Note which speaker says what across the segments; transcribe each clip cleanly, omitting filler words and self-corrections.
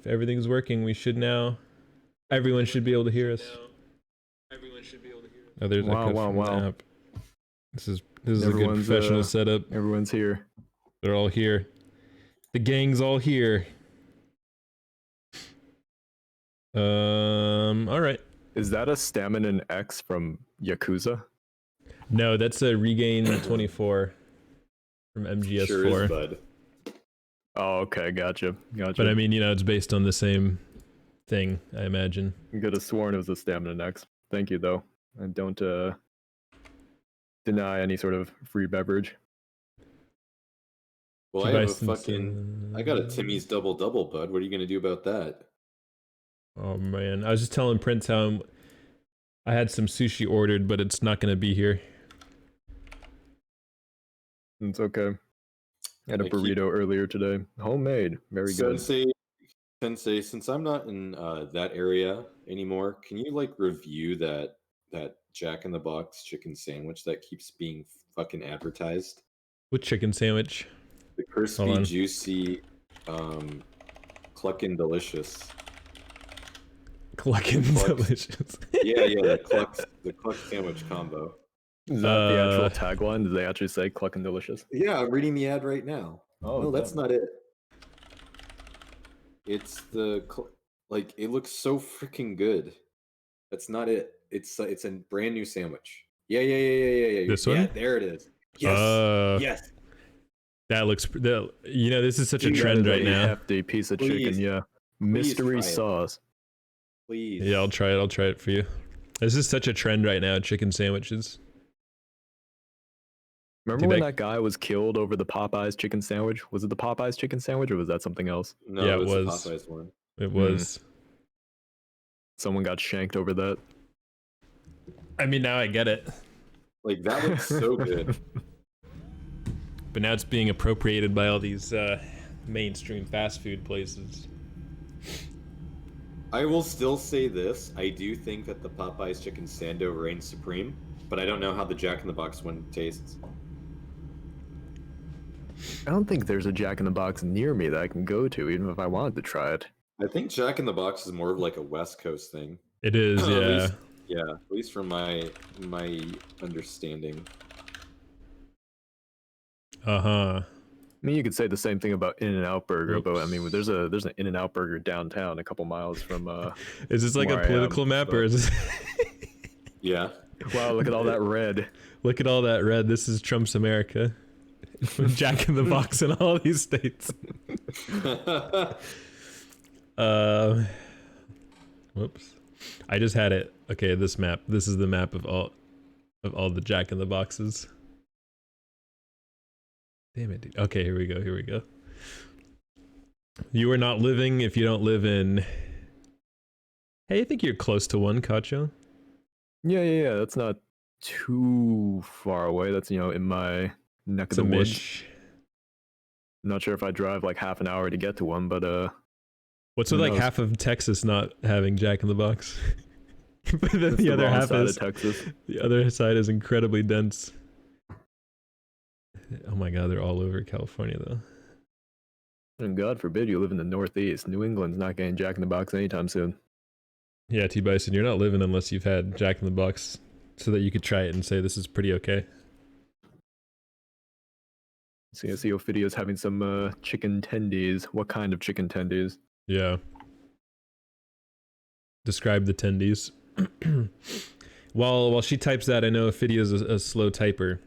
Speaker 1: If everything's working, we should now. Everyone should be able to hear us. Oh, there's echo from the app. This is a good professional setup.
Speaker 2: Everyone's here.
Speaker 1: They're all here. The gang's all here. All right.
Speaker 2: Is that a Stamina X from Yakuza?
Speaker 1: No, that's a Regain 24 from MGS4.
Speaker 3: Sure is, bud.
Speaker 2: Oh, okay, gotcha.
Speaker 1: But I mean, you know, it's based on the same thing, I imagine.
Speaker 2: I could have sworn it was a Stamina X. Thank you, though. I don't deny any sort of free beverage.
Speaker 3: Well, I have I got a Timmy's double, bud. What are you gonna do about that?
Speaker 1: Oh man, I was just telling Prince how I had some sushi ordered, but it's not gonna be here.
Speaker 2: It's okay. I had a burrito earlier today. Homemade. Very good.
Speaker 3: Sensei, since I'm not in that area anymore, can you like review that Jack in the Box chicken sandwich that keeps being fucking advertised?
Speaker 1: What chicken sandwich?
Speaker 3: The crispy, juicy, Cluckin' Delicious.
Speaker 1: Cluckin' Delicious.
Speaker 3: Yeah, the Cluck sandwich combo.
Speaker 2: Is that the actual tagline? Did they actually say Cluckin' Delicious?
Speaker 3: Yeah, I'm reading the ad right now.
Speaker 2: Oh,
Speaker 3: no, that's not it. It's the like it looks so freaking good. That's not it. It's a brand new sandwich. Yeah.
Speaker 1: This one?
Speaker 3: Yeah, there it is. Yes. Yes.
Speaker 1: That looks. You know, this is such a trend right now.
Speaker 2: Hefty piece of chicken, yeah. Mystery sauce.
Speaker 3: Please.
Speaker 1: Yeah, I'll try it. I'll try it for you. This is such a trend right now. Chicken sandwiches.
Speaker 2: Remember when that guy was killed over the Popeyes chicken sandwich? Was it the Popeyes chicken sandwich or was that something else?
Speaker 3: No, yeah, it was the Popeyes one.
Speaker 1: It was.
Speaker 2: Someone got shanked over that.
Speaker 1: I mean, now I get it.
Speaker 3: Like, that looks so good.
Speaker 1: But now it's being appropriated by all these mainstream fast food places.
Speaker 3: I will still say this. I do think that the Popeyes chicken sando reigns supreme, but I don't know how the Jack in the Box one tastes.
Speaker 2: I don't think there's a Jack in the Box near me that I can go to, even if I wanted to try it.
Speaker 3: I think Jack in the Box is more of like a West Coast thing.
Speaker 1: It is, yeah.
Speaker 3: At least from my understanding.
Speaker 2: I mean, you could say the same thing about In-N-Out Burger, but I mean, there's an In-N-Out Burger downtown, a couple miles from.
Speaker 1: Is this like a political map, or is this?
Speaker 3: Yeah.
Speaker 2: Wow! Look at all that red.
Speaker 1: Look at all that red. This is Trump's America. Jack in the Box in all these states. Whoops. I just had it. Okay, this map. This is the map of all the Jack in the Boxes. Damn it, dude. Okay, here we go. You are not living if you don't live in... Hey, I think you're close to one, Cacho.
Speaker 2: Yeah. That's not too far away. That's, in my neck of the woods. I'm not sure if I drive like half an hour to get to one, but
Speaker 1: what's with like half of Texas not having Jack in the Box? But then the other half is
Speaker 2: Texas.
Speaker 1: The other side is incredibly dense. Oh my god, they're all over California though.
Speaker 2: And God forbid you live in the Northeast. New England's not getting Jack in the Box anytime soon.
Speaker 1: Yeah, T-Bison, you're not living unless you've had Jack in the Box so that you could try it and say this is pretty okay.
Speaker 2: So I see Ophidio's having some chicken tendies. What kind of chicken tendies?
Speaker 1: Yeah. Describe the tendies. While she types that, I know Ophidio's a slow typer.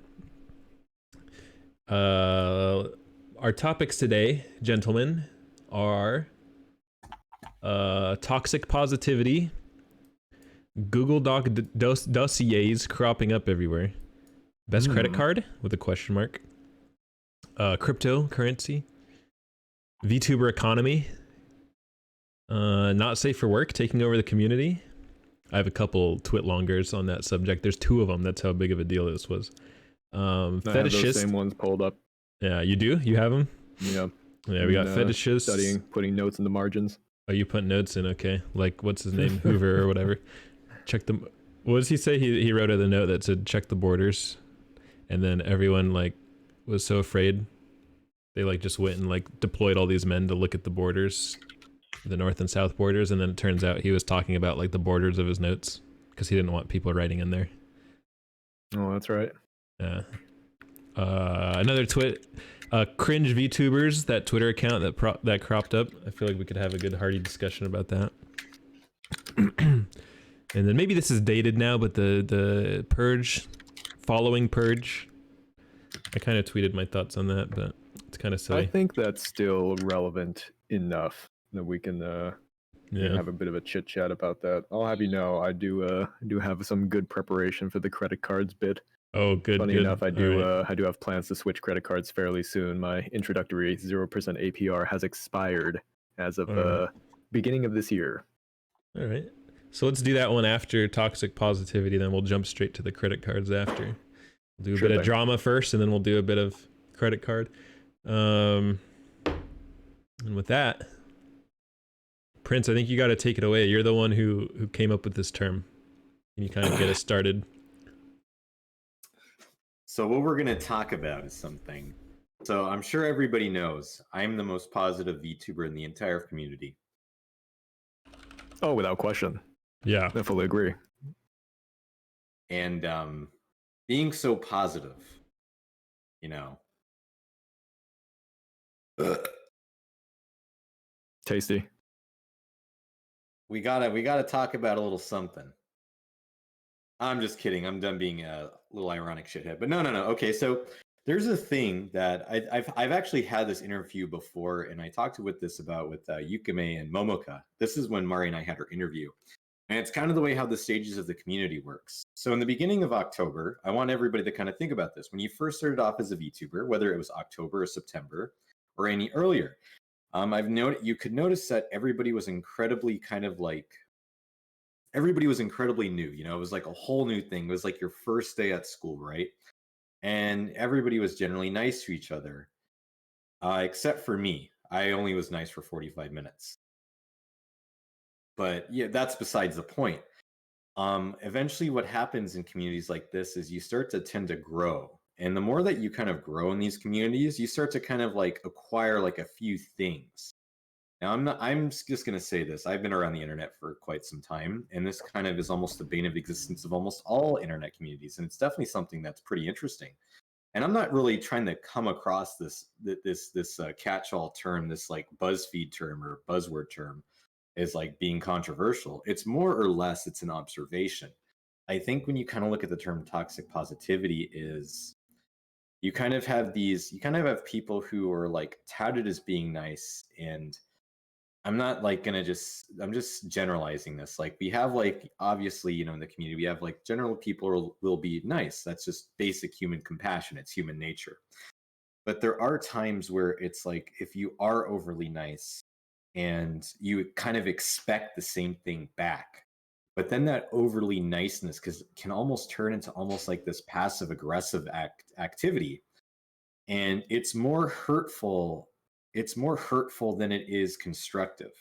Speaker 1: Our topics today, gentlemen, are toxic positivity, Google Doc dossiers cropping up everywhere, best credit card with a question mark, cryptocurrency, VTuber economy, not safe for work taking over the community. I have a couple twitlongers on that subject. There's 2 of them. That's how big of a deal this was.
Speaker 2: I have those same ones pulled up.
Speaker 1: Yeah, you do? You have them?
Speaker 2: Yeah.
Speaker 1: Yeah, we got fetishist.
Speaker 2: Studying, putting notes in the margins.
Speaker 1: Oh, you put notes in? Okay. Like, what's his name? Hoover or whatever. Check them. What does he say? He wrote at the note that said, check the borders. And then everyone, like, was so afraid. They, like, just went and, like, deployed all these men to look at the borders. the north and south borders, and then it turns out he was talking about like the borders of his notes because he didn't want people writing in there.
Speaker 2: Oh, that's right.
Speaker 1: Yeah. Another cringe VTubers, that Twitter account that cropped up. I feel like we could have a good hearty discussion about that. And then maybe this is dated now, but the Purge, following Purge. I kind of tweeted my thoughts on that, but it's kind of silly.
Speaker 2: I think that's still relevant enough that we can
Speaker 1: Yeah.
Speaker 2: have a bit of a chit chat about that. I'll have you know, I do have some good preparation for the credit cards bit.
Speaker 1: Oh, good.
Speaker 2: Funny
Speaker 1: good.
Speaker 2: enough, I
Speaker 1: All
Speaker 2: do
Speaker 1: right.
Speaker 2: I do have plans to switch credit cards fairly soon. My introductory 0% APR has expired as of
Speaker 1: Alright.
Speaker 2: beginning of this year.
Speaker 1: All right. So let's do that one after toxic positivity, then we'll jump straight to the credit cards after. We'll do a
Speaker 2: Sure
Speaker 1: bit of
Speaker 2: thing.
Speaker 1: drama first, and then we'll do a bit of credit card. And with that, Prince, I think you got to take it away. You're the one who came up with this term. Can you kind of get us started?
Speaker 3: So what we're going to talk about is something. So I'm sure everybody knows I'm the most positive VTuber in the entire community.
Speaker 2: Oh, without question.
Speaker 1: Yeah.
Speaker 2: I fully agree.
Speaker 3: And being so positive, you know.
Speaker 2: Tasty.
Speaker 3: We gotta talk about a little something. I'm just kidding. I'm done being a little ironic shithead. But no. Okay, so there's a thing that I've actually had this interview before, and I talked with Yukime and Momoka. This is when Mari and I had our interview. And it's kind of the way how the stages of the community works. So in the beginning of October, I want everybody to kind of think about this. When you first started off as a VTuber, whether it was October or September or any earlier, you could notice that everybody was incredibly new. You know, it was like a whole new thing. It was like your first day at school, right? And everybody was generally nice to each other, except for me. I only was nice for 45 minutes. But yeah, that's besides the point. Eventually what happens in communities like this is you start to tend to grow. And the more that you kind of grow in these communities, you start to kind of like acquire like a few things. Now I'm just going to say this. I've been around the internet for quite some time, and this kind of is almost the bane of existence of almost all internet communities. And it's definitely something that's pretty interesting. And I'm not really trying to come across this catch-all term, this like BuzzFeed term or buzzword term, is like being controversial. It's more or less it's an observation. I think when you kind of look at the term toxic positivity is you kind of have people who are like touted as being nice, and I'm not like I'm just generalizing this. Like we have like obviously, you know, in the community, we have like general people will be nice. That's just basic human compassion. It's human nature. But there are times where it's like if you are overly nice, and you kind of expect the same thing back. But then that overly niceness can almost turn into almost like this passive aggressive activity. And it's more hurtful. It's more hurtful than it is constructive.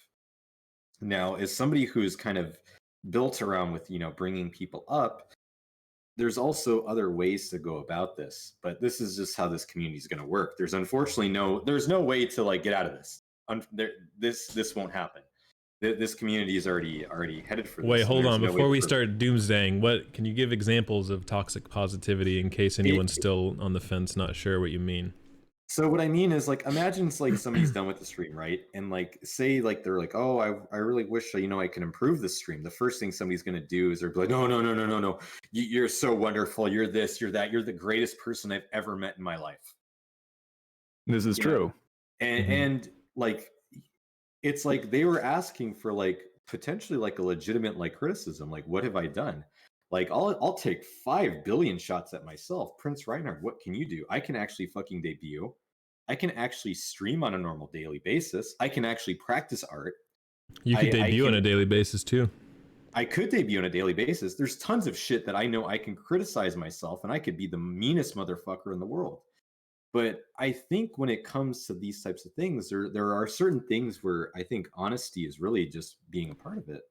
Speaker 3: Now, as somebody who's kind of built around with, you know, bringing people up, there's also other ways to go about this, but this is just how this community is going to work. There's unfortunately there's no way to like get out of this. This won't happen. This community is already headed for this.
Speaker 1: Wait, hold on. Before we start doomsdaying, what can you give examples of toxic positivity in case anyone's still on the fence, not sure what you mean?
Speaker 3: So what I mean is like imagine it's like somebody's done with the stream, right? And like say like they're like, oh, I really wish I can improve the stream. The first thing somebody's gonna do is they're like, no. You're so wonderful. You're this, you're that. You're the greatest person I've ever met in my life.
Speaker 2: This is true.
Speaker 3: And like it's like they were asking for like potentially like a legitimate like criticism. Like, what have I done? Like I'll take 5 billion shots at myself. Prince Reinhardt, what can you do? I can actually fucking debut. I can actually stream on a normal daily basis. I can actually practice art.
Speaker 1: You could debut on a daily basis too.
Speaker 3: I could debut on a daily basis. There's tons of shit that I know I can criticize myself, and I could be the meanest motherfucker in the world. But I think when it comes to these types of things, there are certain things where I think honesty is really just being a part of it.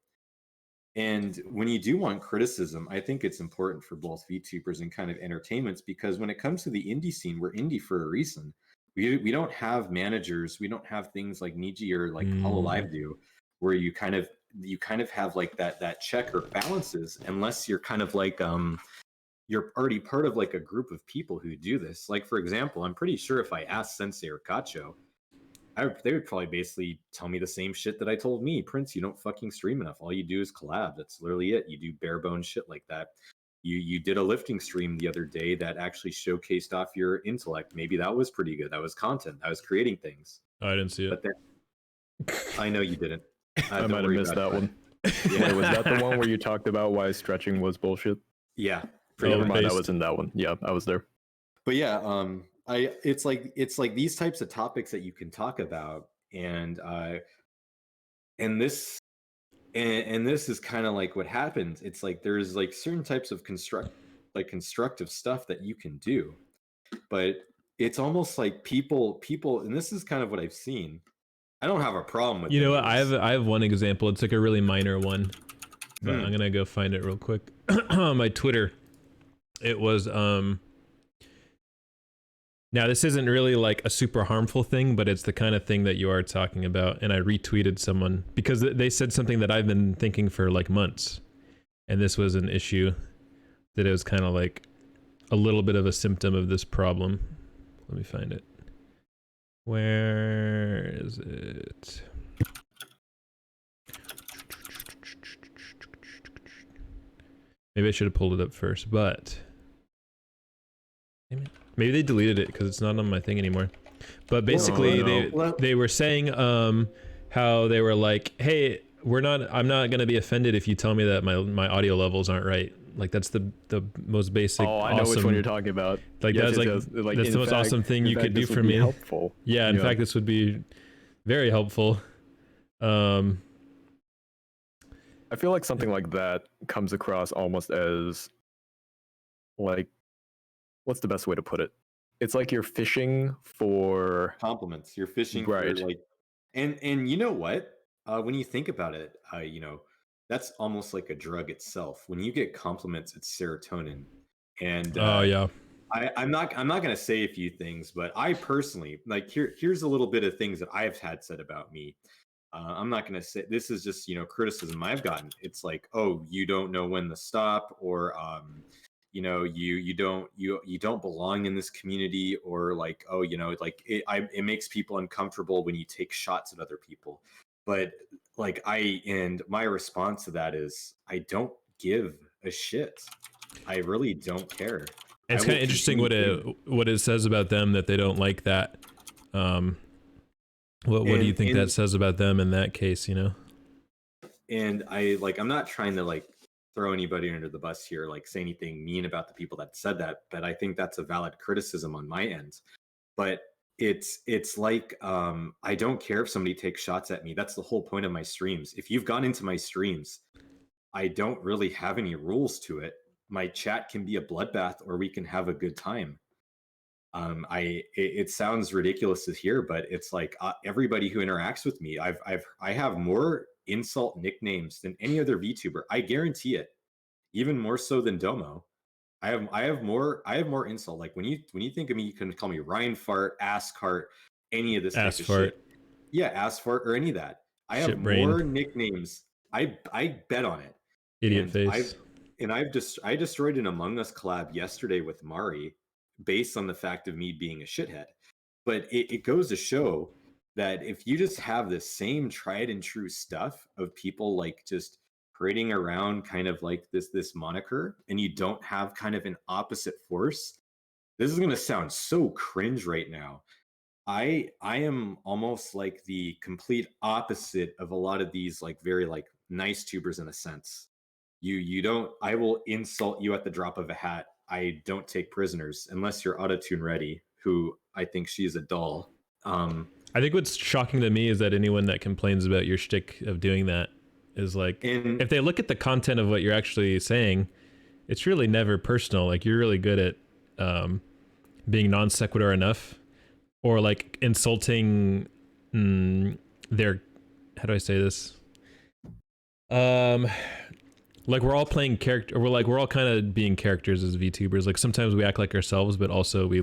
Speaker 3: And when you do want criticism, I think it's important for both VTubers and kind of entertainments, because when it comes to the indie scene, we're indie for a reason. We don't have managers. We don't have things like Niji or like Hololive do, where you kind of have like that check or balances, unless you're kind of like you're already part of like a group of people who do this. Like, for example, I'm pretty sure if I asked Sensei or Kacho, they would probably basically tell me the same shit that I told me. Prince, you don't fucking stream enough. All you do is collab. That's literally it. You do bare bones shit like that. You did a lifting stream the other day that actually showcased off your intellect. Maybe that was pretty good. That was content. I was creating things.
Speaker 1: Oh, I didn't see it.
Speaker 3: But then, I know you didn't.
Speaker 2: I might have missed that one. Yeah, was that the one where you talked about why stretching was bullshit?
Speaker 3: Yeah.
Speaker 2: Never mind, I was in that one. Yeah, I was there.
Speaker 3: But yeah, it's like these types of topics that you can talk about, and this is kind of like what happens. It's like there's like certain types of constructive stuff that you can do, but it's almost like people, and this is kind of what I've seen. I don't have a problem with.
Speaker 1: You know what? I have one example. It's like a really minor one, but I'm gonna go find it real quick on my Twitter. It was now this isn't really like a super harmful thing, but it's the kind of thing that you are talking about. And I retweeted someone because they said something that I've been thinking for like months, and this was an issue that it was kind of like a little bit of a symptom of this problem. Let me find it. Where is it? Maybe I should have pulled it up first, but maybe they deleted it because it's not on my thing anymore. But basically, they were saying how they were like, "Hey, I'm not gonna be offended if you tell me that my audio levels aren't right." Like that's the most basic.
Speaker 2: Oh, I know which one you're talking about.
Speaker 1: Like
Speaker 2: yes,
Speaker 1: that's that's the most awesome thing you could do for me.
Speaker 2: Helpful.
Speaker 1: Yeah, in fact, this would be very helpful. I
Speaker 2: feel like something like that comes across almost as like, what's the best way to put it? It's like you're fishing for
Speaker 3: compliments. You're fishing
Speaker 2: right.
Speaker 3: for like, and you know what? When you think about it, you know, that's almost like a drug itself. When you get compliments, it's serotonin. And
Speaker 1: yeah.
Speaker 3: I'm not gonna say a few things, but I personally like here's a little bit of things that I've had said about me. I'm not gonna say this is just, you know, criticism I've gotten. It's like, oh, you don't know when to stop, or you know, you don't belong in this community, or like, oh, you know, like it makes people uncomfortable when you take shots at other people. But like my response to that is I don't give a shit. I really don't care.
Speaker 1: It's kind of interesting what it says about them that they don't like that. What do you think that says about them in that case, you know?
Speaker 3: And I'm not trying to like throw anybody under the bus here, like say anything mean about the people that said that, but I think that's a valid criticism on my end. But it's like I don't care if somebody takes shots at me. That's the whole point of my streams. If you've gone into my streams, I don't really have any rules to it. My chat can be a bloodbath, or we can have a good time. It sounds ridiculous to hear, but it's like everybody who interacts with me, I have more insult nicknames than any other VTuber. I guarantee it, even more so than Domo. I have more insult. Like when you think of me, you can call me Ryan Fart, Ass Cart, any of this type of shit. Yeah, Ass Fart or any of that. I have more nicknames. I bet on it.
Speaker 1: Idiot face.
Speaker 3: I destroyed an Among Us collab yesterday with Mari based on the fact of me being a shithead. But it goes to show that if you just have the same tried and true stuff of people like just parading around kind of like this moniker, and you don't have kind of an opposite force, this is going to sound so cringe right now. I am almost like the complete opposite of a lot of these like very like nice tubers in a sense. I will insult you at the drop of a hat. I don't take prisoners unless you're Autotune ready, who I think she's a doll.
Speaker 1: I think what's shocking to me is that anyone that complains about your shtick of doing that is like, if they look at the content of what you're actually saying, it's really never personal. Like you're really good at being non sequitur enough, or like insulting their, how do I say this? Like we're all playing character, or we're all kind of being characters as VTubers. Like sometimes we act like ourselves, but also we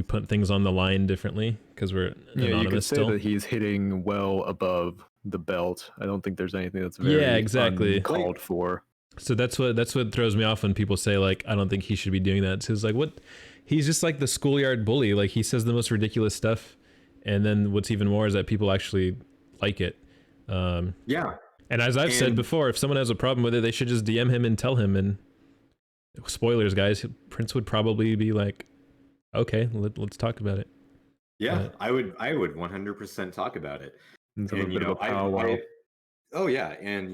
Speaker 1: put things on the line differently because we're anonymous.
Speaker 2: You could say
Speaker 1: still.
Speaker 2: that he's hitting well above the belt. I don't think there's anything that's very
Speaker 1: Yeah, exactly.
Speaker 2: called for.
Speaker 1: So that's what throws me off when people say like, I don't think he should be doing that. It's like, what? He's just like the schoolyard bully. Like, he says the most ridiculous stuff, and then what's even more is that people actually like it.
Speaker 3: Yeah.
Speaker 1: And as I've said before, if someone has a problem with it, they should just DM him and tell him. And spoilers, guys, Prince would probably be like, okay, let's talk about it.
Speaker 3: Yeah, I would 100% talk about it.
Speaker 2: It's a little bit of a powwow.
Speaker 3: Oh yeah, and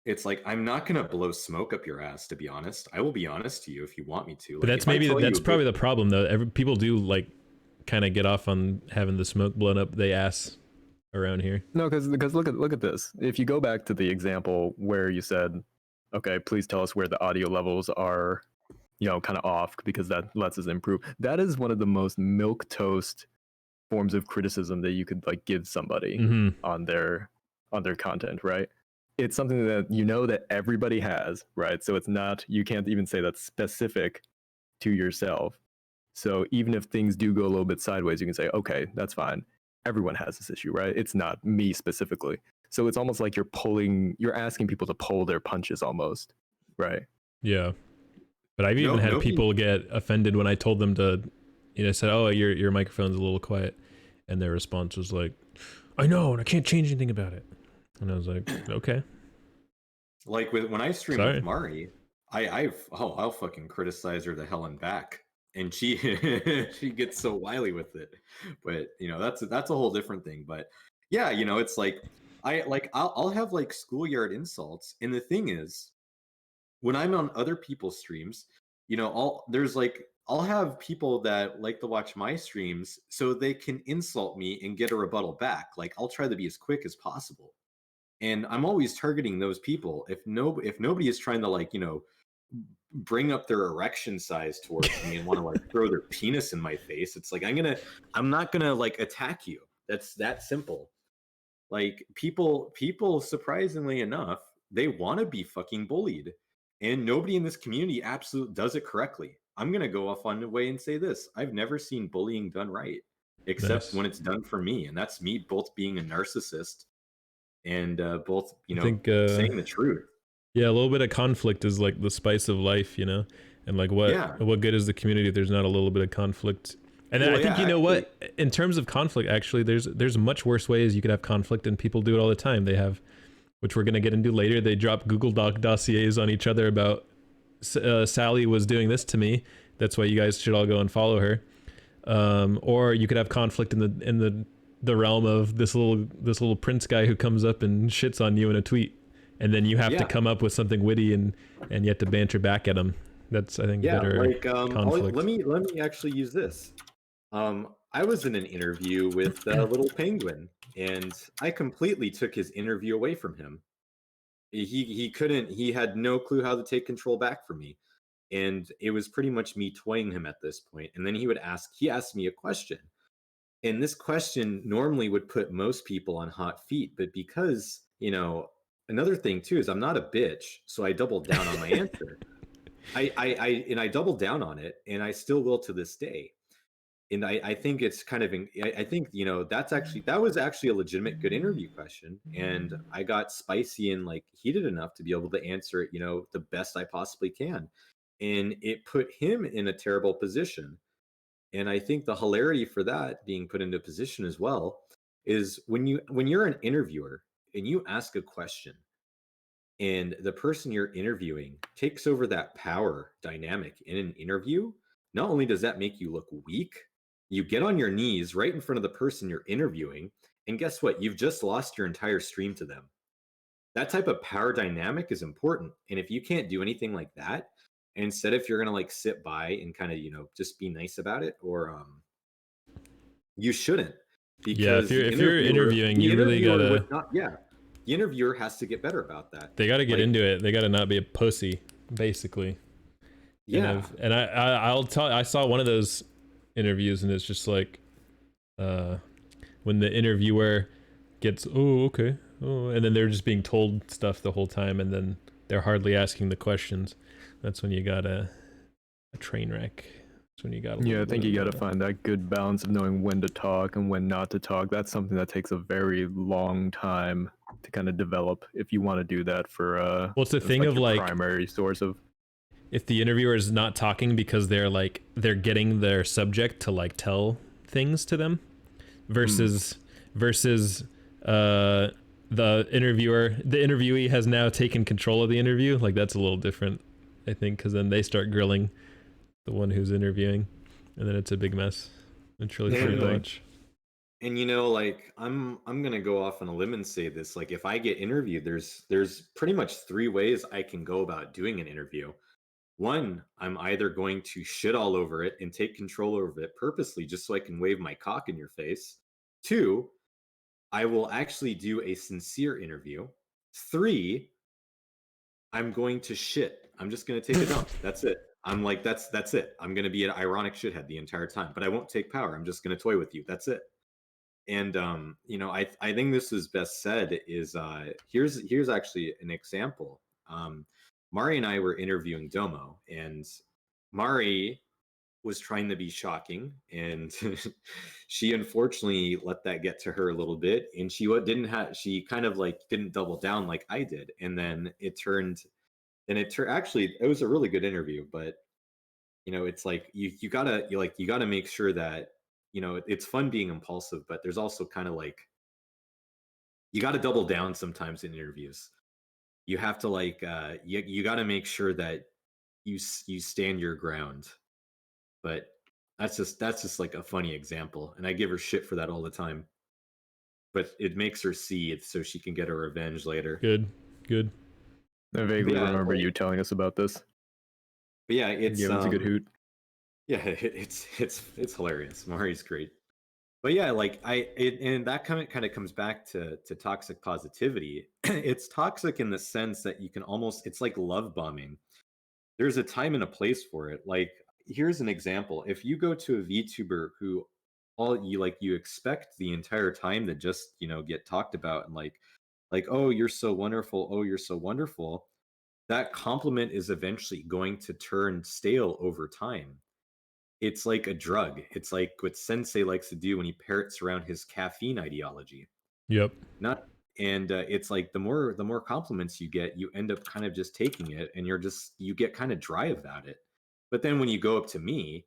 Speaker 3: it's like I'm not gonna blow smoke up your ass, to be honest. I will be honest to you if you want me to.
Speaker 1: But that's probably the problem though. People do like kind of get off on having the smoke blown up their ass around here.
Speaker 2: No, because look at this. If you go back to the example where you said, okay, please tell us where the audio levels are, kind of off, because that lets us improve. That is one of the most milquetoast forms of criticism that you could like give somebody on their content, right? It's something that that everybody has, right? So it's not, you can't even say that's specific to yourself. So even if things do go a little bit sideways, you can say, okay, that's fine. Everyone has this issue, right? It's not me specifically. So it's almost like you're asking people to pull their punches almost, right?
Speaker 1: Yeah. But I've even had people get offended when I told them to, said, oh, your microphone's a little quiet. And their response was like, I know, and I can't change anything about it. And I was like, okay.
Speaker 3: Like when I stream with Mari, I'll fucking criticize her the hell and back. And she gets so wily with it. But that's a whole different thing. But yeah, it's like I'll have like schoolyard insults. And the thing is, when I'm on other people's streams, I'll have people that like to watch my streams so they can insult me and get a rebuttal back. Like, I'll try to be as quick as possible. And I'm always targeting those people. If nobody is trying to bring up their erection size towards me and want to throw their penis in my face, it's like I'm not gonna attack you. That's that simple. Like, people surprisingly enough, they want to be fucking bullied, and nobody in this community absolutely does it correctly. I'm gonna go off on the way and say this: I've never seen bullying done right, except when it's done for me, and that's me both being a narcissist and both saying the truth.
Speaker 1: Yeah, a little bit of conflict is like the spice of life, and like what good is the community if there's not a little bit of conflict? And I think what, in terms of conflict, actually, there's much worse ways you could have conflict, and people do it all the time. They have, which we're gonna get into later, they drop Google Doc dossiers on each other about Sally was doing this to me. That's why you guys should all go and follow her. Or you could have conflict in the realm of this little Prince guy who comes up and shits on you in a tweet, and then you have to come up with something witty and you have to banter back at him. That's, I think, better conflict.
Speaker 3: Let me actually use this. I was in an interview with Little Penguin, and I completely took his interview away from him. He had no clue how to take control back from me. And it was pretty much me toying him at this point. And then he asked me a question. And this question normally would put most people on hot feet. But because, another thing too is I'm not a bitch. So I doubled down on my answer. I doubled down on it, and I still will to this day. And I think it's kind of, I think, that was actually a legitimate good interview question. And I got spicy and heated enough to be able to answer it, the best I possibly can. And it put him in a terrible position. And I think the hilarity for that being put into position as well is when you're an interviewer and you ask a question and the person you're interviewing takes over that power dynamic in an interview, not only does that make you look weak, you get on your knees right in front of the person you're interviewing, and guess what? You've just lost your entire stream to them. That type of power dynamic is important. And if you can't do anything like that, instead, if you're going to sit by and kind of, just be nice about it, or you shouldn't. Because
Speaker 1: if you're interviewing, you really gotta.
Speaker 3: The interviewer has to get better about that.
Speaker 1: They gotta get into it. They gotta not be a pussy, basically.
Speaker 3: Yeah.
Speaker 1: And I'll tell. I saw one of those interviews, and it's just like, when the interviewer gets, okay, and then they're just being told stuff the whole time, and then they're hardly asking the questions. That's when you got a train wreck. That's when you got.
Speaker 2: Yeah, I think you got to find that good balance of knowing when to talk and when not to talk. That's something that takes a very long time to kind of develop if you want to do that for
Speaker 1: What's the thing of
Speaker 2: your
Speaker 1: like
Speaker 2: primary source of.
Speaker 1: if the interviewer is not talking because they're getting their subject to like tell things to them versus the interviewee has now taken control of the interview, like that's a little different, I think, because then they start grilling the one who's interviewing and then it's a big mess. It's really fun to watch.
Speaker 3: And you know, like I'm gonna go off on a limb and say this. Like if I get interviewed, there's pretty much 3 ways I can go about doing an interview. One, I'm either going to shit all over it and take control over it purposely just so I can wave my cock in your face. 2, I will actually do a sincere interview. 3, I'm going to shit. I'm just going to take a dump. That's it. I'm like, that's it. I'm going to be an ironic shithead the entire time, but I won't take power. I'm just going to toy with you. That's it. And you know, I think this is best said is here's actually an example. Mari and I were interviewing Domo, and Mari was trying to be shocking, and she unfortunately let that get to her a little bit, and she kind of like didn't double down like I did, and then actually it was a really good interview, but you know, it's like you gotta make sure that, you know, it's fun being impulsive, but there's also kind of like you got to double down sometimes in interviews. You have to like you got to make sure that you stand your ground. But that's just like a funny example, and I give her shit for that all the time. But it makes her see it so she can get her revenge later.
Speaker 1: Good.
Speaker 2: I vaguely remember you telling us about this.
Speaker 3: But yeah, it's
Speaker 2: a good hoot.
Speaker 3: Yeah, it's hilarious. Mari's great. But yeah, like and that kind of comes back to toxic positivity. It's toxic in the sense that you can almost, it's like love bombing. There's a time and a place for it. Like here's an example. If you go to a VTuber who you expect the entire time to just, you know, get talked about and like, oh, you're so wonderful, oh, you're so wonderful, that compliment is eventually going to turn stale over time. It's like a drug. It's like what Sensei likes to do when he parrots around his caffeine ideology.
Speaker 1: Yep.
Speaker 3: Not and it's like the more compliments you get, you end up kind of just taking it, and you get kind of dry about it. But then when you go up to me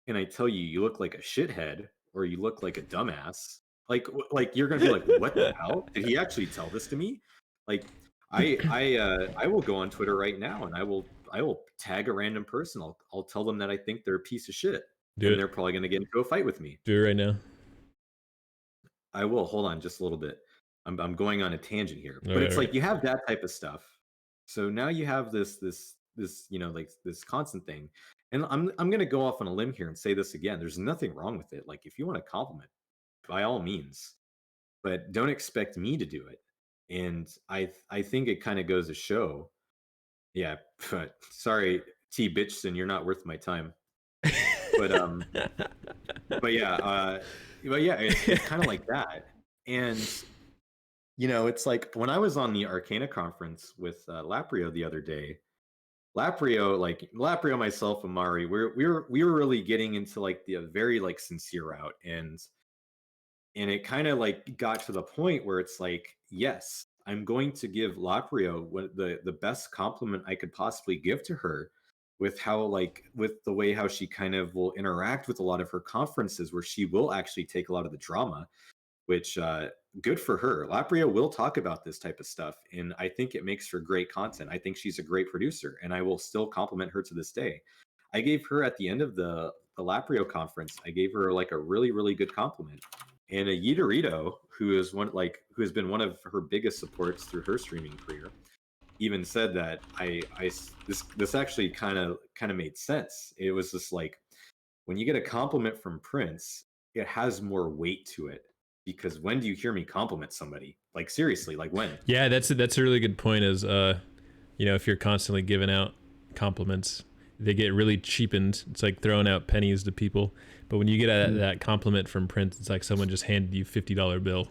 Speaker 3: and I tell you you look like a shithead or you look like a dumbass, like you're gonna be like, what the hell? Did he actually tell this to me? Like I will go on Twitter right now and I will tag a random person. I'll tell them that I think they're a piece of shit. They're probably going to get into a fight with me.
Speaker 1: Do it right now.
Speaker 3: I will. Hold on just a little bit. I'm going on a tangent here. But it's like you have that type of stuff. So now you have this you know, like this constant thing. And I'm going to go off on a limb here and say this again. There's nothing wrong with it. Like if you want to compliment, by all means. But don't expect me to do it. And I think it kind of goes to show. Yeah, but sorry, T Bitchson, you're not worth my time. But but yeah, it's kind of like that. And you know, it's like when I was on the Arcana conference with Laprio the other day, Laprio, myself, and Mari, we were really getting into like the very like sincere route, and it kind of like got to the point where it's like, yes, I'm going to give Laprio what the best compliment I could possibly give to her, with the way how she kind of will interact with a lot of her conferences, where she will actually take a lot of the drama, which good for her. Laprio will talk about this type of stuff, and I think it makes for great content. I think she's a great producer, and I will still compliment her to this day. I gave her at the end of the Laprio conference, I gave her like a really, really good compliment. And a Yitorito, who has been one of her biggest supports through her streaming career, even said that this actually kind of made sense. It was just like, when you get a compliment from Prince, it has more weight to it, because when do you hear me compliment somebody? Like seriously, like when?
Speaker 1: Yeah, that's a really good point. Is you know, if you're constantly giving out compliments, they get really cheapened. It's like throwing out pennies to people. But when you get that compliment from Prince, it's like someone just handed you $50 bill,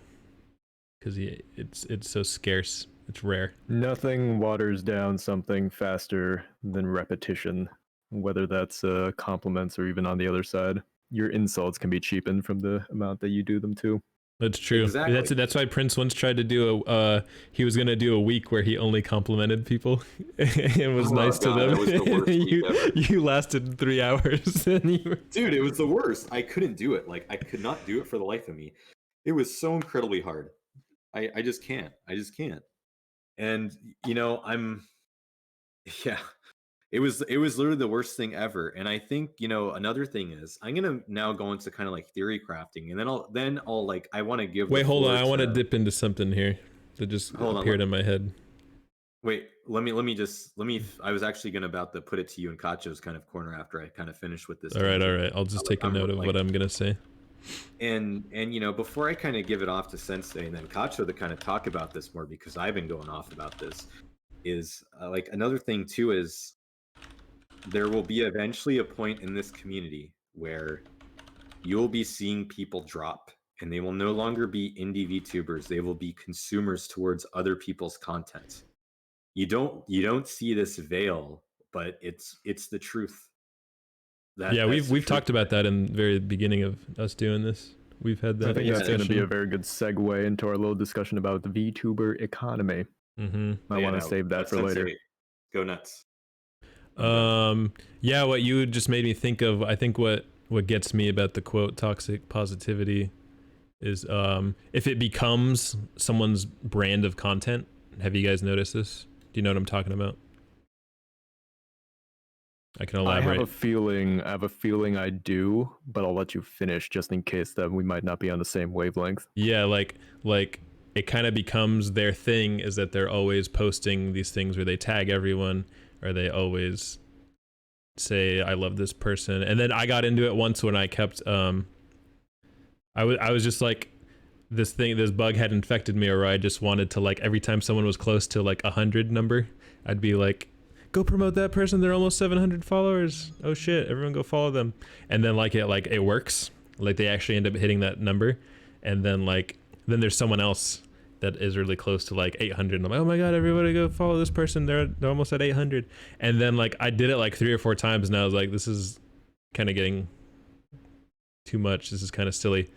Speaker 1: because it's so scarce. It's rare.
Speaker 2: Nothing waters down something faster than repetition. whether that's compliments or even on the other side. Your insults can be cheapened from the amount that you do them to.
Speaker 1: That's true.
Speaker 3: Exactly.
Speaker 1: That's why Prince once tried to do he was gonna do a week where he only complimented people and was
Speaker 3: Oh,
Speaker 1: nice to
Speaker 3: God,
Speaker 1: them.
Speaker 3: that was the worst week ever.
Speaker 1: You lasted 3 hours and you were...
Speaker 3: Dude, it was the worst. I couldn't do it. Like I could not do it for the life of me. It was so incredibly hard. I just can't. I just can't. And I'm yeah. It was literally the worst thing ever. And I think, another thing is I'm gonna now go into kind of like theory crafting, and then I'll like I want to give
Speaker 1: Wait,
Speaker 3: the
Speaker 1: hold on.
Speaker 3: floor
Speaker 1: I want to
Speaker 3: to-
Speaker 1: dip into something here that just
Speaker 3: Hold on,
Speaker 1: appeared in my head.
Speaker 3: Wait, let me I was actually gonna about to put it to you in Kacho's kind of corner after I kind of finish with this.
Speaker 1: All right.
Speaker 3: tangent.
Speaker 1: I'll just take a note of what I'm gonna say.
Speaker 3: And before I kind of give it off to Sensei and then Kacho to kind of talk about this more, because I've been going off about this, is like another thing too is there will be eventually a point in this community where you'll be seeing people drop, and they will no longer be indie VTubers. They will be consumers towards other people's content. You don't see this veil, but it's the truth.
Speaker 1: Yeah, we've talked about that in the very beginning of us doing this. We've had that
Speaker 2: I think that's going to be a
Speaker 1: discussion.
Speaker 2: very good segue into our little discussion about the VTuber economy.
Speaker 1: Mm-hmm.
Speaker 2: I want to save that for later.
Speaker 3: Go nuts.
Speaker 1: Yeah, what you just made me think of, I think what gets me about the quote toxic positivity is if it becomes someone's brand of content. Have you guys noticed this? Do you know what I'm talking about? I can elaborate.
Speaker 2: I have a feeling I do, but I'll let you finish just in case that we might not be on the same wavelength.
Speaker 1: Yeah, like it kind of becomes their thing, is that they're always posting these things where they tag everyone, or they always say I love this person. And then I got into it once when I kept I was just like, this bug had infected me, or I just wanted to, like, every time someone was close to like 100 number, I'd be like, go promote that person, they're almost 700 followers, oh shit, everyone go follow them. And then it works, like they actually end up hitting that number, and then then there's someone else that is really close to like 800, and I'm like, oh my god, everybody go follow this person, they're almost at 800. And then I did it like 3 or 4 times, and I was like, this is kind of getting too much, this is kind of silly.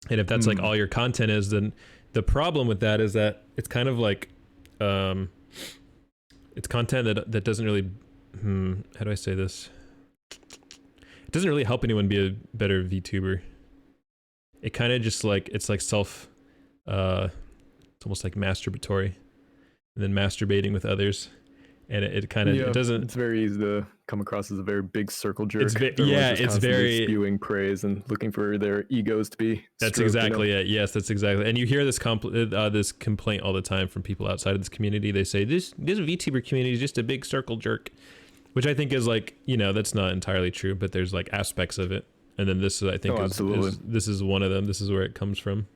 Speaker 1: And if that's like all your content is, then the problem with that is that it's kind of like it's content that doesn't really how do I say this, it doesn't really help anyone be a better VTuber. It kind of just like, it's like it's almost like masturbatory, and then masturbating with others, and it kind of, it doesn't,
Speaker 2: it's very easy to come across as a very big circle jerk.
Speaker 1: It's
Speaker 2: Everyone's just
Speaker 1: it's
Speaker 2: constantly
Speaker 1: very
Speaker 2: spewing praise and looking for their egos to be
Speaker 1: that's
Speaker 2: stroked,
Speaker 1: exactly it. Yes, that's exactly. And you hear this this complaint all the time from people outside of this community. They say this VTuber community is just a big circle jerk, which I think is like, that's not entirely true, but there's like aspects of it. And then this, I think, this is one of them. This is where it comes from.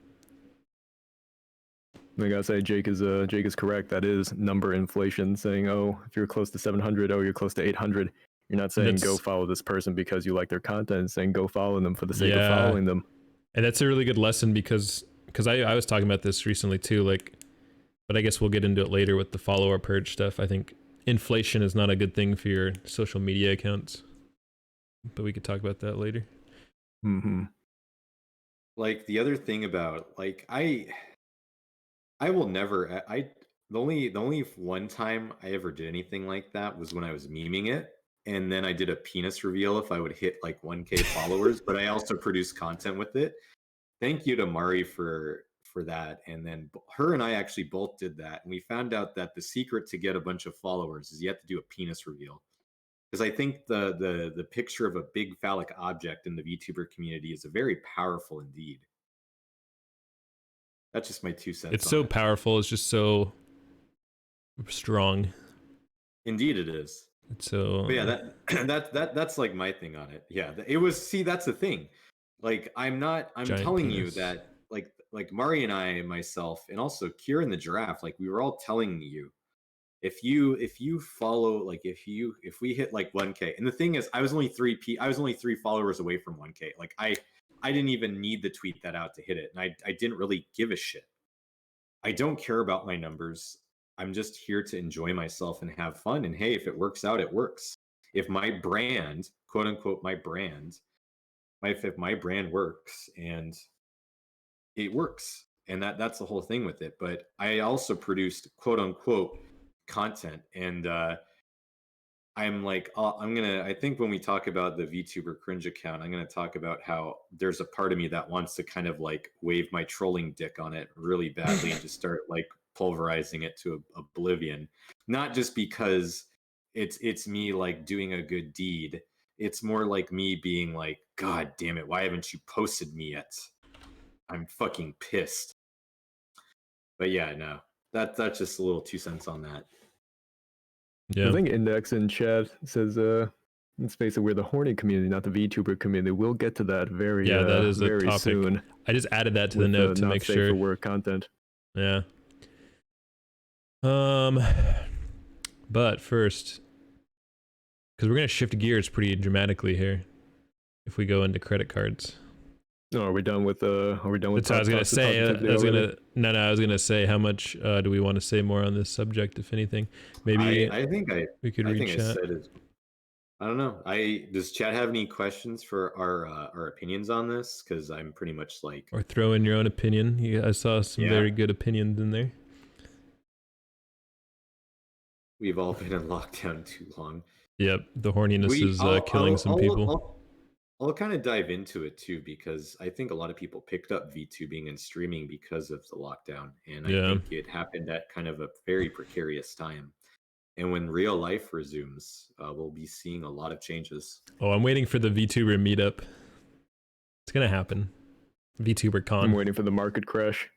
Speaker 2: I gotta say, Jake is correct. That is number inflation, saying, oh, if you're close to 700, oh, you're close to 800. You're not saying go follow this person because you like their content, saying go follow them for the sake of following them.
Speaker 1: And that's a really good lesson, because I was talking about this recently too, but I guess we'll get into it later with the follower purge stuff. I think inflation is not a good thing for your social media accounts, but we could talk about that later.
Speaker 2: Mm-hmm.
Speaker 3: Like the other thing about I will never. The only one time I ever did anything like that was when I was memeing it, and then I did a penis reveal if I would hit like 1K followers. But I also produced content with it. Thank you to Mari for that. And then her and I actually both did that, and we found out that the secret to get a bunch of followers is you have to do a penis reveal. Because I think the picture of a big phallic object in the VTuber community is a very powerful indeed. That's just my 2 cents.
Speaker 1: It's so powerful. It's just so strong.
Speaker 3: Indeed, it is.
Speaker 1: It's so.
Speaker 3: But yeah, that's like my thing on it. Yeah, it was. See, that's the thing. Like, I'm telling you that like Mari and I, myself, and also Kieran the giraffe, like we were all telling you, if you follow, like if we hit like 1K, and the thing is, I was only 3 followers away from 1K. Like I didn't even need to tweet that out to hit it. And I didn't really give a shit. I don't care about my numbers. I'm just here to enjoy myself and have fun. And hey, if it works out, it works. if my brand, quote unquote, my brand, if my brand works and it works, and that's the whole thing with it. But I also produced quote unquote content, and I'm like, I think when we talk about the VTuber cringe account, I'm gonna talk about how there's a part of me that wants to kind of like wave my trolling dick on it really badly and just start like pulverizing it to oblivion. Not just because it's me like doing a good deed. It's more like me being like, God damn it, why haven't you posted me yet? I'm fucking pissed. But yeah, no, that's just a little 2 cents on that.
Speaker 1: Yeah.
Speaker 2: I think Index in chat says, let's face it, we're the horny community, not the VTuber community. We'll get to that very,
Speaker 1: Yeah, that is a
Speaker 2: very
Speaker 1: topic.
Speaker 2: soon.
Speaker 1: I just added that to the
Speaker 2: with
Speaker 1: note to
Speaker 2: not
Speaker 1: make
Speaker 2: safe
Speaker 1: sure.
Speaker 2: for work content.
Speaker 1: Yeah. But first, because we're gonna shift gears pretty dramatically here, if we go into credit cards.
Speaker 2: No, are we done with? Are we done with?
Speaker 1: That's what I was gonna say.
Speaker 2: positivity already?
Speaker 1: I was gonna say, how much do we want to say more on this subject, if anything? Maybe
Speaker 3: I think
Speaker 1: we could
Speaker 3: I
Speaker 1: reach
Speaker 3: think I
Speaker 1: out.
Speaker 3: said it. I don't know. Does Chad have any questions for our opinions on this? Because I'm pretty much like,
Speaker 1: Or throw in your own opinion. I saw some
Speaker 3: Yeah.
Speaker 1: very good opinions in there.
Speaker 3: we've all been in lockdown too long.
Speaker 1: Yep, the horniness is killing some people.
Speaker 3: I'll kind of dive into it too, because I think a lot of people picked up VTubing and streaming because of the lockdown, and I
Speaker 1: Yeah.
Speaker 3: think it happened at kind of a very precarious time. And when real life resumes, we'll be seeing a lot of changes.
Speaker 1: Oh, I'm waiting for the VTuber meetup. It's gonna happen. VTuber
Speaker 2: I'm
Speaker 1: con.
Speaker 2: waiting for the market crash.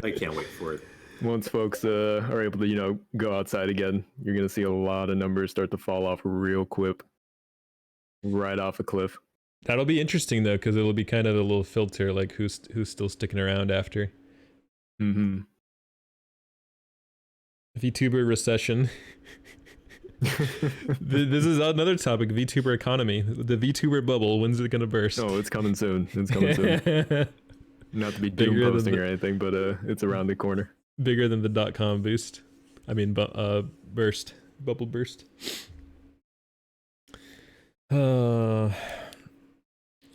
Speaker 3: I can't wait for it.
Speaker 2: Once folks are able to, go outside again, you're gonna see a lot of numbers start to fall off real quick, right off a cliff.
Speaker 1: That'll be interesting though, because it'll be kind of a little filter, like who's still sticking around after.
Speaker 2: Mm-hmm.
Speaker 1: VTuber recession. This is another topic. VTuber economy. The VTuber bubble. When's it gonna burst?
Speaker 2: Oh, it's coming soon. It's coming soon. Not to be doom
Speaker 1: Bigger than
Speaker 2: posting
Speaker 1: the-
Speaker 2: or anything, but it's around the corner.
Speaker 1: Bigger than the .com boost. I mean, burst. Bubble burst. Yeah.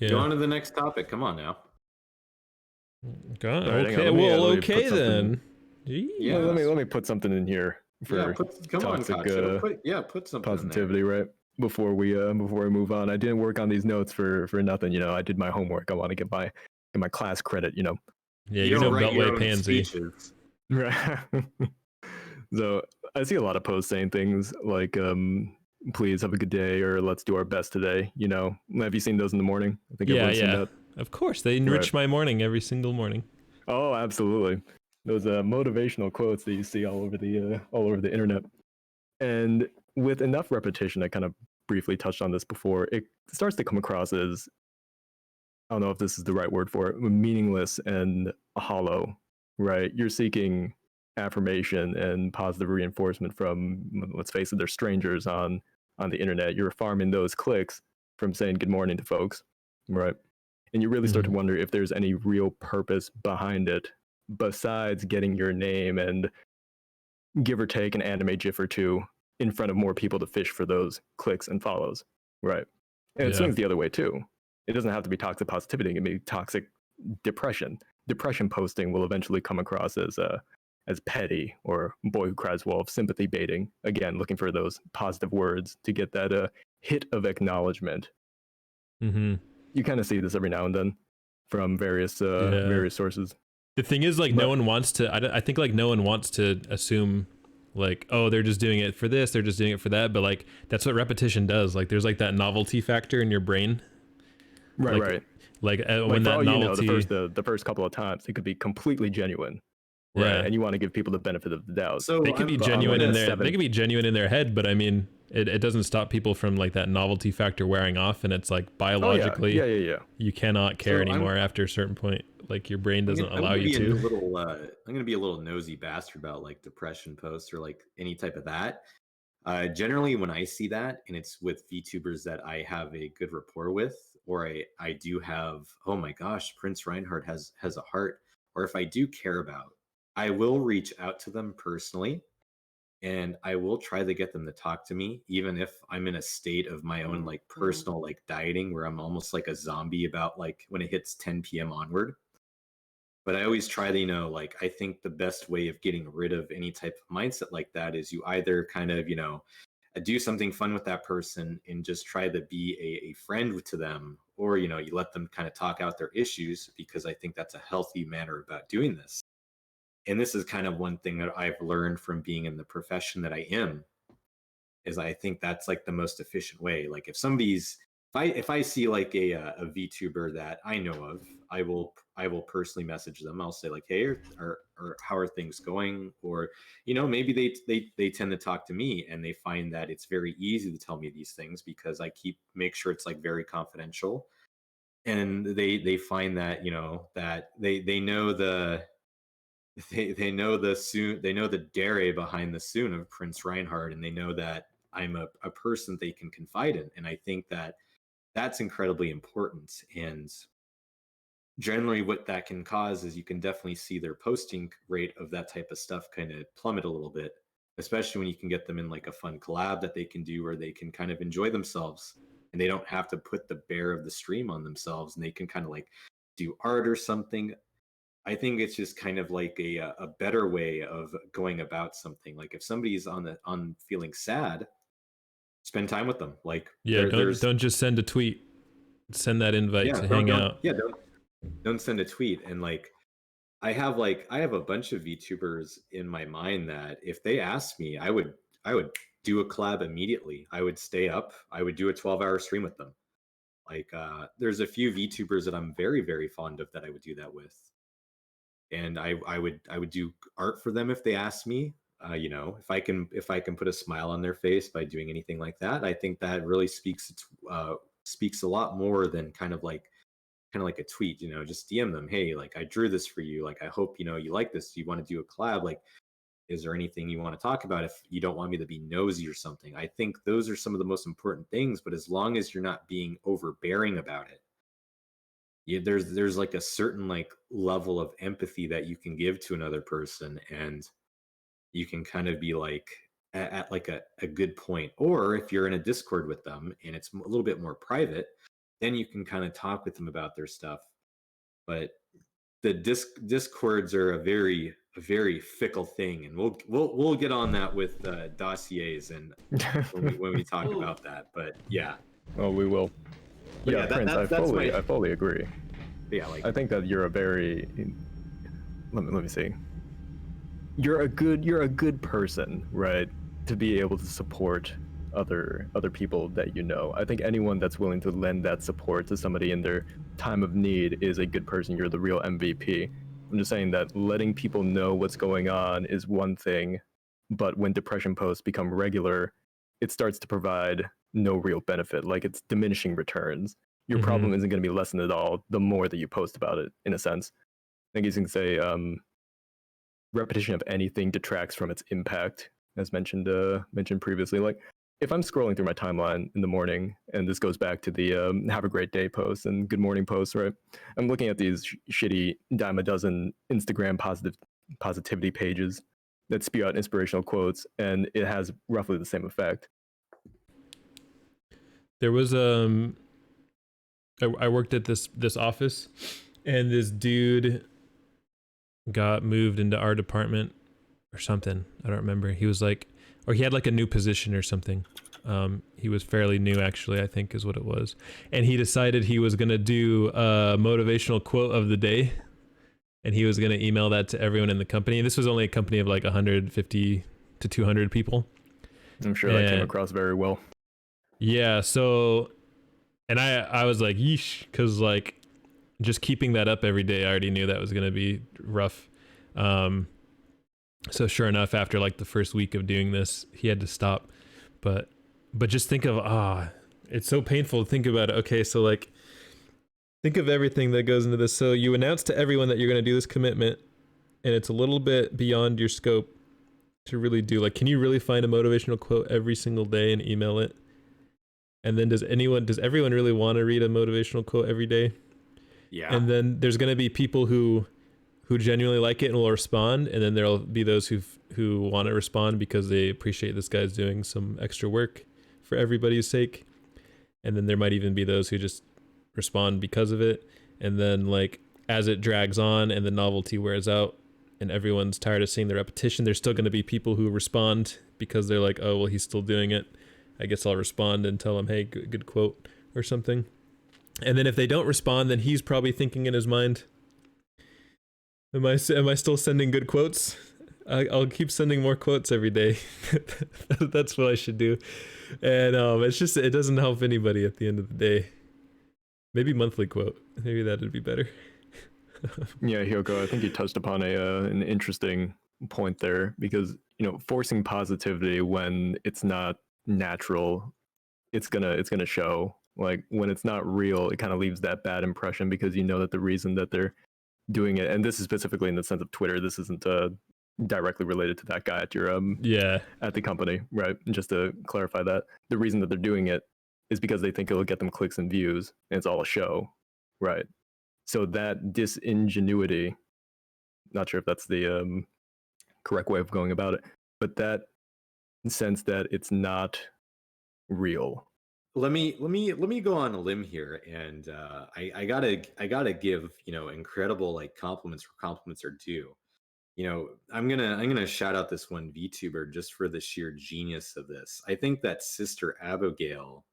Speaker 3: Go on to the next topic. Come on now.
Speaker 1: God,
Speaker 2: All right, hang on,
Speaker 1: okay.
Speaker 2: let me,
Speaker 1: Well,
Speaker 2: let me put
Speaker 1: okay
Speaker 2: something-
Speaker 1: then. Jeez.
Speaker 3: Yeah.
Speaker 2: Let me put something in here for
Speaker 3: Yeah, come on,
Speaker 2: toxic,
Speaker 3: Cox. Put something in there.
Speaker 2: positivity, right? Before we move on, I didn't work on these notes for nothing. I did my homework. I want to get my class credit.
Speaker 1: Yeah,
Speaker 3: You
Speaker 1: you're
Speaker 3: don't
Speaker 1: no
Speaker 3: write your
Speaker 1: Beltway
Speaker 3: own
Speaker 1: pansy.
Speaker 3: speeches.
Speaker 2: Right. So I see a lot of posts saying things like, "Please have a good day," or "Let's do our best today." Have you seen those in the morning? I think
Speaker 1: Yeah,
Speaker 2: everyone's seen
Speaker 1: yeah.
Speaker 2: that.
Speaker 1: Of course, they enrich my morning every single morning.
Speaker 2: Oh, absolutely. Those motivational quotes that you see all over the internet. And with enough repetition, I kind of briefly touched on this before, it starts to come across as, I don't know if this is the right word for it, meaningless and hollow, right? You're seeking affirmation and positive reinforcement from, let's face it, they're strangers on the internet. You're farming those clicks from saying good morning to folks, right? And you really start to wonder if there's any real purpose behind it besides getting your name and give or take an anime gif or two in front of more people to fish for those clicks and follows, right? And it
Speaker 1: Yeah.
Speaker 2: swings the other way too. It doesn't have to be toxic positivity; it can be toxic depression. Depression posting will eventually come across as petty or boy who cries wolf, sympathy baiting. Again, looking for those positive words to get that hit of acknowledgement.
Speaker 1: Mm-hmm.
Speaker 2: You kind of see this every now and then from various sources.
Speaker 1: The thing is, like, no one wants to. I think like no one wants to assume, like, oh, they're just doing it for this, they're just doing it for that. But like, that's what repetition does. Like, there's like that novelty factor in your brain.
Speaker 2: Right,
Speaker 1: Like,
Speaker 2: right.
Speaker 1: Like when
Speaker 2: For
Speaker 1: that
Speaker 2: all
Speaker 1: novelty.
Speaker 2: the first couple of times, it could be completely genuine. Right.
Speaker 1: Yeah.
Speaker 2: And you want to give people the benefit of the doubt.
Speaker 3: So
Speaker 1: They could be
Speaker 3: I'm
Speaker 1: genuine in
Speaker 3: gonna
Speaker 1: their. They could be genuine in their head, but I mean, it doesn't stop people from like that novelty factor wearing off, and it's like biologically,
Speaker 2: yeah.
Speaker 1: you cannot care
Speaker 3: So I'm-
Speaker 1: anymore after a certain point. Like your brain doesn't
Speaker 3: I'm
Speaker 1: allow
Speaker 3: gonna
Speaker 1: you
Speaker 3: be a
Speaker 1: to.
Speaker 3: little, I'm gonna be a little nosy bastard about like depression posts or like any type of that. Generally, when I see that, and it's with VTubers that I have a good rapport with, or I do have, oh my gosh, Prince Reinhardt has a heart, or if I do care about, I will reach out to them personally and I will try to get them to talk to me, even if I'm in a state of my own like personal like dieting where I'm almost like a zombie about like when it hits 10 p.m. onward. But I always try to, like, I think the best way of getting rid of any type of mindset like that is you either kind of, do something fun with that person and just try to be a friend to them, or, you let them kind of talk out their issues, because I think that's a healthy manner about doing this. And this is kind of one thing that I've learned from being in the profession that I am, is I think that's like the most efficient way. Like if I see like a VTuber that I know of, I will personally message them. I'll say like, hey, or how are things going? Or, maybe they tend to talk to me and they find that it's very easy to tell me these things because I make sure it's like very confidential. And they find that, that they know they know the dare behind the Soon of Prince Reinhardt, and they know that I'm a person they can confide in. And I think that that's incredibly important. And generally what that can cause is you can definitely see their posting rate of that type of stuff kind of plummet a little bit, especially when you can get them in like a fun collab that they can do where they can kind of enjoy themselves and they don't have to put the bear of the stream on themselves, and they can kind of like do art or something. I think it's just kind of like a better way of going about something. Like if somebody's on feeling sad, spend time with them. Like
Speaker 1: Yeah, don't just send a tweet. Send that invite to hang out.
Speaker 3: Yeah, don't send a tweet. And like I have a bunch of VTubers in my mind that if they asked me, I would do a collab immediately. I would stay up. I would do a 12-hour stream with them. Like there's a few VTubers that I'm very, very fond of that I would do that with. And I would do art for them if they asked me. If I can put a smile on their face by doing anything like that, I think that really speaks a lot more than kind of like a tweet. Just DM them, hey, like I drew this for you. Like I hope you like this. Do you want to do a collab? Like, is there anything you want to talk about? If you don't want me to be nosy or something, I think those are some of the most important things. But as long as you're not being overbearing about it, there's like a certain like level of empathy that you can give to another person, and you can kind of be like at like a good point. Or if you're in a Discord with them and it's a little bit more private, then you can kind of talk with them about their stuff. But the Discords are a very fickle thing, and we'll get on that with dossiers and when we talk about that. But yeah.
Speaker 2: Oh, we will.
Speaker 3: But
Speaker 2: yeah, Prince, I fully agree.
Speaker 3: Yeah, like
Speaker 2: I think that you're a very let me see. You're a good person, right? To be able to support other people that you know. I think anyone that's willing to lend that support to somebody in their time of need is a good person. You're the real MVP. I'm just saying that letting people know what's going on is one thing, but when depression posts become regular, it starts to provide no real benefit. Like it's diminishing returns. Your problem isn't going to be lessened at all the more that you post about it, in a sense. I think you can say repetition of anything detracts from its impact, as mentioned previously. Like if I'm scrolling through my timeline in the morning, and this goes back to the have a great day posts and good morning posts, right? I'm looking at these shitty dime a dozen Instagram positivity pages that spew out inspirational quotes, and it has roughly the same effect.
Speaker 1: There was I worked at this office, and this dude got moved into our department or something. I don't remember. He was like, or he had like a new position or something. He was fairly new, actually, I think is what it was. And he decided he was going to do a motivational quote of the day, and he was going to email that to everyone in the company. This was only a company of like 150 to 200 people.
Speaker 2: I'm sure that came across very well.
Speaker 1: Yeah. So, and I was like, yeesh, because like just keeping that up every day, I already knew that was going to be rough. So sure enough, after like the first week of doing this, he had to stop. But just think of, it's so painful to think about it. Okay, so like, think of everything that goes into this. So you announce to everyone that you're going to do this commitment, and it's a little bit beyond your scope to really do. Like, can you really find a motivational quote every single day and email it? And then does everyone really want to read a motivational quote every day?
Speaker 3: Yeah.
Speaker 1: And then there's going to be people who genuinely like it and will respond, and then there'll be those who who want to respond because they appreciate this guy's doing some extra work for everybody's sake. And then there might even be those who just respond because of it. And then like as it drags on and the novelty wears out and everyone's tired of seeing the repetition, there's still going to be people who respond because they're like, oh, well, he's still doing it. I guess I'll respond and tell him, hey, good quote or something. And then if they don't respond, then he's probably thinking in his mind, am I still sending good quotes? I'll keep sending more quotes every day. That's what I should do. And it's just, it doesn't help anybody at the end of the day. Maybe monthly quote. Maybe that'd be better.
Speaker 2: Yeah, Hyoko, I think you touched upon an interesting point there, because forcing positivity when it's not natural, it's gonna show. Like when it's not real, it kind of leaves that bad impression, because you know that the reason that they're doing it, and this is specifically in the sense of Twitter, this isn't directly related to that guy at your at the company, right? And just to clarify that, the reason that they're doing it is because they think it'll get them clicks and views, and it's all a show, right? So that disingenuity, not sure if that's the correct way of going about it, but that sense that it's not real.
Speaker 3: Let me go on a limb here, and I gotta give incredible like compliments where compliments are due. I'm gonna shout out this one VTuber just for the sheer genius of this. I think that Sister Abigail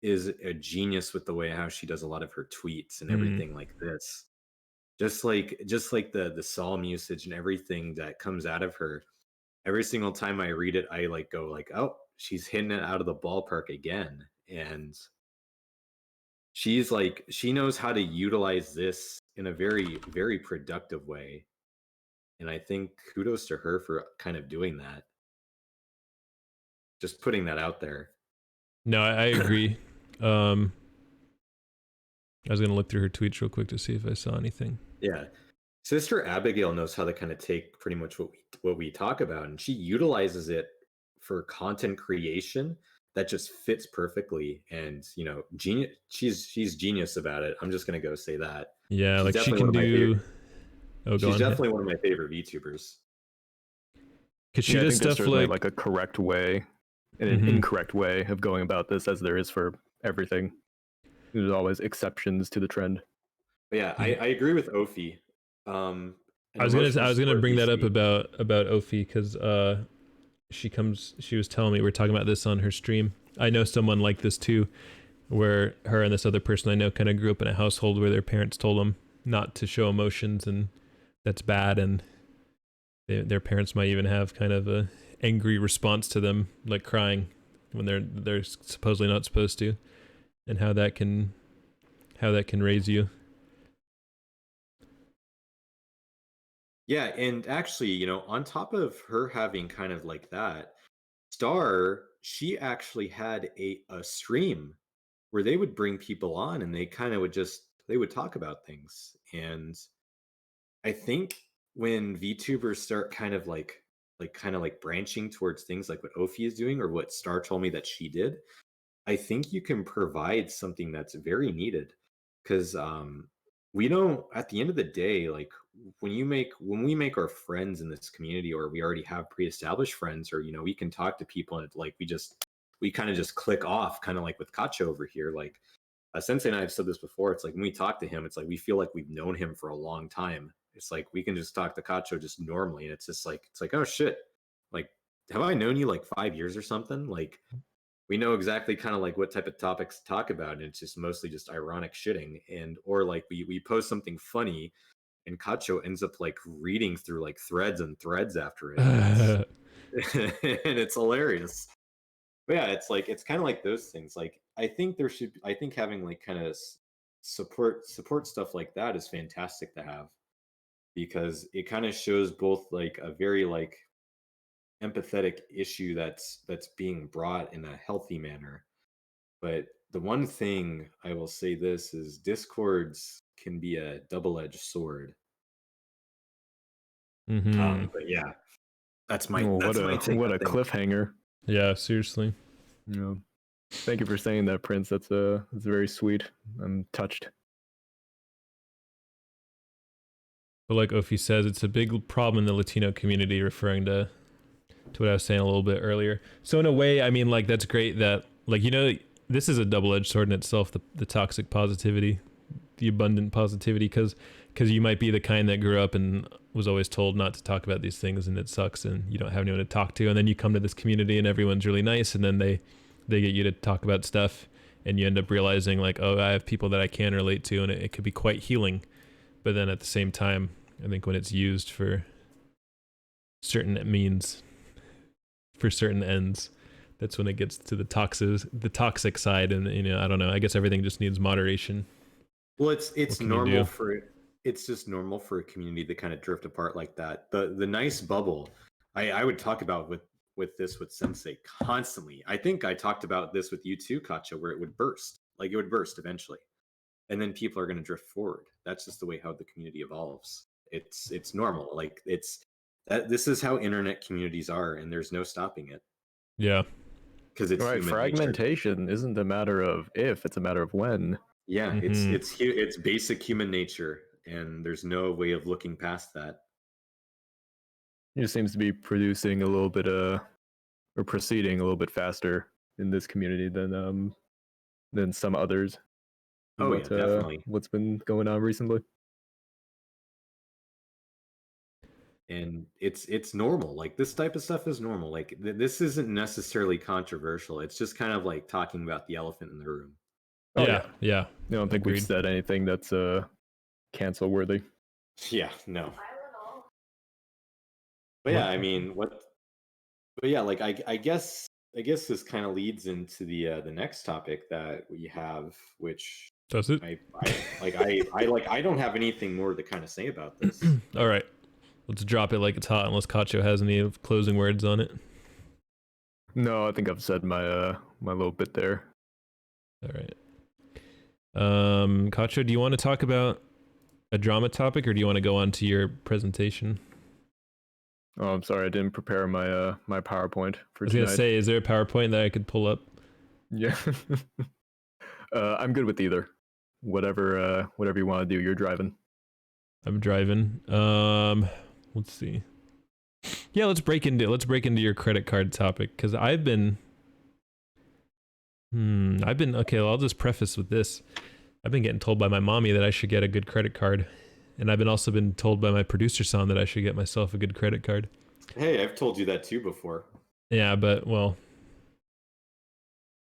Speaker 3: is a genius with the way how she does a lot of her tweets and everything like this. Just like the psalm usage and everything that comes out of her. Every single time I read it, I like go like, oh, she's hitting it out of the ballpark again. And she's like, she knows how to utilize this in a very, very productive way. And I think kudos to her for kind of doing that. Just putting that out there.
Speaker 1: No, I agree. I was gonna look through her tweets real quick to see if I saw anything.
Speaker 3: Yeah. Sister Abigail knows how to kind of take pretty much what we talk about, and she utilizes it for content creation that just fits perfectly. And genius. She's genius about it. I'm just gonna go say that.
Speaker 1: Yeah,
Speaker 3: She's
Speaker 1: like she
Speaker 3: definitely
Speaker 1: can
Speaker 3: one of my
Speaker 1: do.
Speaker 3: favorite-
Speaker 1: Oh, go
Speaker 3: She's
Speaker 1: on.
Speaker 3: definitely one of my favorite VTubers.
Speaker 1: Cause she
Speaker 2: Yeah, I
Speaker 1: does
Speaker 2: think there's
Speaker 1: stuff
Speaker 2: certainly
Speaker 1: like
Speaker 2: a correct way and an
Speaker 1: Mhm.
Speaker 2: incorrect way of going about this, as there is for everything. There's always exceptions to the trend.
Speaker 3: But yeah, I agree with Ophi. An
Speaker 1: I was gonna
Speaker 3: emotional support
Speaker 1: bring that up
Speaker 3: VC.
Speaker 1: about Ophi because she was telling me, we are talking about this on her stream. I know someone like this too, where her and this other person I know kind of grew up in a household where their parents told them not to show emotions, and that's bad, and their parents might even have kind of a angry response to them, like crying when they're supposedly not supposed to, and how that can raise you.
Speaker 3: Yeah, and actually, on top of her having kind of like that, Star, she actually had a stream where they would bring people on and they kind of they would talk about things. And I think when VTubers start kind of like branching towards things like what Ophi is doing or what Star told me that she did, I think you can provide something that's very needed. Because we don't, at the end of the day, like when we make our friends in this community, or we already have pre-established friends, or we can talk to people, and like we kind of just click off, kind of like with Kacho over here. Like Sensei and I have said this before, it's like when we talk to him, it's like we feel like we've known him for a long time. It's like we can just talk to Kacho just normally, and it's like, oh shit, like have I known you like 5 years or something? Like we know exactly kind of like what type of topics to talk about, and it's just mostly just ironic shitting. And or like we post something funny and Kacho ends up like reading through like threads and threads after it, and and it's hilarious. But yeah, it's kind of like those things. Like I think having like kind of support stuff like that is fantastic to have, because it kind of shows both like a very like empathetic issue that's being brought in a healthy manner. But the one thing I will say this is discords can be a double-edged sword.
Speaker 1: Mhm.
Speaker 3: But yeah, that's
Speaker 2: Oh,
Speaker 3: my take
Speaker 2: what
Speaker 3: on
Speaker 2: a
Speaker 3: things.
Speaker 2: cliffhanger.
Speaker 1: Yeah, seriously.
Speaker 2: Thank you for saying that, Prince. That's very sweet. I'm touched.
Speaker 1: But like Ofi says, it's a big problem in the Latino community, referring to what I was saying a little bit earlier. So in a way, I mean, like, that's great that, like, you know, this is a double-edged sword in itself, the toxic positivity, the abundant positivity, because you might be the kind that grew up and was always told not to talk about these things, and it sucks, and you don't have anyone to talk to, and then you come to this community and everyone's really nice, and then they get you to talk about stuff, and you end up realizing, like, oh, I have people that I can relate to, and it could be quite healing. But then at the same time, I think when it's used for certain means, for certain ends, that's when it gets to the toxic side. And, you know, I don't know, I guess everything just needs moderation.
Speaker 3: Well, it's
Speaker 1: can you
Speaker 3: normal
Speaker 1: do?
Speaker 3: for it's just normal for a community to kind of drift apart like that. The nice bubble, I would talk about with Sensei constantly. I think I talked about this with you too, Katja, where it would burst. Like, it would burst eventually, and then people are going to drift forward. That's just the way how the community evolves. It's normal. Like, this is how internet communities are, and there's no stopping it.
Speaker 1: Yeah.
Speaker 3: Because it's
Speaker 2: Right,
Speaker 3: human
Speaker 2: fragmentation
Speaker 3: nature.
Speaker 2: isn't a matter of if, it's a matter of when.
Speaker 3: Yeah,
Speaker 1: Mhm.
Speaker 3: it's basic human nature, and there's no way of looking past that.
Speaker 2: It just seems to be producing a little bit or proceeding a little bit faster in this community than some others.
Speaker 3: Oh yeah, definitely.
Speaker 2: What's been going on recently?
Speaker 3: And it's normal. Like, this type of stuff is normal. Like, this isn't necessarily controversial. It's just kind of like talking about the elephant in the room.
Speaker 2: Oh,
Speaker 1: yeah.
Speaker 2: I don't think we've
Speaker 1: Agreed.
Speaker 2: said anything that's cancel worthy.
Speaker 3: Yeah, no. But yeah, I mean, but yeah, like, I guess this kind of leads into the next topic that we have, which
Speaker 1: Does it?
Speaker 3: I don't have anything more to kind of say about this.
Speaker 1: All right, let's drop it like it's hot, unless Kacho has any closing words on it.
Speaker 2: No, I think I've said my my little bit there.
Speaker 1: All right. Kacho, do you want to talk about a drama topic, or do you want to go on to your presentation?
Speaker 2: Oh, I'm sorry, I didn't prepare my my PowerPoint for
Speaker 1: I was
Speaker 2: tonight.
Speaker 1: gonna say, is there a PowerPoint that I could pull up?
Speaker 2: Yeah. I'm good with either. Whatever you want to do. You're driving.
Speaker 1: I'm driving. Let's see. Yeah, let's break into your credit card topic, because I've been okay. Well, I'll just preface with this. I've been getting told by my mommy that I should get a good credit card, and I've also been told by my producer son that I should get myself a good credit card.
Speaker 3: Hey, I've told you that too before.
Speaker 1: Yeah, but well,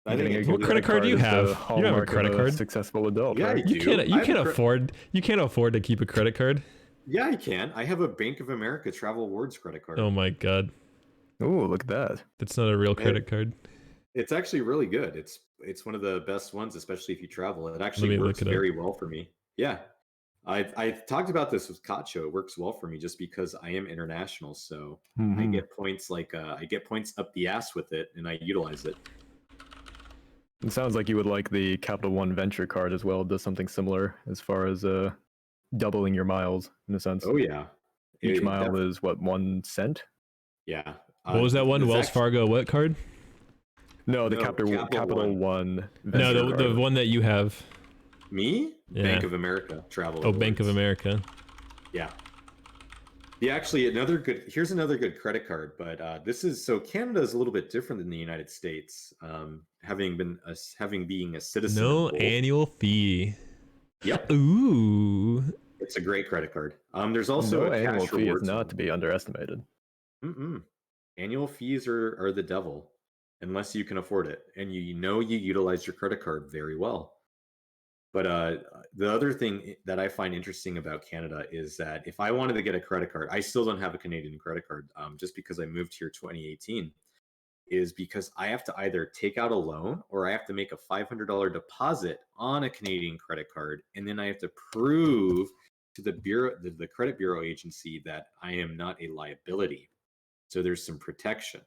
Speaker 3: I think
Speaker 1: what credit card do you have? You don't have a credit card.
Speaker 2: Successful adult.
Speaker 3: Yeah,
Speaker 2: right?
Speaker 3: I do.
Speaker 1: You can't afford to keep a credit card.
Speaker 3: Yeah, I can. I have a Bank of America Travel Awards credit card.
Speaker 1: Oh my god.
Speaker 2: Oh, look at that.
Speaker 1: That's not a real credit card.
Speaker 3: It's actually really good. It's one of the best ones, especially if you travel. It actually works very well for me. Yeah. I talked about this with Kacho. It works well for me just because I am international. So I get points up the ass with it, and I utilize it.
Speaker 2: It sounds like you would like the Capital One Venture card as well. It does something similar as far as doubling your miles in a sense.
Speaker 3: Oh yeah.
Speaker 2: Each mile is what, 1 cent?
Speaker 3: Yeah.
Speaker 1: What was that one? Wells Fargo what card?
Speaker 2: No, the Capital One Venture
Speaker 1: No, the one that you have.
Speaker 3: Me?
Speaker 1: Yeah.
Speaker 3: Bank of America Travel
Speaker 1: Awards. Bank of America.
Speaker 3: Yeah. Yeah, actually, here's another good credit card, but Canada is a little bit different than the United States. Having being a citizen.
Speaker 2: Oh.
Speaker 1: No annual fee.
Speaker 3: Yep.
Speaker 1: Ooh.
Speaker 3: It's a great credit card. There's also
Speaker 2: no
Speaker 3: a
Speaker 2: annual
Speaker 3: cash
Speaker 2: fee is
Speaker 3: rewards
Speaker 2: not
Speaker 3: one.
Speaker 2: to be underestimated.
Speaker 3: Annual fees are the devil, unless you can afford it and you utilize your credit card very well. But the other thing that I find interesting about Canada is that if I wanted to get a credit card, I still don't have a Canadian credit card, just because I moved here 2018, is because I have to either take out a loan or I have to make a $500 deposit on a Canadian credit card, and then I have to prove to the credit bureau agency that I am not a liability. So there's some protection.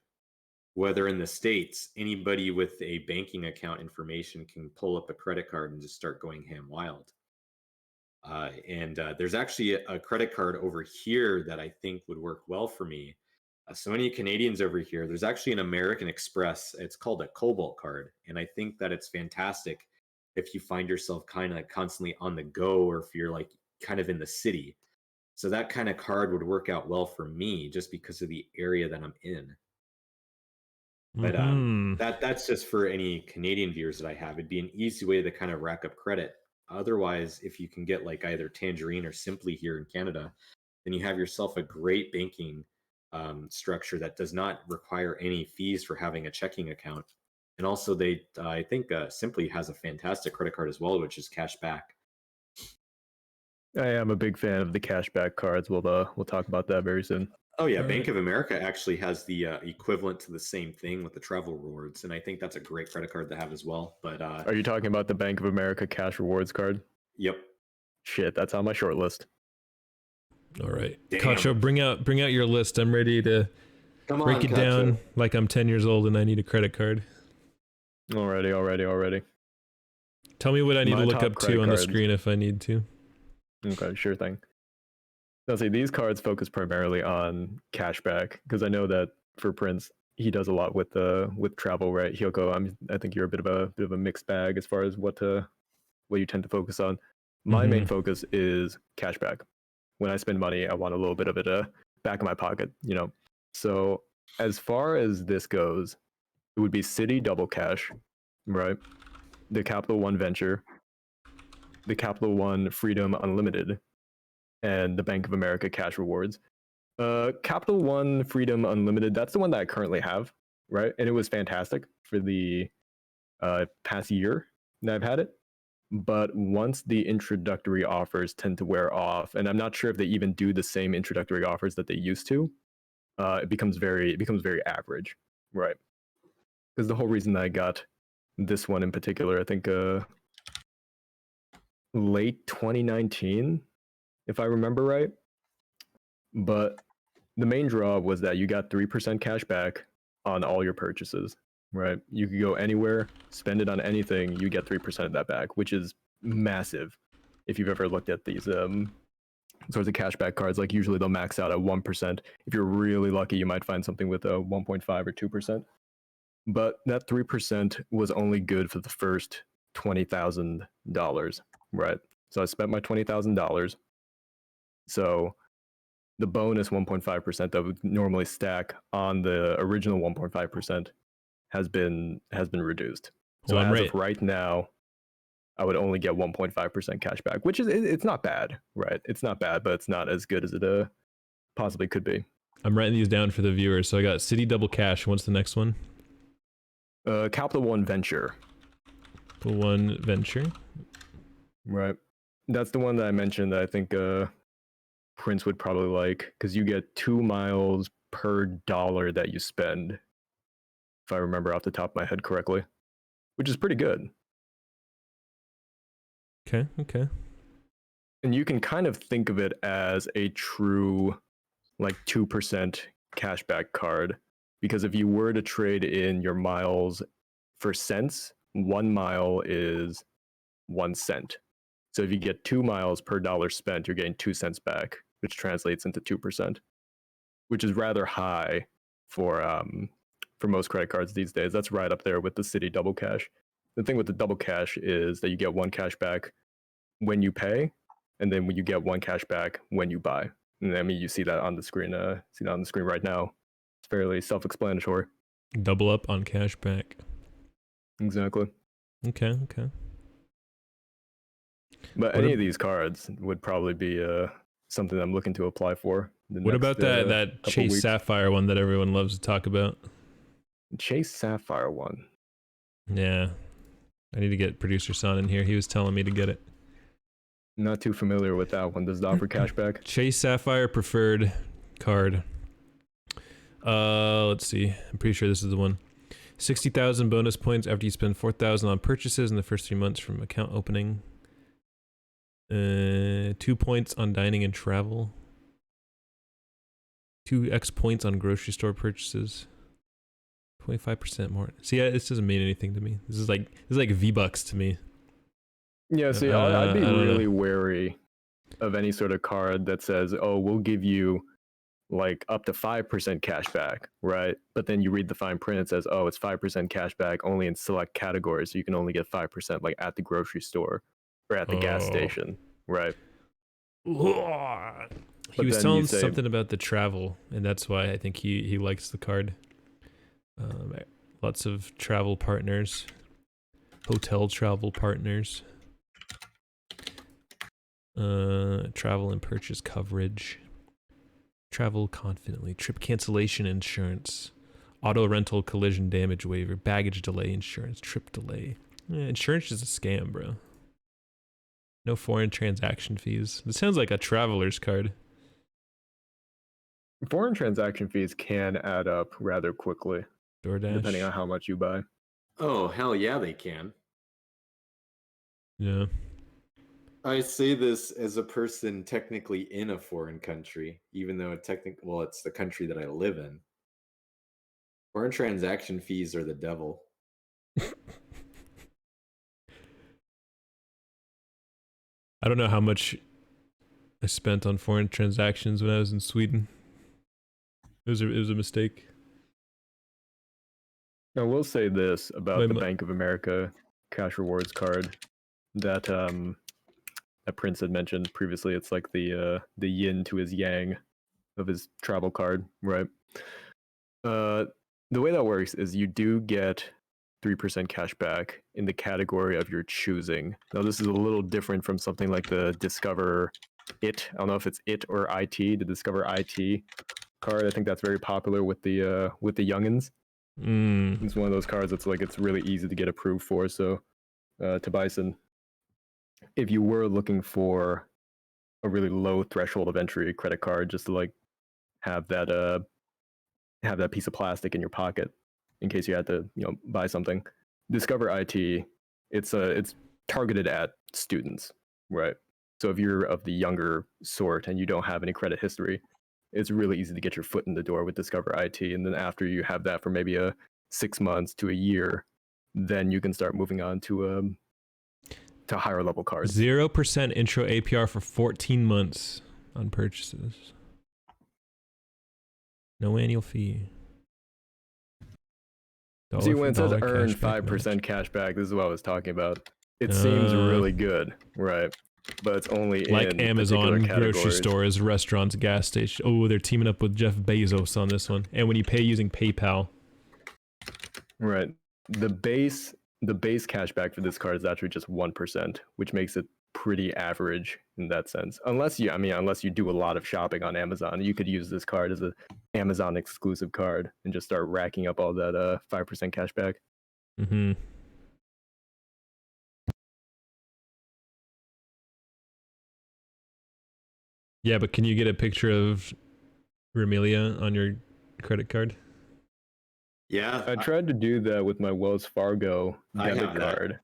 Speaker 3: Whether in the States, anybody with a banking account information can pull up a credit card and just start going ham wild. There's actually a credit card over here that I think would work well for me. So many Canadians over here, there's actually an American Express. It's called a Cobalt card. And I think that it's fantastic if you find yourself kind of constantly on the go, or if you're like kind of in the city. So that kind of card would work out well for me just because of the area that I'm in. But
Speaker 1: Mhm.
Speaker 3: that's just for any Canadian viewers that I have. It'd be an easy way to kind of rack up credit. Otherwise, if you can get like either Tangerine or Simply here in Canada, then you have yourself a great banking structure that does not require any fees for having a checking account. And also, I think Simply has a fantastic credit card as well, which is cash back.
Speaker 2: I am a big fan of the cashback cards. We'll talk about that very soon.
Speaker 3: Oh yeah,
Speaker 1: All
Speaker 3: Bank
Speaker 1: right.
Speaker 3: of America actually has the equivalent to the same thing with the travel rewards, and I think that's a great credit card to have as well. But
Speaker 2: Are you talking about the Bank of America Cash Rewards card?
Speaker 3: yep,
Speaker 2: Shit, that's on my short list.
Speaker 1: All right.
Speaker 3: Damn.
Speaker 1: Kacho, bring out your list. I'm ready to
Speaker 3: come
Speaker 1: break
Speaker 3: on,
Speaker 1: it down
Speaker 3: Kacho.
Speaker 1: like I'm 10 years old and I need a credit card.
Speaker 2: Already.
Speaker 1: Tell me what I need
Speaker 2: My
Speaker 1: to look
Speaker 2: top
Speaker 1: up
Speaker 2: credit
Speaker 1: to on the
Speaker 2: cards.
Speaker 1: screen if I need to.
Speaker 2: Okay, sure thing. Now, see, these cards focus primarily on cashback because I know that for Prince, he does a lot with travel, right? Hyoko, I think you're a bit of a mixed bag as far as what you tend to focus on. My main focus is cashback. When I spend money, I want a little bit of it back in my pocket, you know. So as far as this goes, it would be City Double Cash, right? The Capital One Venture, the Capital One Freedom Unlimited, and the Bank of America Cash Rewards. Capital One Freedom Unlimited, that's the one that I currently have, right? And it was fantastic for the past year that I've had it. But once the introductory offers tend to wear off, and I'm not sure if they even do the same introductory offers that they used to, it becomes very average, right? Because the whole reason that I got this one in particular, I think late 2019, if I remember right. But the main draw was that you got 3% cash back on all your purchases, right? You could go anywhere, spend it on anything, you get 3% of that back, which is massive. If you've ever looked at these sorts of cashback cards, like usually they'll max out at 1%. If you're really lucky, you might find something with a 1.5 or 2%. But that 3% was only good for the first $20,000, right? So I spent my $20,000. So the bonus 1.5% that would normally stack on the original 1.5% has been reduced. So
Speaker 1: Well, I'm
Speaker 2: as
Speaker 1: right.
Speaker 2: of right now, I would only get 1.5% cash back, which is it's not bad, right? It's not bad, but it's not as good as it possibly could be.
Speaker 1: I'm writing these down for the viewers. So I got City Double Cash. What's the next one?
Speaker 2: Capital One Venture.
Speaker 1: Capital One Venture.
Speaker 2: Right. That's the one that I mentioned that I think Prince would probably like, because you get 2 miles per dollar that you spend, if I remember off the top of my head correctly, which is pretty good.
Speaker 1: Okay.
Speaker 2: And you can kind of think of it as a true like 2% cashback card, because if you were to trade in your miles for cents, 1 mile is 1 cent. So if you get 2 miles per dollar spent, you're getting 2 cents back, which translates into 2%, which is rather high for most credit cards these days. That's right up there with the City Double Cash. The thing with the Double Cash is that you get 1 cash back when you pay, and then when you get 1 cash back when you buy. And I mean, you see that on the screen. See that on the screen right now. It's fairly self-explanatory.
Speaker 1: Double up on cash back.
Speaker 2: Exactly.
Speaker 1: Okay.
Speaker 2: But any of these cards would probably be something I'm looking to apply for.
Speaker 1: What about that Chase
Speaker 2: weeks.
Speaker 1: Sapphire one that everyone loves to talk about?
Speaker 2: Chase Sapphire one?
Speaker 1: Yeah. I need to get producer Son in here. He was telling me to get it.
Speaker 2: Not too familiar with that one. Does it offer cashback?
Speaker 1: Chase Sapphire preferred card. Let's see. I'm pretty sure this is the one. 60,000 bonus points after you spend 4,000 on purchases in the first 3 months from account opening. 2 points on dining and travel. 2x points on grocery store purchases. 25% more. See, this doesn't mean anything to me. This is like V-Bucks to me.
Speaker 2: Yeah, see, I'd be
Speaker 1: I don't
Speaker 2: really
Speaker 1: know.
Speaker 2: wary of any sort of card that says, oh, we'll give you like up to 5% cash back, right? But then you read the fine print, it says, oh, it's 5% cash back only in select categories. So you can only get 5% like at the grocery store or at the gas station, right?
Speaker 1: He
Speaker 2: But
Speaker 1: was
Speaker 2: then
Speaker 1: telling
Speaker 2: you say-
Speaker 1: something about the travel, and that's why I think he likes the card. Lots of travel partners, hotel travel partners, travel and purchase coverage, travel confidently, trip cancellation insurance, auto rental collision damage waiver, baggage delay insurance, trip delay. Insurance is a scam, bro. No foreign transaction fees. This sounds like a traveler's card.
Speaker 2: Foreign transaction fees can add up rather quickly,
Speaker 1: DoorDash.
Speaker 2: depending on how much you buy.
Speaker 3: Oh, hell yeah, they can.
Speaker 1: Yeah.
Speaker 3: I say this as a person technically in a foreign country, even though it's the country that I live in. Foreign transaction fees are the devil.
Speaker 1: I don't know how much I spent on foreign transactions when I was in Sweden. It was a mistake.
Speaker 2: I will say this about the
Speaker 1: My-
Speaker 2: Bank of America Cash Rewards card that that Prince had mentioned previously. It's like the yin to his yang of his travel card, right? The way that works is you do get 3% cash back in the category of your choosing. Now, this is a little different from something like the Discover It. I don't know if it's It or IT, the Discover IT card. I think that's very popular with the youngins. It's one of those cards that's like it's really easy to get approved for. So, to Bison, if you were looking for a really low threshold of entry credit card, just to like have that piece of plastic in your pocket in case you had to buy something, Discover IT, it's targeted at students, right? So if you're of the younger sort and you don't have any credit history, it's really easy to get your foot in the door with Discover IT. And then after you have that for maybe 6 months to a year, then you can start moving on to higher level cards.
Speaker 1: 0% intro APR for 14 months on purchases. No annual fee.
Speaker 2: See, when it says
Speaker 1: $1
Speaker 2: earn
Speaker 1: cashback
Speaker 2: 5% cash back, this is what I was talking about. It seems really good, right? But it's only
Speaker 1: like
Speaker 2: in
Speaker 1: Amazon,
Speaker 2: particular
Speaker 1: grocery
Speaker 2: categories.
Speaker 1: stores, restaurants, gas stations. Oh, they're teaming up with Jeff Bezos on this one. And when you pay using PayPal,
Speaker 2: Right. The base cashback for this card is actually just 1%, which makes it pretty average in that sense. Unless you do a lot of shopping on Amazon, you could use this card as an Amazon exclusive card and just start racking up all that 5% cashback.
Speaker 1: mm-hmm. Yeah, but can you get a picture of Remilia on your credit card?
Speaker 3: Yeah,
Speaker 2: I tried to do that with my Wells Fargo
Speaker 3: I
Speaker 2: debit
Speaker 3: have that.
Speaker 2: card.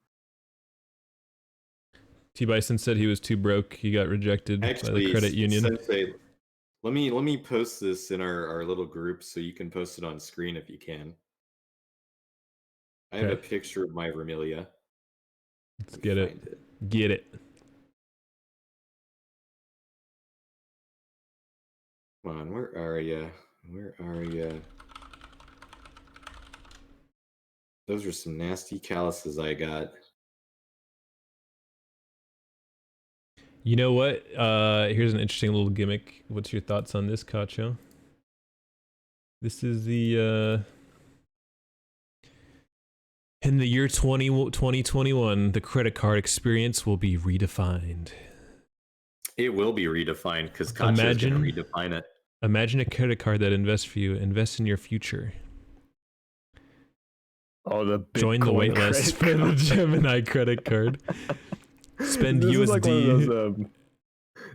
Speaker 1: T Bison said he was too broke. He got rejected by the credit union.
Speaker 3: Sensei, let me post this in our little group so you can post it on screen if you can. I have a
Speaker 1: Okay.
Speaker 3: picture of my Remilia.
Speaker 1: Let's get it. Get it.
Speaker 3: Come on, where are you? Where are you? Those are some nasty calluses I got.
Speaker 1: You know what? Here's an interesting little gimmick. What's your thoughts on this, Cacho? This is the in the year 2021, the credit card experience will be redefined.
Speaker 3: It will be redefined because Kacha is going to redefine it.
Speaker 1: Imagine a credit card that invests for you. Invest in your future.
Speaker 2: Oh, the Bitcoin
Speaker 1: Join the waitlist for the Gemini credit card. Spend
Speaker 2: this
Speaker 1: USD.
Speaker 2: Is like one of those,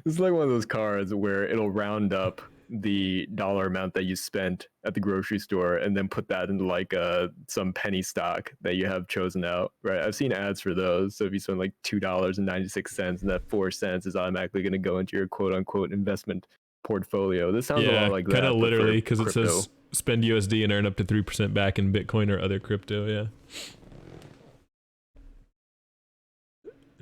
Speaker 2: this is like one of those cards where it'll round up the dollar amount that you spent at the grocery store and then put that into like some penny stock that you have chosen out, right? I've seen ads for those. So if you spend like $2.96 and that 4 cents is automatically going to go into your quote unquote investment portfolio. This sounds a lot like that.
Speaker 1: Kind of literally, because it
Speaker 2: crypto.
Speaker 1: says spend USD and earn up to 3% back in Bitcoin or other crypto. Yeah.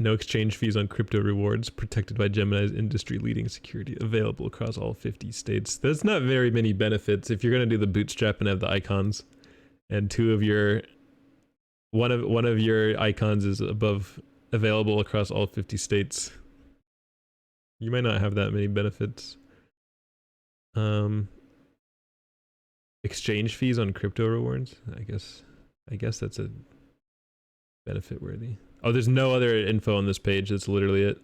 Speaker 1: No exchange fees on crypto rewards, protected by Gemini's industry-leading security, available across all 50 states. There's not very many benefits if you're going to do the bootstrap and have the icons, and one of your icons is above available across all 50 states. You might not have that many benefits. Exchange fees on crypto rewards. I guess that's a benefit worthy. Oh, there's no other info on this page. That's literally it.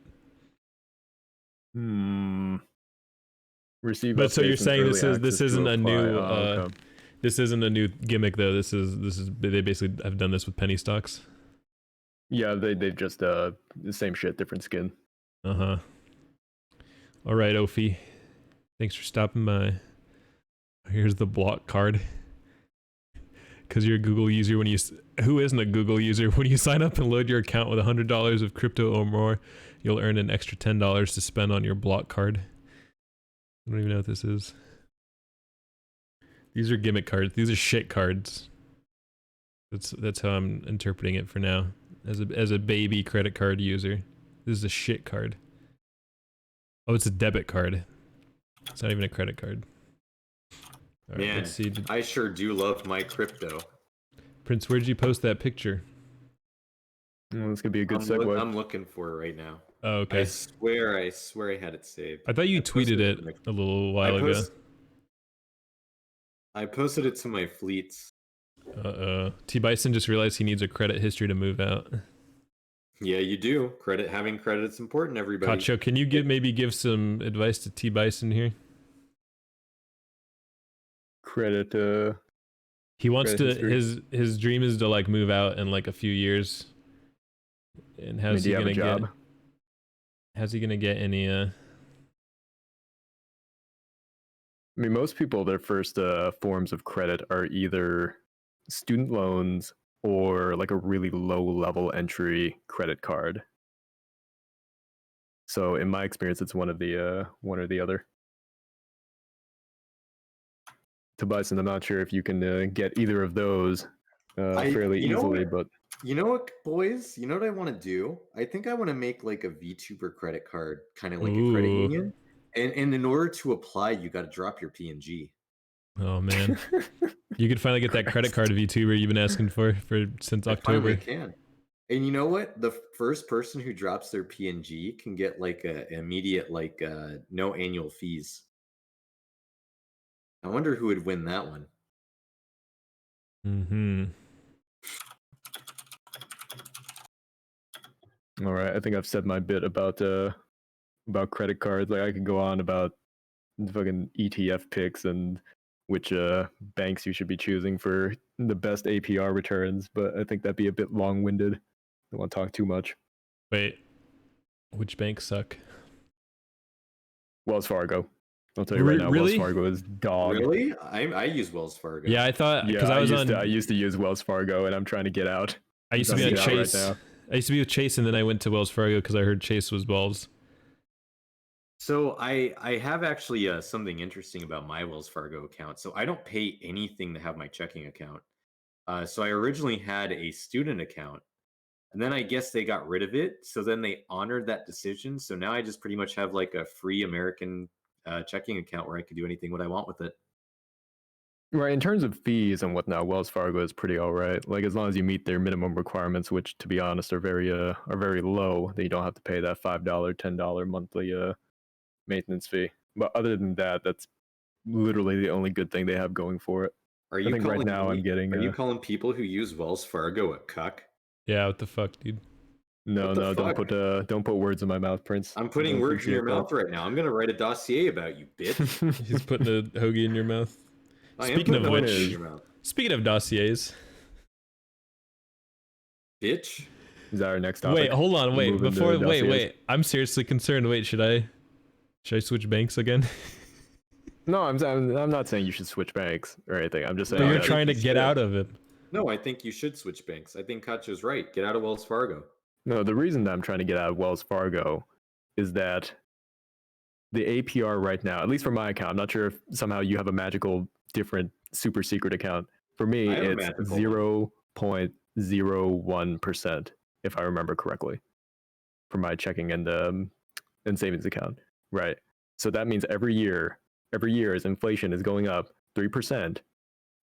Speaker 2: Receive.
Speaker 1: But so you're
Speaker 2: updates and
Speaker 1: saying
Speaker 2: early
Speaker 1: this
Speaker 2: access
Speaker 1: isn't
Speaker 2: to
Speaker 1: a
Speaker 2: apply.
Speaker 1: new
Speaker 2: Okay.
Speaker 1: this isn't a new gimmick though. This is they basically have done this with penny stocks.
Speaker 2: Yeah, they've just the same shit, different skin.
Speaker 1: Uh-huh. All right, Ophi. Thanks for stopping by. Here's the block card. Because you're a Google user when you... Who isn't a Google user? When you sign up and load your account with $100 of crypto or more, you'll earn an extra $10 to spend on your block card. I don't even know what this is. These are gimmick cards. These are shit cards. That's how I'm interpreting it for now. As a baby credit card user. This is a shit card. Oh, it's a debit card. It's not even a credit card. All right,
Speaker 3: Man,
Speaker 1: let's see.
Speaker 3: I sure do love my crypto.
Speaker 1: Prince, where did you post that picture?
Speaker 2: Well, this could be a good
Speaker 3: I'm
Speaker 2: segue.
Speaker 3: I'm looking for it right now.
Speaker 1: Oh, okay.
Speaker 3: I swear I had it saved.
Speaker 1: I thought you tweeted
Speaker 3: posted
Speaker 1: it
Speaker 3: to my-
Speaker 1: a little while ago.
Speaker 3: I posted it to my fleets.
Speaker 1: T Bison just realized he needs a credit history to move out.
Speaker 3: Yeah, you do. Having credit's important, everybody.
Speaker 1: Kacho, can you maybe give some advice to T Bison here?
Speaker 2: Credit.
Speaker 1: He wants
Speaker 2: Credit
Speaker 1: to
Speaker 2: history.
Speaker 1: his dream is to like move out in like a few years. And
Speaker 2: I mean, do you have a job?
Speaker 1: How's he gonna get any
Speaker 2: I mean, most people, their first forms of credit are either student loans or like a really low level entry credit card. So in my experience, it's one or the other. To Bison, I'm not sure if you can get either of those fairly
Speaker 3: you know
Speaker 2: easily,
Speaker 3: what?
Speaker 2: but
Speaker 3: You know what, boys? You know what I want to do? I think I want to make like a VTuber credit card, kind of like a credit
Speaker 1: Ooh.
Speaker 3: union. And in order to apply, you got to drop your PNG.
Speaker 1: Oh man. You could finally get that credit card VTuber you've been asking for since
Speaker 3: I finally
Speaker 1: October.
Speaker 3: can. And you know what? The first person who drops their PNG can get like an immediate no annual fees. I wonder who would win that one.
Speaker 1: Mm-hmm.
Speaker 2: all right. I think I've said my bit about credit cards. Like I could go on about fucking ETF picks and which banks you should be choosing for the best APR returns, but I think that'd be a bit long-winded. I don't want to talk too much.
Speaker 1: Wait. Which banks suck?
Speaker 2: Wells Fargo. I'll tell you right now,
Speaker 1: Really?
Speaker 2: Wells Fargo is dog.
Speaker 3: Really? I use Wells Fargo.
Speaker 1: Yeah, I thought because
Speaker 2: Yeah,
Speaker 1: I
Speaker 2: I used to use Wells Fargo, and I'm trying to get out.
Speaker 1: I used to be
Speaker 2: I'm
Speaker 1: on
Speaker 2: trying to get out
Speaker 1: Chase.
Speaker 2: right now.
Speaker 1: I used to be with Chase, and then I went to Wells Fargo because I heard Chase was balls.
Speaker 3: So I have actually something interesting about my Wells Fargo account. So I don't pay anything to have my checking account. So I originally had a student account, and then I guess they got rid of it. So then they honored that decision. So now I just pretty much have like a free American checking account where I can do anything what I want with it.
Speaker 2: Right, in terms of fees and whatnot, Wells Fargo is pretty all right. Like as long as you meet their minimum requirements, which to be honest are very low, then you don't have to pay that $5, $10 monthly maintenance fee. But other than that, that's literally the only good thing they have going for it.
Speaker 3: Are
Speaker 2: I
Speaker 3: you
Speaker 2: think right
Speaker 3: calling
Speaker 2: now
Speaker 3: me-
Speaker 2: I'm getting.
Speaker 3: Are you calling people who use Wells Fargo a cuck?
Speaker 1: Yeah, what the fuck, dude?
Speaker 2: No,
Speaker 3: What the
Speaker 2: no,
Speaker 3: fuck?
Speaker 2: don't put words in my mouth, Prince.
Speaker 3: I'm
Speaker 2: I
Speaker 3: putting
Speaker 2: don't
Speaker 3: words in your
Speaker 2: appreciate
Speaker 3: mouth right now. I'm gonna write a dossier about you, bitch.
Speaker 2: that.
Speaker 1: He's putting a hoagie in your mouth.
Speaker 3: I am
Speaker 1: Speaking of
Speaker 3: putting a
Speaker 1: which-
Speaker 3: hoagie in your mouth.
Speaker 1: Speaking of dossiers,
Speaker 3: Bitch.
Speaker 2: Is that our next topic?
Speaker 1: wait, hold on, wait,
Speaker 2: Move into
Speaker 1: before, wait,
Speaker 2: dossiers?
Speaker 1: wait. I'm seriously concerned. Wait, should I switch banks again?
Speaker 2: No, I'm not saying you should switch banks or anything. I'm just saying
Speaker 1: But you're
Speaker 2: that-
Speaker 1: trying to
Speaker 3: you
Speaker 1: get
Speaker 3: should.
Speaker 1: out of it.
Speaker 3: No, I think you should switch banks. I think Kacho's right. Get out of Wells Fargo.
Speaker 2: No, the reason that I'm trying to get out of Wells Fargo is that the APR right now, at least for my account, I'm not sure if somehow you have a magical different super secret account. For me,
Speaker 3: I have a
Speaker 2: it's
Speaker 3: magical
Speaker 2: 0.01%, if I remember correctly, for my checking and savings account. Right. So that means every year as inflation is going up 3%,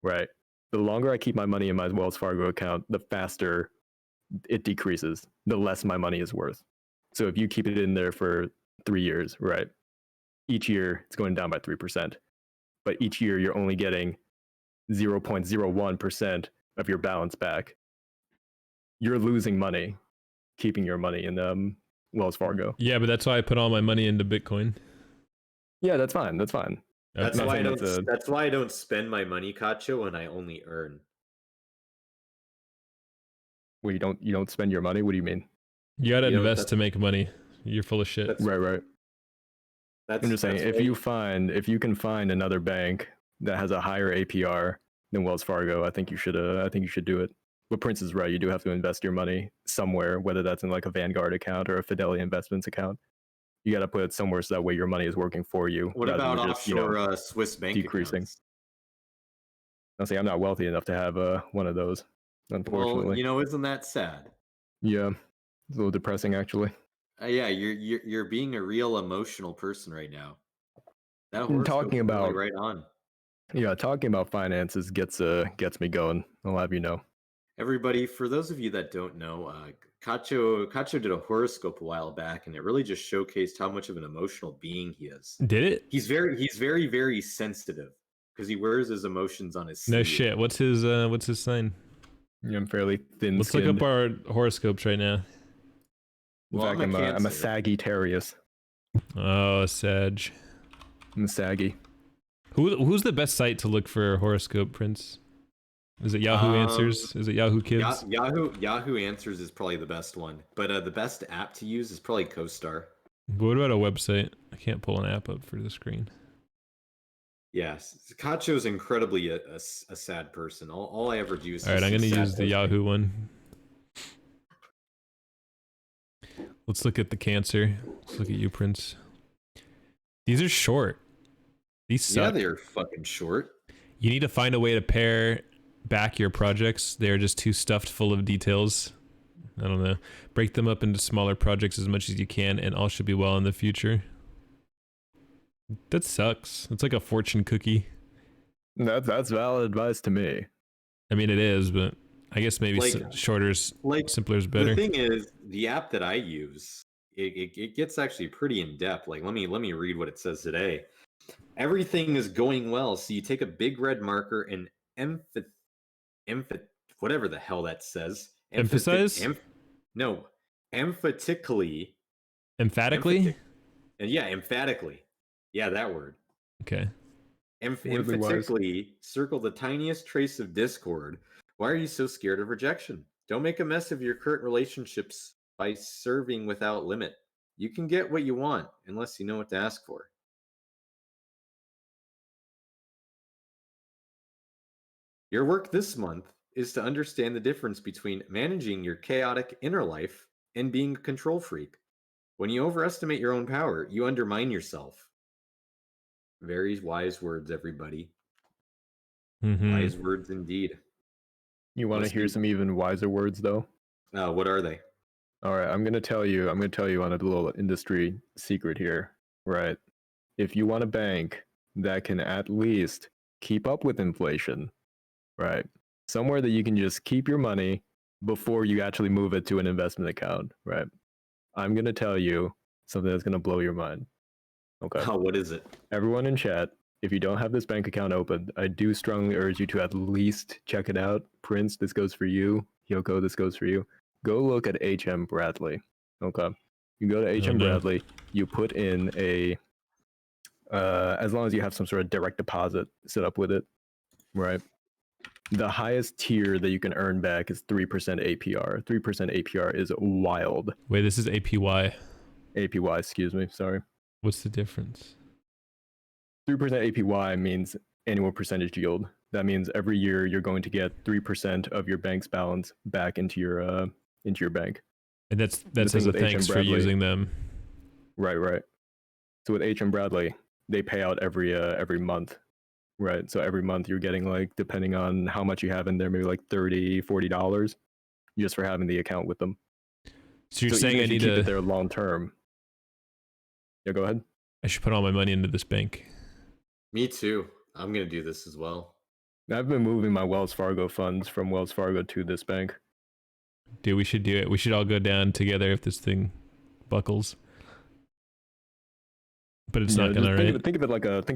Speaker 2: right? The longer I keep my money in my Wells Fargo account, the faster it decreases, the less my money is worth. So if you keep it in there for 3 years, right? Each year it's going down by 3%. but each year you're only getting 0.01% of your balance back. You're losing money keeping your money in Wells Fargo.
Speaker 1: Yeah, but that's why I put all my money into Bitcoin.
Speaker 2: Yeah, that's fine. That's fine.
Speaker 4: That's
Speaker 1: Okay.
Speaker 4: why I
Speaker 2: Nothing
Speaker 4: don't.
Speaker 2: that's
Speaker 4: That's why I don't spend my money, Kacho, and I only earn.
Speaker 2: Well, you don't spend your money. What do you mean?
Speaker 1: You gotta
Speaker 4: You know,
Speaker 1: invest
Speaker 4: that-
Speaker 1: to make money. You're full of shit.
Speaker 4: That's-
Speaker 2: Right.
Speaker 4: That's,
Speaker 2: I'm just saying,
Speaker 4: that's
Speaker 2: if
Speaker 4: why-
Speaker 2: you can find another bank that has a higher APR than Wells Fargo, I think you should do it. But Prince is right. You do have to invest your money somewhere, whether that's in like a Vanguard account or a Fidelity Investments account. You got to put it somewhere so that way your money is working for you.
Speaker 4: What
Speaker 2: rather
Speaker 4: about
Speaker 2: than just,
Speaker 4: offshore Swiss bank
Speaker 2: decreasing.
Speaker 4: accounts?
Speaker 2: I'm saying I'm not wealthy enough to have one of those, unfortunately.
Speaker 4: Well, isn't that sad?
Speaker 2: Yeah, it's a little depressing actually.
Speaker 4: Yeah, you're being a real emotional person right now. That
Speaker 2: And
Speaker 4: horoscope
Speaker 2: talking
Speaker 4: is really
Speaker 2: about-
Speaker 4: right on.
Speaker 2: Yeah, talking about finances gets me going. I'll have you know.
Speaker 4: Everybody, for those of you that don't know, Kacho did a horoscope a while back, and it really just showcased how much of an emotional being he is.
Speaker 1: Did it?
Speaker 4: He's very, very sensitive because he wears his emotions on his
Speaker 1: No
Speaker 4: sleeve.
Speaker 1: shit. What's his sign?
Speaker 2: Yeah, I'm fairly thin.
Speaker 1: Let's look up our horoscopes right now.
Speaker 2: In
Speaker 4: Well,
Speaker 2: fact,
Speaker 4: I'm a
Speaker 2: I'm a
Speaker 4: Cancer.
Speaker 2: Sagittarius.
Speaker 1: Oh, Sag.
Speaker 2: I'm a Saggy.
Speaker 1: Who's the best site to look for a horoscope, Prince? Is it Yahoo Answers? Is it Yahoo Kids?
Speaker 4: Yahoo Answers is probably the best one, but the best app to use is probably CoStar.
Speaker 1: What about a website? I can't pull an app up for the screen.
Speaker 4: Yes, Kacho's incredibly a sad person. All I ever do is.
Speaker 1: All right,
Speaker 4: just
Speaker 1: I'm gonna
Speaker 4: see sad
Speaker 1: use the
Speaker 4: posting.
Speaker 1: Yahoo one. Let's look at the Cancer. Let's look at you, Prince. These are short. These
Speaker 4: Yeah,
Speaker 1: suck.
Speaker 4: they're fucking short.
Speaker 1: You need to find a way to pare back your projects. They're just too stuffed full of details. I don't know. Break them up into smaller projects as much as you can, and all should be well in the future. That sucks. It's like a fortune cookie.
Speaker 2: That's valid advice to me.
Speaker 1: I mean, it is, but I guess maybe
Speaker 4: Like-
Speaker 1: shorter,
Speaker 4: Like
Speaker 1: simpler is better.
Speaker 4: the thing is, the app that I use, it gets actually pretty in depth. Like let me read what it says today. Everything is going well, so you take a big red marker and whatever the hell that says.
Speaker 1: Emphasize?
Speaker 4: No, emphatically.
Speaker 1: Emphatically?
Speaker 4: Emphatically. Yeah, that word.
Speaker 1: Okay.
Speaker 2: Weirdly wise.
Speaker 4: Emphatically circle the tiniest trace of discord. Why are you so scared of rejection? Don't make a mess of your current relationships by serving without limit. You can get what you want unless you know what to ask for. Your work this month is to understand the difference between managing your chaotic inner life and being a control freak. When you overestimate your own power, you undermine yourself. Very wise words, everybody.
Speaker 1: Mhm.
Speaker 4: Wise words indeed.
Speaker 2: You want to
Speaker 4: Must
Speaker 2: hear
Speaker 4: be-
Speaker 2: some even wiser words though?
Speaker 4: What are they?
Speaker 2: All right, I'm gonna tell you on a little industry secret here, right? If you want a bank that can at least keep up with inflation, right? Somewhere that you can just keep your money before you actually move it to an investment account, right? I'm gonna tell you something that's gonna blow your mind. Okay.
Speaker 4: Oh, what is it?
Speaker 2: Everyone in chat, if you don't have this bank account open, I do strongly urge you to at least check it out. Prince, this goes for you. Hyoko, this goes for you. Go look at HM Bradley. Okay. You go to HM
Speaker 1: no.
Speaker 2: Bradley, you put in as long as you have some sort of direct deposit set up with it, right? The highest tier that you can earn back is 3% APR. 3% APR is wild.
Speaker 1: Wait, this is APY.
Speaker 2: APY, excuse me, sorry.
Speaker 1: What's the difference?
Speaker 2: 3% APY means annual percentage yield. That means every year you're going to get 3% of your bank's balance back into your bank.
Speaker 1: And that's
Speaker 2: thing
Speaker 1: as a
Speaker 2: with H.M.
Speaker 1: thanks for
Speaker 2: Bradley-
Speaker 1: using them.
Speaker 2: Right. So with HM Bradley, they pay out every month. Right. So every month you're getting, like, depending on how much you have in there, maybe like $30, $40 just for having the account with them.
Speaker 1: So you're
Speaker 2: So
Speaker 1: saying
Speaker 2: even
Speaker 1: I
Speaker 2: if you
Speaker 1: need
Speaker 2: keep it
Speaker 1: to
Speaker 2: there long term. Yeah, go ahead.
Speaker 1: I should put all my money into this bank.
Speaker 4: Me too. I'm gonna do this as well.
Speaker 2: I've been moving my Wells Fargo funds from Wells Fargo to this bank.
Speaker 1: Dude, we should do it. We should all go down together if this thing buckles. but it's
Speaker 2: You know,
Speaker 1: not
Speaker 2: just
Speaker 1: gonna, right?
Speaker 2: think of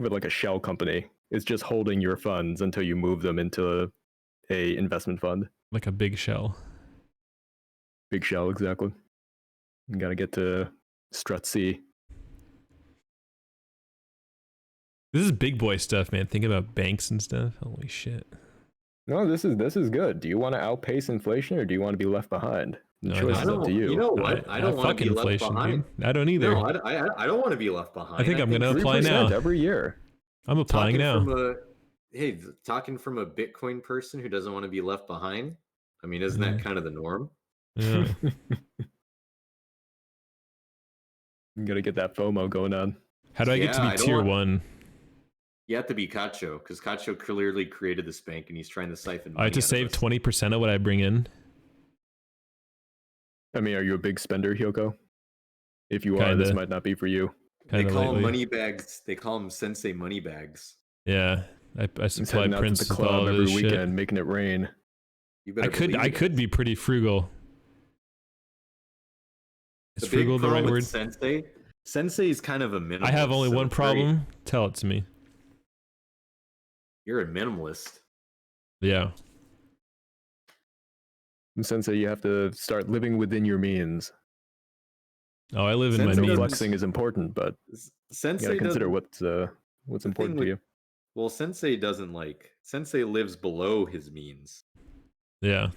Speaker 2: it like a shell company. It's just holding your funds until you move them into a investment fund.
Speaker 1: Like a big shell.
Speaker 2: Big shell, exactly. You gotta get to strut C.
Speaker 1: This is big boy stuff, man. Thinking about banks and stuff. Holy shit.
Speaker 2: No, this is good. Do you want to outpace inflation or do you want to be left behind? The
Speaker 1: No, I
Speaker 2: choice
Speaker 1: don't.
Speaker 2: is up to you.
Speaker 4: You know what? I don't want
Speaker 1: fuck
Speaker 4: to be left
Speaker 1: inflation,
Speaker 4: behind.
Speaker 1: dude. I don't either.
Speaker 4: No, I don't want to be left behind.
Speaker 1: I think I'm gonna
Speaker 4: think
Speaker 1: apply
Speaker 2: 3%
Speaker 1: now.
Speaker 2: every year.
Speaker 1: I'm applying
Speaker 4: talking
Speaker 1: now.
Speaker 4: From a, hey, talking from a Bitcoin person who doesn't want to be left behind. I mean, isn't that kind of the norm?
Speaker 1: Yeah.
Speaker 2: You gotta get that FOMO going on.
Speaker 1: How do I get to
Speaker 4: Yeah,
Speaker 1: be
Speaker 4: I don't
Speaker 1: tier
Speaker 4: want-
Speaker 1: one?
Speaker 4: You have to be Cacho because Cacho clearly created this bank and he's trying to siphon.
Speaker 1: I have
Speaker 4: money
Speaker 1: to
Speaker 4: out of
Speaker 1: save
Speaker 4: us.
Speaker 1: 20% of what I bring in.
Speaker 2: I mean, are you a big spender, Hyoko? If you are, this
Speaker 1: Kinda.
Speaker 2: might not be for you.
Speaker 4: They
Speaker 1: Kind of
Speaker 4: call
Speaker 1: lately.
Speaker 4: them money bags. They call them sensei money bags.
Speaker 1: Yeah, I
Speaker 2: He's
Speaker 1: supply
Speaker 2: heading out to
Speaker 1: Prince
Speaker 2: the
Speaker 1: with all
Speaker 2: club
Speaker 1: of
Speaker 2: every
Speaker 1: his shit.
Speaker 2: weekend, making it rain.
Speaker 4: You
Speaker 1: I
Speaker 4: better believe
Speaker 1: could
Speaker 4: it.
Speaker 1: be pretty frugal. Is
Speaker 4: The big
Speaker 1: frugal the right
Speaker 4: problem
Speaker 1: word?
Speaker 4: with Sensei. Sensei is kind of a minimalist.
Speaker 1: I have only
Speaker 4: so
Speaker 1: one
Speaker 4: it's very-
Speaker 1: problem. Tell it to me.
Speaker 4: You're a minimalist.
Speaker 1: Yeah.
Speaker 2: In Sensei, you have to start living within your means.
Speaker 1: Oh, I live in my
Speaker 4: Sensei
Speaker 2: So
Speaker 1: means.
Speaker 2: flexing is important, but you
Speaker 4: Sensei
Speaker 2: gotta consider
Speaker 4: doesn't-
Speaker 2: what's
Speaker 4: the
Speaker 2: important
Speaker 4: thing
Speaker 2: to
Speaker 4: with-
Speaker 2: you.
Speaker 4: Well, Sensei doesn't like. Sensei lives below his means.
Speaker 1: Yeah.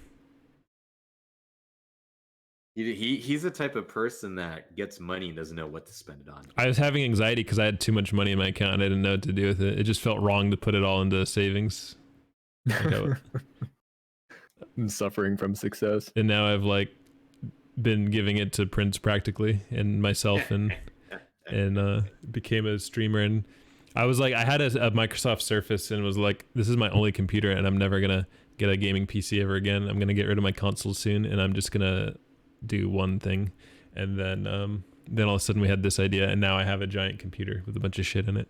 Speaker 4: He's the type of person that gets money and doesn't know what to spend it on.
Speaker 1: I was having anxiety because I had too much money in my account and I didn't know what to do with it. It just felt wrong to put it all into savings.
Speaker 2: I'm suffering from success.
Speaker 1: And now I've like been giving it to Prince practically and myself and became a streamer. And I was like, I had a Microsoft Surface and was like, this is my only computer and I'm never gonna get a gaming PC ever again. I'm gonna get rid of my console soon and I'm just gonna do one thing. And then all of a sudden we had this idea and now I have a giant computer with a bunch of shit in it.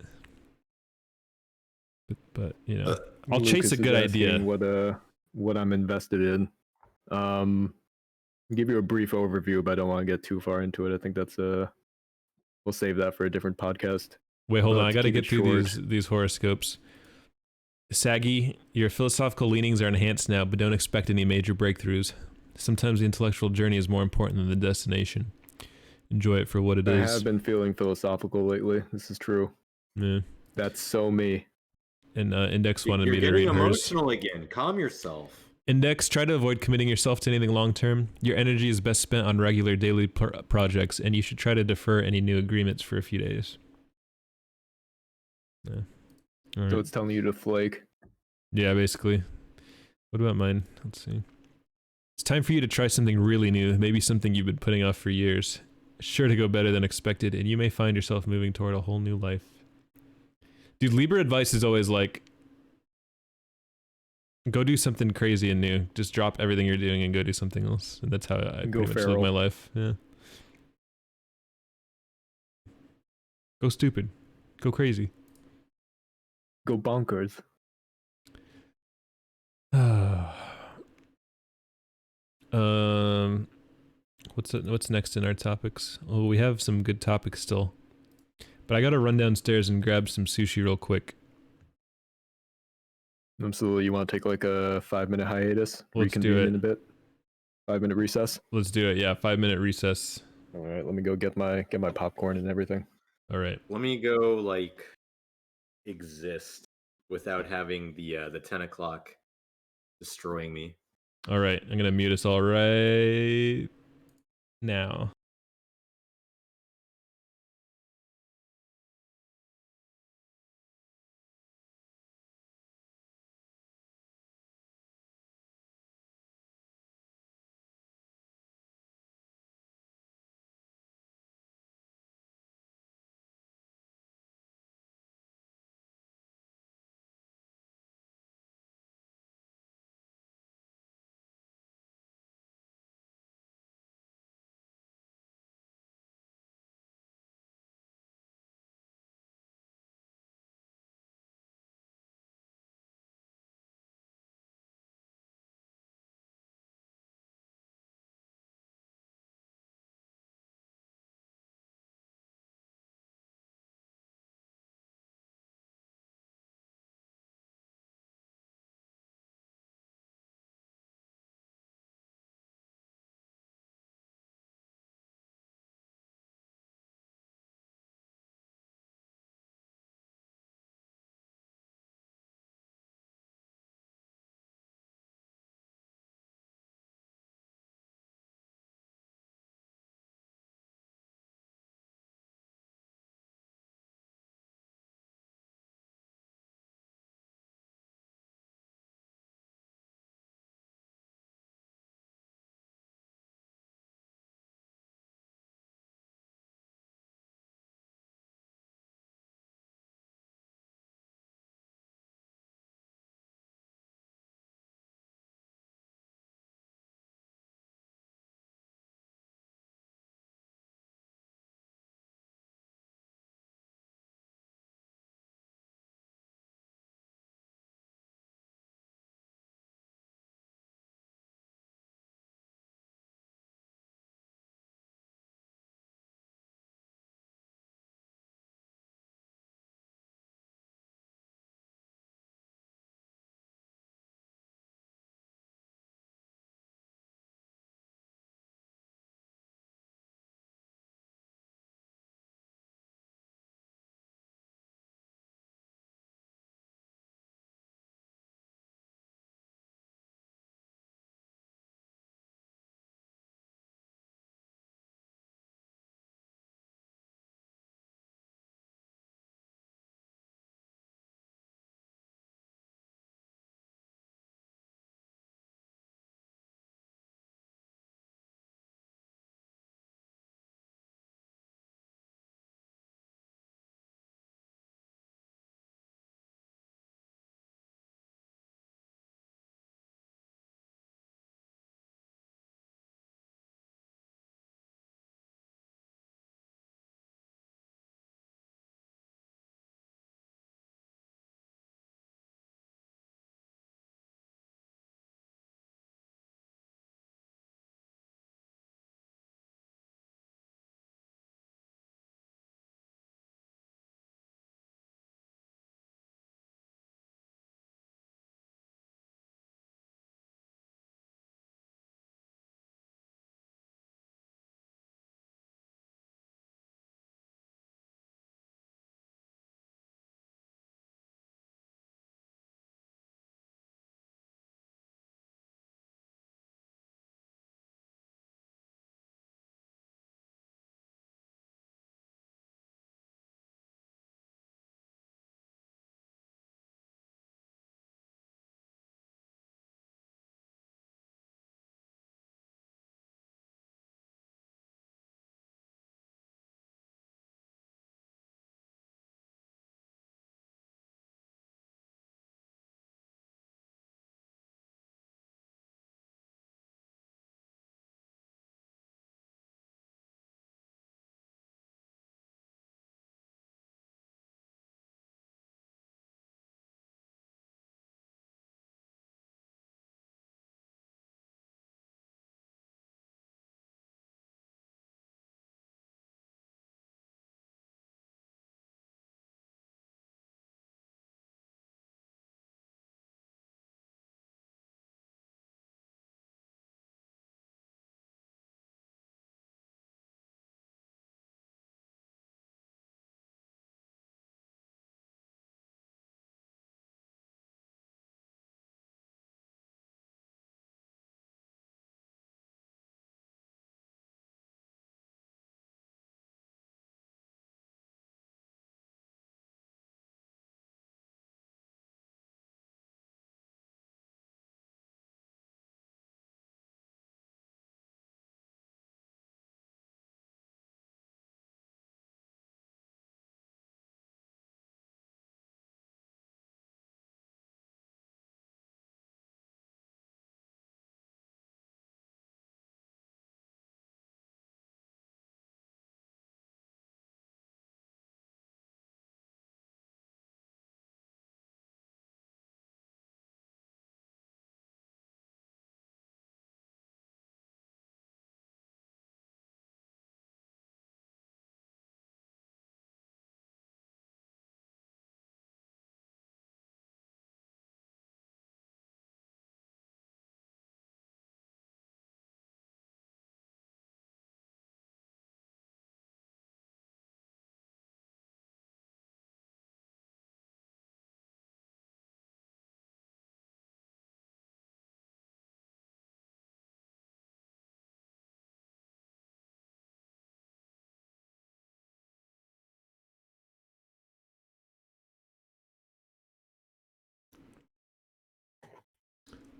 Speaker 1: But you know, I'll
Speaker 2: Lucas
Speaker 1: chase a
Speaker 2: is
Speaker 1: good
Speaker 2: asking
Speaker 1: idea.
Speaker 2: what I'm invested in. Give you a brief overview, but I don't want to get too far into it. I think that's we'll save that for a different podcast.
Speaker 1: Wait, hold
Speaker 2: Well,
Speaker 1: on. I
Speaker 2: to
Speaker 1: got to
Speaker 2: keep it
Speaker 1: get through
Speaker 2: short.
Speaker 1: these horoscopes. Saggy, your philosophical leanings are enhanced now, but don't expect any major breakthroughs. Sometimes the intellectual journey is more important than the destination. Enjoy it for what it
Speaker 2: I
Speaker 1: is.
Speaker 2: have been feeling philosophical lately. This is true.
Speaker 1: Yeah.
Speaker 2: That's so me.
Speaker 1: And Index wanted
Speaker 4: You're
Speaker 1: me to
Speaker 4: getting
Speaker 1: read hers.
Speaker 4: emotional again. Calm yourself.
Speaker 1: Index, try to avoid committing yourself to anything long term. Your energy is best spent on regular daily projects, and you should try to defer any new agreements for a few days. Yeah. All right.
Speaker 2: So it's telling you to flake.
Speaker 1: Yeah, basically. What about mine? Let's see. It's time for you to try something really new, maybe something you've been putting off for years. It's sure to go better than expected, and you may find yourself moving toward a whole new life. Dude, Libra advice is always like, go do something crazy and new. Just drop everything you're doing and go do something else. And that's how I
Speaker 2: Go
Speaker 1: pretty much live
Speaker 2: feral.
Speaker 1: my life. Yeah. Go stupid. Go crazy.
Speaker 2: Go bonkers.
Speaker 1: What's next in our topics? Oh, we have some good topics still. But I gotta run downstairs and grab some sushi real quick.
Speaker 2: Absolutely. You want to take like a 5-minute hiatus?
Speaker 1: Let's do
Speaker 2: Reconvene
Speaker 1: it.
Speaker 2: in a bit. 5-minute recess.
Speaker 1: Let's do it. Yeah, 5-minute recess.
Speaker 2: All right. Let me go get my popcorn and everything.
Speaker 1: All right.
Speaker 4: Let me go like exist without having the 10 o'clock destroying me.
Speaker 1: All right. I'm gonna mute us all right now.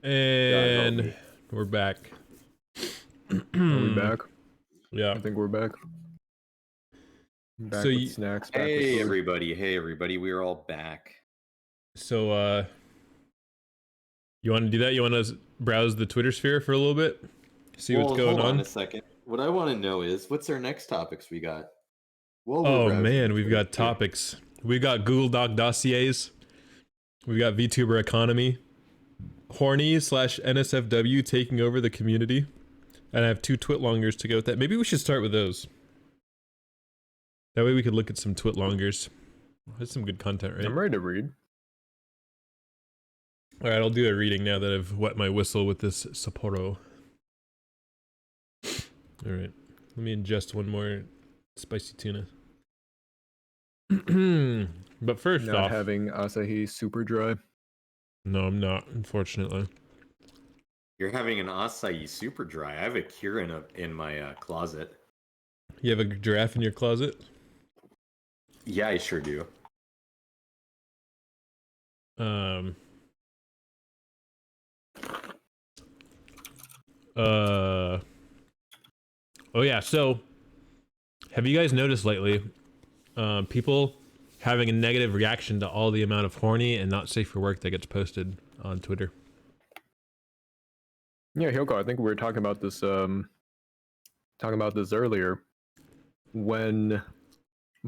Speaker 1: And
Speaker 3: me.
Speaker 1: we're back.
Speaker 2: Are we back?
Speaker 1: Yeah.
Speaker 2: I think we're back. Back
Speaker 1: So
Speaker 2: with
Speaker 1: you-
Speaker 2: snacks. Back with
Speaker 3: Hey
Speaker 2: food.
Speaker 3: everybody, we're all back.
Speaker 1: So, you want to do that? You want to browse the Twitter sphere for a little bit? See what's going
Speaker 3: hold on
Speaker 1: on?
Speaker 3: a second. What I want to know is what's our next topics we got? While we're
Speaker 1: Oh
Speaker 3: browsing
Speaker 1: man,
Speaker 3: the
Speaker 1: we've
Speaker 3: Twitter
Speaker 1: got
Speaker 3: sphere.
Speaker 1: topics. We got Google Doc dossiers. We got VTuber economy. Horny/NSFW taking over the community. And I have 2 twitlongers to go with that. Maybe we should start with those. That way we could look at some twitlongers. That's some good content, right?
Speaker 2: I'm ready to read.
Speaker 1: All right, I'll do a reading now that I've wet my whistle with this Sapporo. All right, let me ingest one more spicy tuna. But first
Speaker 2: Not
Speaker 1: off,
Speaker 2: having Asahi super dry.
Speaker 1: no, I'm not, unfortunately.
Speaker 3: You're having an acai super dry. I have a Kirin in my closet.
Speaker 1: You have a giraffe in your closet?
Speaker 3: Yeah, I sure do.
Speaker 1: Oh yeah, so have you guys noticed lately people having a negative reaction to all the amount of horny and not safe for work that gets posted on Twitter?
Speaker 2: Yeah, Hyoko, I think we were talking about this earlier. When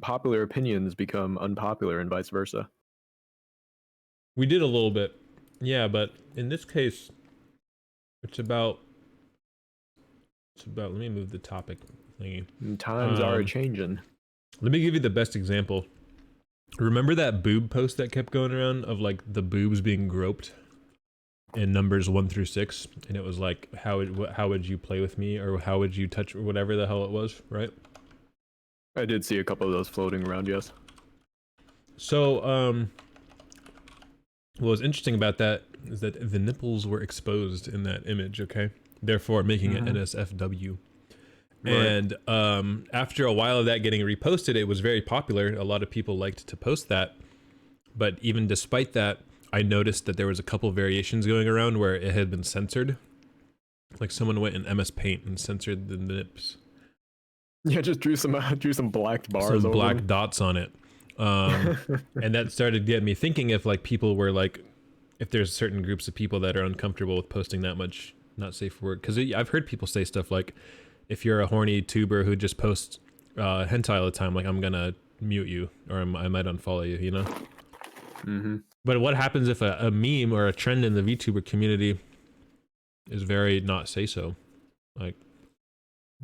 Speaker 2: popular opinions become unpopular and vice versa.
Speaker 1: We did a little bit. Yeah, but in this case it's about let me move the topic thingy.
Speaker 2: And times are
Speaker 1: Um,
Speaker 2: changing.
Speaker 1: Let me give you the best example. Remember that boob post that kept going around of like the boobs being groped in numbers 1 through 6, and it was like how would you play with me, or how would you touch, or whatever the hell it was, right?
Speaker 2: I did see a couple of those floating around, yes.
Speaker 1: So what was interesting about that is that the nipples were exposed in that image, okay? Therefore making it NSFW.
Speaker 2: Right.
Speaker 1: And after a while of that getting reposted, it was very popular. A lot of people liked to post that. But even despite that, I noticed that there was a couple variations going around where it had been censored. Like someone went in MS Paint and censored the nips.
Speaker 2: Yeah, just drew some black bars
Speaker 1: Some
Speaker 2: over
Speaker 1: black
Speaker 2: them.
Speaker 1: dots on it. And that started getting me thinking if like people were like, if there's certain groups of people that are uncomfortable with posting that much not safe for work. Because I've heard people say stuff like, if you're a horny tuber who just posts hentai all the time, like I'm gonna mute you, or I might unfollow you, you know?
Speaker 2: Mm-hmm.
Speaker 1: But what happens if a meme or a trend in the VTuber community is very not say so? Like,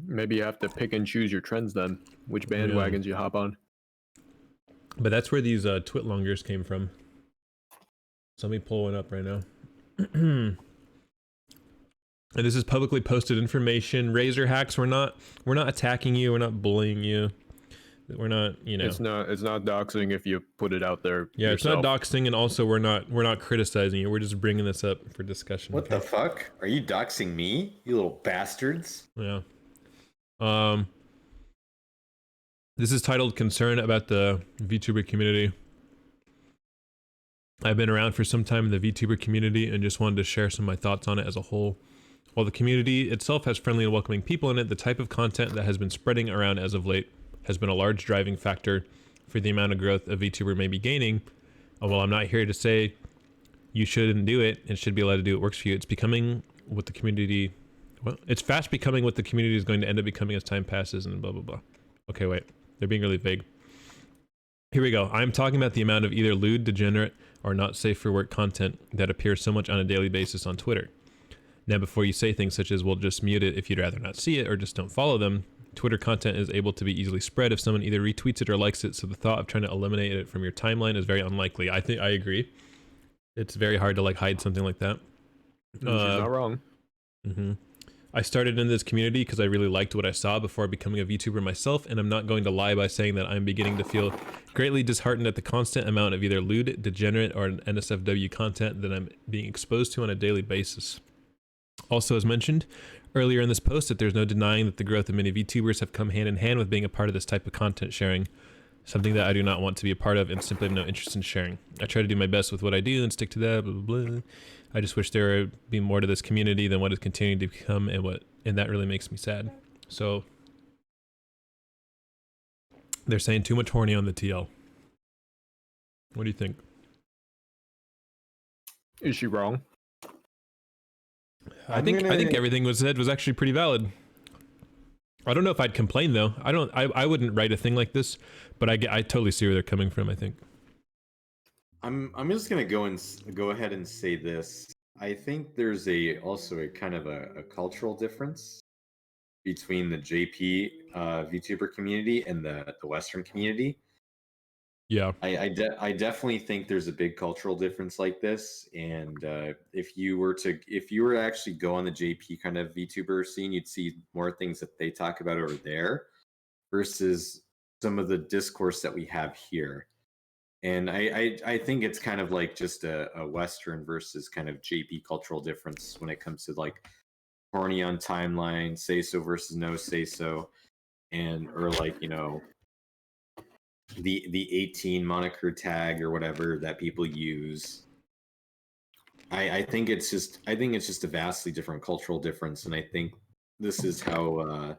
Speaker 2: Maybe you have to pick and choose your trends then, which bandwagons you hop on.
Speaker 1: but that's where these twitlongers came from. So let me pull one up right now. And this is publicly posted information. Razor hacks, we're not attacking you, we're not bullying you. We're not, you know.
Speaker 2: It's not doxing if you put it out there.
Speaker 1: Yeah,
Speaker 2: yourself.
Speaker 1: it's not doxing, and also we're not criticizing you. We're just bringing this up for discussion.
Speaker 3: What the fuck? Are you doxing me, you little bastards?
Speaker 1: Yeah. This is titled "Concern about the VTuber Community." I've been around for some time in the VTuber community and just wanted to share some of my thoughts on it as a whole. While the community itself has friendly and welcoming people in it, the type of content that has been spreading around as of late has been a large driving factor for the amount of growth a VTuber may be gaining. And while I'm not here to say you shouldn't do it and should be allowed to do what works for you, it's becoming what the community, well, it's fast becoming what the community is going to end up becoming as time passes and blah, blah, blah. Okay, wait, they're being really vague. Here we go. I'm talking about the amount of either lewd, degenerate, or not safe for work content that appears so much on a daily basis on Twitter. Now, before you say things such as, well, just mute it if you'd rather not see it, or just don't follow them, Twitter content is able to be easily spread if someone either retweets it or likes it, so the thought of trying to eliminate it from your timeline is very unlikely. I think I agree. It's very hard to like hide something like that.
Speaker 2: She's not wrong.
Speaker 1: I started in this community because I really liked what I saw before becoming a VTuber myself, and I'm not going to lie by saying that I'm beginning to feel greatly disheartened at the constant amount of either lewd, degenerate, or NSFW content that I'm being exposed to on a daily basis. Also, as mentioned earlier in this post, that there's no denying that the growth of many VTubers have come hand in hand with being a part of this type of content sharing. something that I do not want to be a part of and simply have no interest in sharing. I try to do my best with what I do and stick to that, blah, blah, blah. I just wish there would be more to this community than what is continuing to become, and that really makes me sad. So they're saying too much horny on the TL. What do you think?
Speaker 2: Is she wrong?
Speaker 1: I think everything was said was actually pretty valid. I don't know if I'd complain though. I wouldn't write a thing like this, but I totally see where they're coming from, I think.
Speaker 3: I'm just gonna go ahead and say this. I think there's also a kind of a cultural difference between the JP VTuber community and the Western community.
Speaker 1: Yeah.
Speaker 3: I definitely think there's a big cultural difference like this, and if you were to actually go on the JP kind of VTuber scene, you'd see more things that they talk about over there versus some of the discourse that we have here. And I think it's kind of like just a Western versus kind of JP cultural difference when it comes to like horny on timeline, say so versus no say so, and or like, you know, the 18 moniker tag or whatever that people use. I think it's just a vastly different cultural difference, and I think this is how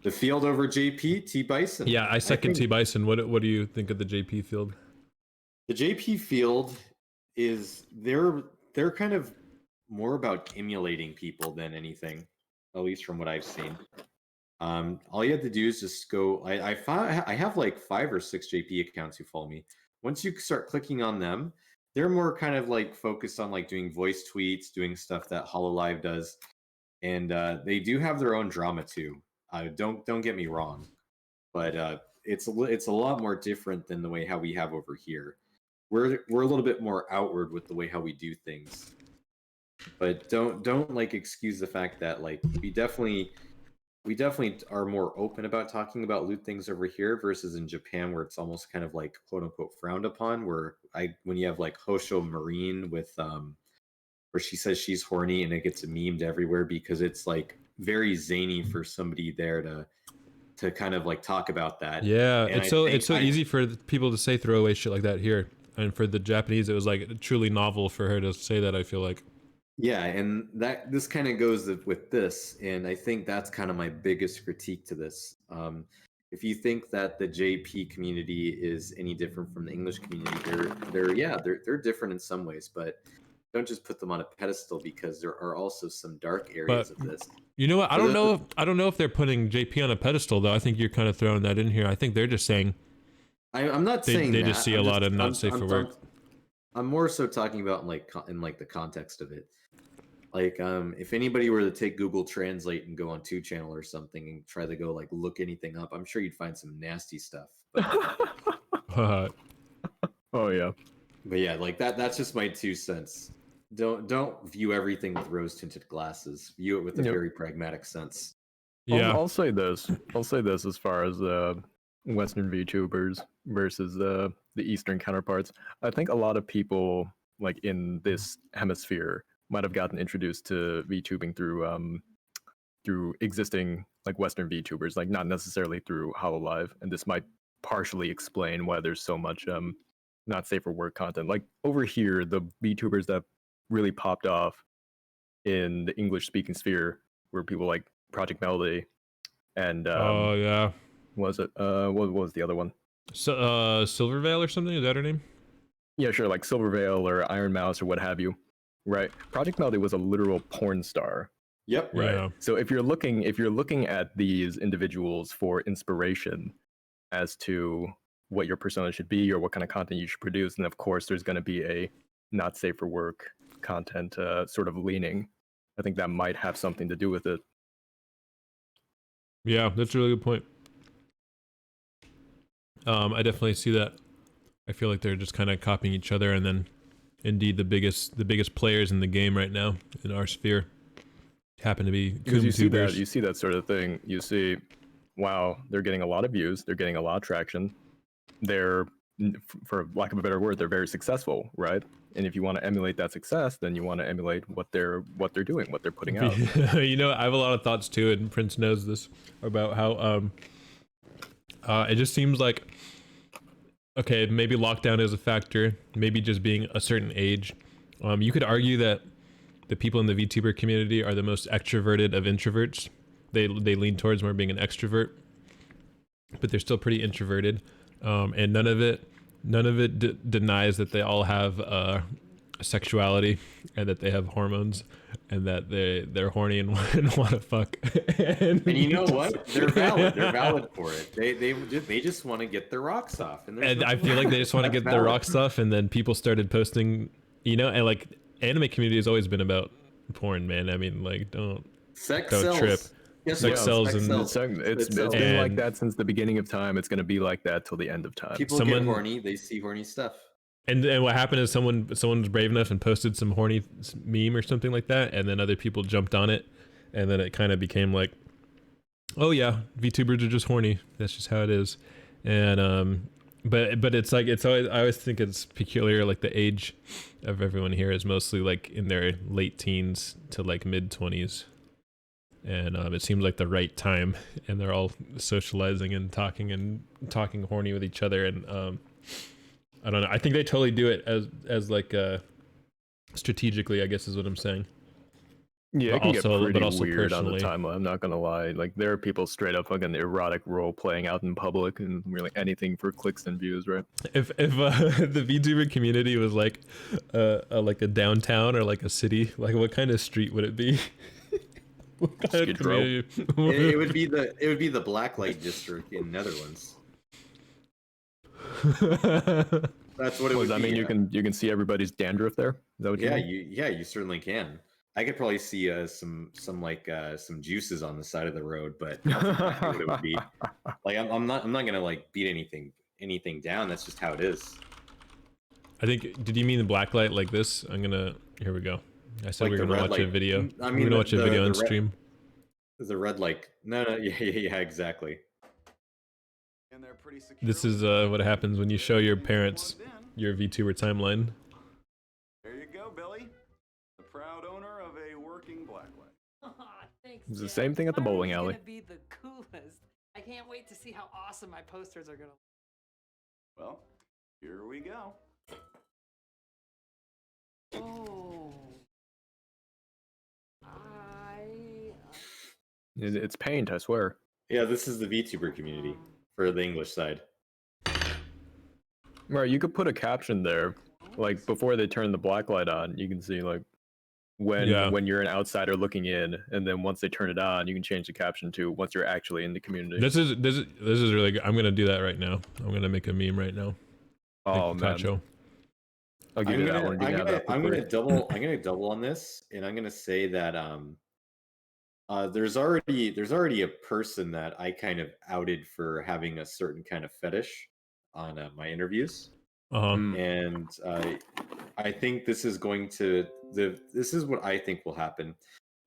Speaker 3: the field over JP T Bison.
Speaker 1: Yeah, I second T Bison. What do you think of the JP field?
Speaker 3: The JP field is they're kind of more about emulating people than anything, at least from what I've seen. All you have to do is just go. I have like 5 or 6 JP accounts who follow me. Once you start clicking on them, they're more kind of like focused on like doing voice tweets, doing stuff that HoloLive does, and they do have their own drama too. Don't get me wrong, but it's a lot more different than the way how we have over here. We're a little bit more outward with the way how we do things, but don't like excuse the fact that like we definitely are more open about talking about lewd things over here versus in Japan, where it's almost kind of like quote unquote frowned upon. When you have like Hosho Marine with where she says she's horny and it gets memed everywhere because it's like very zany for somebody there to kind of like talk about that.
Speaker 1: Yeah,
Speaker 3: And
Speaker 1: it's so easy for people to say throwaway shit like that here, and for the Japanese, it was like truly novel for her to say that. I feel like.
Speaker 3: Yeah, and this kind of goes with this, and I think that's kind of my biggest critique to this. If you think that the JP community is any different from the English community, they're different in some ways, but don't just put them on a pedestal because there are also some dark areas of this.
Speaker 1: You know what? I don't know if they're putting JP on a pedestal though. I think you're kind of throwing that in here. I think they're just saying.
Speaker 3: I'm not saying
Speaker 1: they just see a lot of not safe for work.
Speaker 3: I'm more so talking about in the context of it. Like, if anybody were to take Google Translate and go on 2channel or something and try to go like look anything up, I'm sure you'd find some nasty stuff.
Speaker 2: Oh yeah.
Speaker 3: But yeah, like that's just my 2 cents. Don't view everything with rose-tinted glasses. View it with a very pragmatic sense.
Speaker 1: Yeah.
Speaker 2: I'll say this as far as Western VTubers versus the Eastern counterparts. I think a lot of people like in this hemisphere might have gotten introduced to VTubing through existing like Western VTubers, like not necessarily through HoloLive, and this might partially explain why there's so much not safe for work content. Like over here, the VTubers that really popped off in the English speaking sphere were people like Project Melody and
Speaker 1: oh yeah,
Speaker 2: what was the other one?
Speaker 1: So Silverveil or something, is that her name?
Speaker 2: Yeah, sure, like Silverveil or Iron Mouse or what have you. Right. Project Melody was a literal porn star.
Speaker 3: Yep.
Speaker 2: Right.
Speaker 1: Yeah.
Speaker 2: So if you're looking at these individuals for inspiration as to what your persona should be or what kind of content you should produce, then of course there's going to be a not safe for work content sort of leaning. I think that might have something to do with it.
Speaker 1: Yeah, that's a really good point. I definitely see that. I feel like they're just kind of copying each other, and then indeed the biggest players in the game right now in our sphere happen to be
Speaker 2: because you
Speaker 1: Coomtubers.
Speaker 2: see that sort of thing. You see, wow, they're getting a lot of views, they're getting a lot of traction, they're, for lack of a better word, they're very successful, right? And if you want to emulate that success, then you want to emulate what they're doing, what they're putting out.
Speaker 1: You know, I have a lot of thoughts too, and Prince knows this, about how It just seems like, okay, maybe lockdown is a factor, maybe just being a certain age. You could argue that the people in the VTuber community are the most extroverted of introverts. They lean towards more being an extrovert, but they're still pretty introverted. And none of it denies that they all have sexuality and that they have hormones and that they're horny and want to fuck.
Speaker 3: And you know what? They're valid. They're valid for it. They just want to get their rocks off. And
Speaker 1: I feel like they just want to get their rocks off, and then people started posting, and like anime community has always been about porn, man. I mean, like don't
Speaker 3: sells.
Speaker 1: trip.
Speaker 3: Yes,
Speaker 1: Sex sells and
Speaker 2: It's been like that since the beginning of time. It's going to be like that till the end of time.
Speaker 3: People get horny. They see horny stuff.
Speaker 1: And what happened is someone was brave enough and posted some horny meme or something like that, and then other people jumped on it, and then it kind of became like, oh yeah, VTubers are just horny. That's just how it is. And but it's like I always think it's peculiar, like the age of everyone here is mostly like in their late teens to like mid 20s. And it seems like the right time, and they're all socializing and talking horny with each other, and I don't know. I think they totally do it as like strategically, I guess is what I'm saying.
Speaker 2: Yeah, it can get pretty
Speaker 1: but also
Speaker 2: weird on the
Speaker 1: personally.
Speaker 2: timeline. I'm not gonna lie. Like there are people straight up fucking erotic role playing out in public and really anything for clicks and views, right?
Speaker 1: If the VTuber community was like a downtown or like a city, like what kind of street would it be? What kind of
Speaker 2: Skid Row.
Speaker 1: community?
Speaker 3: It would be the Blacklight district in Netherlands. That's what it would
Speaker 2: Does that
Speaker 3: be.
Speaker 2: mean you can see everybody's dandruff there? Is that what you
Speaker 3: Yeah,
Speaker 2: mean?
Speaker 3: you certainly can. I could probably see some juices on the side of the road, but that's exactly what it would be. Like I'm not gonna like beat anything down. That's just how it is.
Speaker 1: I think. Did you mean the blacklight like this? Here we go. I said
Speaker 3: Like
Speaker 1: we were
Speaker 3: the
Speaker 1: gonna
Speaker 3: red
Speaker 1: watch a
Speaker 3: light.
Speaker 1: video.
Speaker 3: I
Speaker 1: We're
Speaker 3: mean,
Speaker 1: gonna watch a video on
Speaker 3: the red-
Speaker 1: stream.
Speaker 3: The red like no yeah exactly.
Speaker 5: And they're pretty secure
Speaker 1: This
Speaker 5: with
Speaker 1: is
Speaker 5: it.
Speaker 1: what happens when you show your parents
Speaker 5: Plugged in.
Speaker 1: your VTuber timeline.
Speaker 5: There you go, Billy. The proud owner of a working blacklight.
Speaker 6: Thanks,
Speaker 2: It's the
Speaker 6: Dad.
Speaker 2: same thing at the
Speaker 6: Tomorrow
Speaker 2: bowling
Speaker 6: is
Speaker 2: alley.
Speaker 6: gonna be the coolest. I can't wait to see how awesome my posters are gonna.
Speaker 5: Well, here we go.
Speaker 6: Oh.
Speaker 2: It's paint, I swear.
Speaker 3: Yeah, this is the VTuber community for the English side.
Speaker 2: Right, you could put a caption there, like before they turn the black light on. You can see like when you're an outsider looking in, and then once they turn it on, you can change the caption to once you're actually in the community.
Speaker 1: This is really good. I'm gonna do that right now. I'm gonna make a meme right now.
Speaker 2: Oh man,
Speaker 1: Tacho.
Speaker 2: I'll give you that one. You can have that for
Speaker 3: I'm
Speaker 2: free.
Speaker 3: gonna double on this, and I'm gonna say that there's already a person that I kind of outed for having a certain kind of fetish on my interviews,
Speaker 2: Mm.
Speaker 3: and I think this is what I think will happen.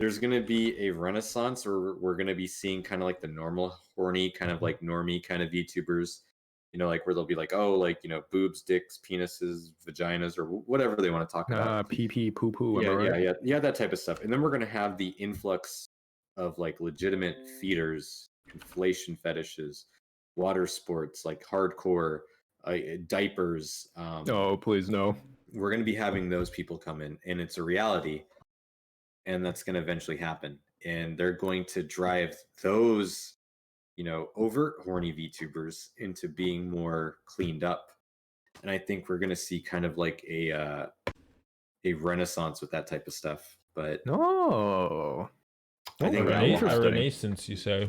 Speaker 3: There's going to be a renaissance, or we're going to be seeing kind of like the normal horny kind of like normie kind of VTubers, like where they'll be like, oh, like boobs, dicks, penises, vaginas, or whatever they want to talk about.
Speaker 2: Pee pee poo poo. Am I right?
Speaker 3: Yeah, that type of stuff. And then we're going to have the influx of like legitimate feeders, inflation fetishes, water sports, like hardcore diapers.
Speaker 2: Oh please no.
Speaker 3: We're going to be having those people come in, and it's a reality, and that's going to eventually happen. And they're going to drive those, overt horny VTubers into being more cleaned up. And I think we're going to see kind of like a renaissance with that type of stuff. But
Speaker 2: No.
Speaker 3: I think
Speaker 2: Okay,
Speaker 3: that will
Speaker 1: A
Speaker 2: interesting.
Speaker 1: renaissance, you say?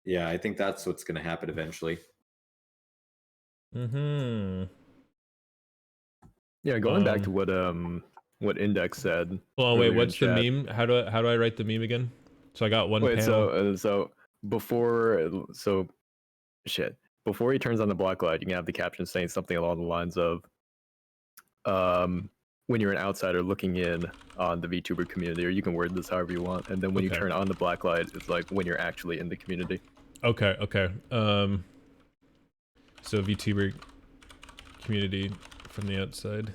Speaker 3: yeah, I think that's what's going to happen eventually.
Speaker 1: Mm-hmm.
Speaker 2: Yeah, going back
Speaker 1: Um,
Speaker 2: to what Index said.
Speaker 1: Well, wait.
Speaker 2: earlier in
Speaker 1: What's the
Speaker 2: chat.
Speaker 1: meme? How do I write the meme again? So I got one
Speaker 2: Wait,
Speaker 1: panel.
Speaker 2: so before he turns on the black light, you can have the caption saying something along the lines of, when you're an outsider looking in on the VTuber community, or you can word this however you want, and then when you
Speaker 1: Okay.
Speaker 2: turn on the black light, it's like when you're actually in the community.
Speaker 1: Okay. So VTuber community from the outside,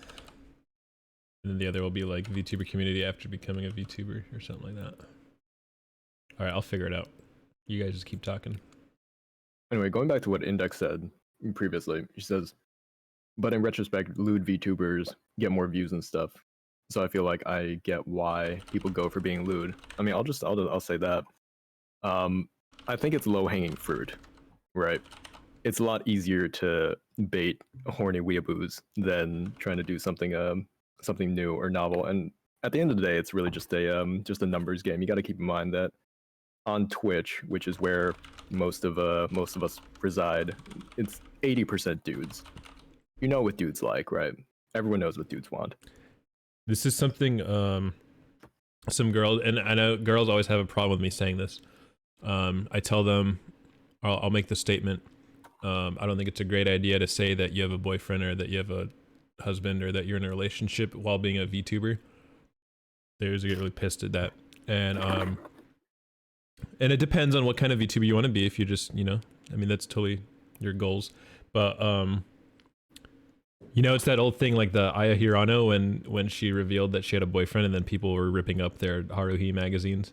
Speaker 1: and then the other will be like VTuber community after becoming a VTuber or something like that. All right, I'll figure it out. You guys just keep talking.
Speaker 2: Anyway, going back to what Index said previously, she says, but in retrospect, lewd VTubers get more views and stuff. So I feel like I get why people go for being lewd. I mean, I'll say that. I think it's low hanging fruit, right? It's a lot easier to bait horny weeaboos than trying to do something something new or novel. And at the end of the day, it's really just a numbers game. You got to keep in mind that on Twitch, which is where most of us reside, it's 80% dudes. You know what dudes like, right? Everyone knows what dudes want.
Speaker 1: This is something some girls, and I know girls always have a problem with me saying this. I tell them, I'll make the statement. I don't think it's a great idea to say that you have a boyfriend or that you have a husband or that you're in a relationship while being a VTuber. They always get really pissed at that. And it depends on what kind of VTuber you want to be. If you just, you know, I mean, that's totally your goals. But, you know, it's that old thing like the Aya Hirano when she revealed that she had a boyfriend and then people were ripping up their Haruhi magazines.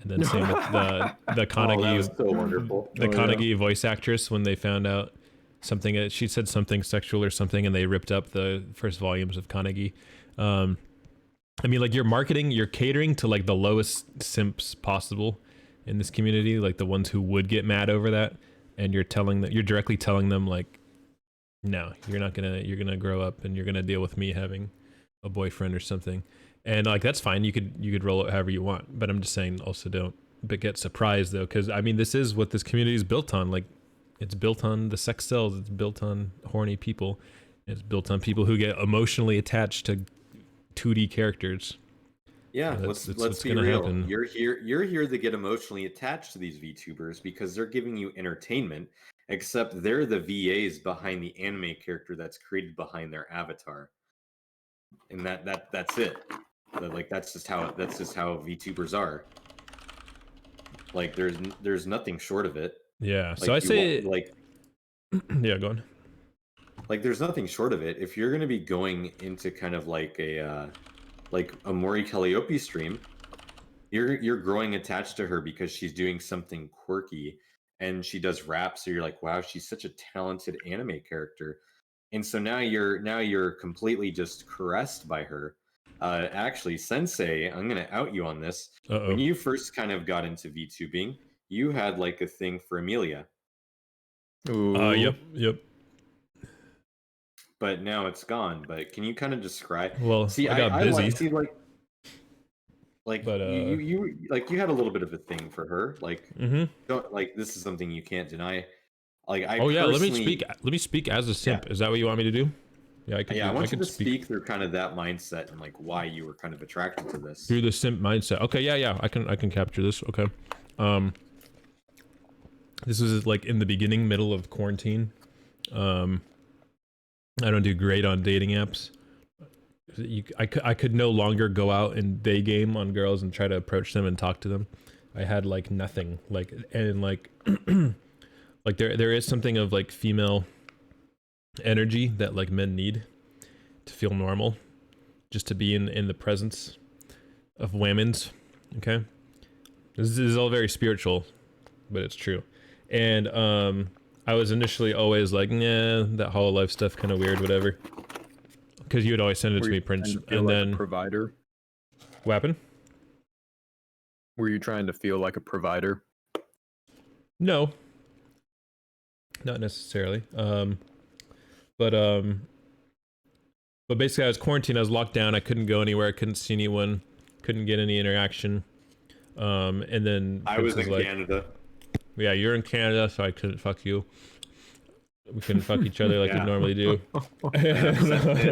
Speaker 1: And then same with the Kanagi,
Speaker 4: Oh, that was so wonderful.
Speaker 1: the Kanagi voice actress when they found out something, she said something sexual or something, and they ripped up the first volumes of Kanagi. I mean, like, you're catering to like the lowest simps possible in this community, like the ones who would get mad over that, and you're directly telling them like, no, you're gonna grow up and you're gonna deal with me having a boyfriend or something. And like, that's fine. You could roll it however you want, but I'm just saying also don't get surprised though. Cause I mean, this is what this community is built on. Like, it's built on the sex sells. It's built on horny people. It's built on people who get emotionally attached to 2D characters.
Speaker 3: Yeah,
Speaker 1: That's
Speaker 3: let's be
Speaker 1: gonna
Speaker 3: real.
Speaker 1: happen.
Speaker 3: You're here to get emotionally attached to these VTubers because they're giving you entertainment, except they're the VAs behind the anime character that's created behind their avatar. And that's it. Like that's just how VTubers are. Like there's nothing short of it.
Speaker 1: Yeah.
Speaker 3: Like,
Speaker 1: So I say
Speaker 3: like
Speaker 1: yeah, go on.
Speaker 3: like there's nothing short of it. If you're going to be going into kind of like a Mori Calliope stream, you're growing attached to her because she's doing something quirky and she does rap, so you're like, wow, she's such a talented anime character. And so now you're completely just caressed by her. Actually, Sensei, I'm going to out you on this.
Speaker 1: Uh-oh.
Speaker 3: When you first kind of got into VTubing, you had like a thing for Amelia.
Speaker 2: Ooh.
Speaker 1: Yep.
Speaker 3: But now it's gone. But can you kind of describe?
Speaker 1: Well,
Speaker 3: See,
Speaker 1: I got busy.
Speaker 3: like, see, like
Speaker 1: But,
Speaker 3: you had a little bit of a thing for her. Like,
Speaker 1: mm-hmm.
Speaker 3: don't like this is something you can't deny. Like,
Speaker 1: Oh yeah, let me speak as a simp.
Speaker 3: Yeah.
Speaker 1: Is that what you want me to do? Yeah, I can.
Speaker 3: Yeah, I want you
Speaker 1: can
Speaker 3: to speak through kind of that mindset and like why you were kind of attracted to this.
Speaker 1: through the simp mindset. Okay, yeah, I can capture this. Okay, this was like in the beginning, middle of quarantine. I don't do great on dating apps. I could no longer go out and day game on girls and try to approach them and talk to them. I had like nothing, like, and like like there is something of like female energy that like men need to feel normal, just to be in the presence of women's. Okay, this is all very spiritual, but it's true. And I was initially always like, nah, that Hololive stuff kind of weird, whatever, because you would always send it to me, Prince. And then
Speaker 2: provider.
Speaker 1: What happened?
Speaker 2: Were you trying to feel like a provider?
Speaker 1: No, not necessarily. But basically I was quarantined, I was locked down, I couldn't go anywhere, I couldn't see anyone, couldn't get any interaction. And then
Speaker 3: I was
Speaker 1: Prince
Speaker 3: in
Speaker 1: like,
Speaker 3: Canada.
Speaker 1: yeah, you're in Canada, so I couldn't fuck you. We couldn't fuck each other like we
Speaker 3: Yeah.
Speaker 1: normally do.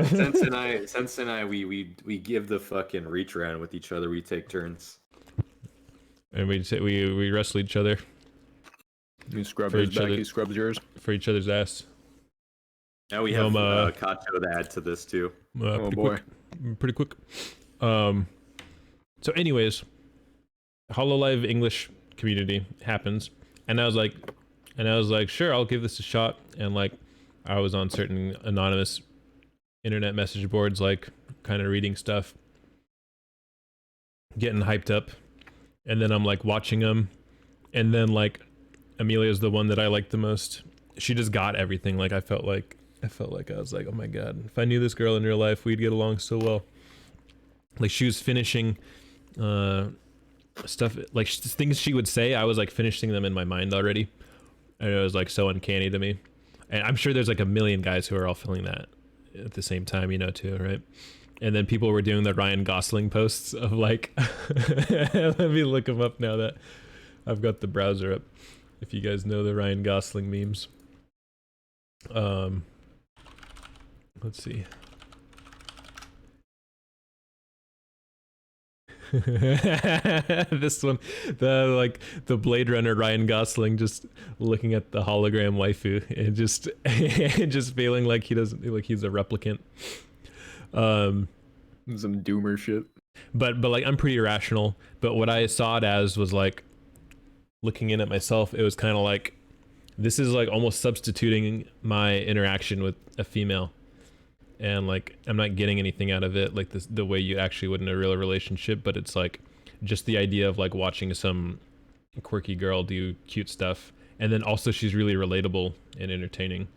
Speaker 3: Sense and I, we give the fucking reach around with each other. We take turns.
Speaker 1: And we wrestle each other
Speaker 2: You scrub
Speaker 1: For
Speaker 2: his
Speaker 1: each
Speaker 2: back,
Speaker 1: other.
Speaker 2: he scrubs yours.
Speaker 1: for each other's ass.
Speaker 3: Now we have
Speaker 1: Um,
Speaker 3: Kato to add to this too.
Speaker 2: Oh
Speaker 1: Pretty
Speaker 2: boy.
Speaker 1: pretty quick. So anyways, Hololive English community happens, and I was like, sure, I'll give this a shot. And like, I was on certain anonymous internet message boards, like kind of reading stuff, getting hyped up, and then I'm like watching them, and then like Amelia's the one that I like the most. She just got everything. Like I felt like I was like, oh my god, if I knew this girl in real life, we'd get along so well. Like she was finishing stuff, like things she would say, I was like finishing them in my mind already, and it was like so uncanny to me. And I'm sure there's like a million guys who are all feeling that at the same time, you know, too, right? And then people were doing the Ryan Gosling posts of like, let me look him up now that I've got the browser up. If you guys know the Ryan Gosling memes. Let's see. This one, the Blade Runner Ryan Gosling just looking at the hologram waifu and just and just feeling like he doesn't, like he's a replicant.
Speaker 2: Some doomer shit.
Speaker 1: But like I'm pretty rational, but what I saw it as was like, looking in at myself, it was kind of like, this is like almost substituting my interaction with a female, and like I'm not getting anything out of it like this the way you actually would in a real relationship, but it's like just the idea of like watching some quirky girl do cute stuff, and then also she's really relatable and entertaining.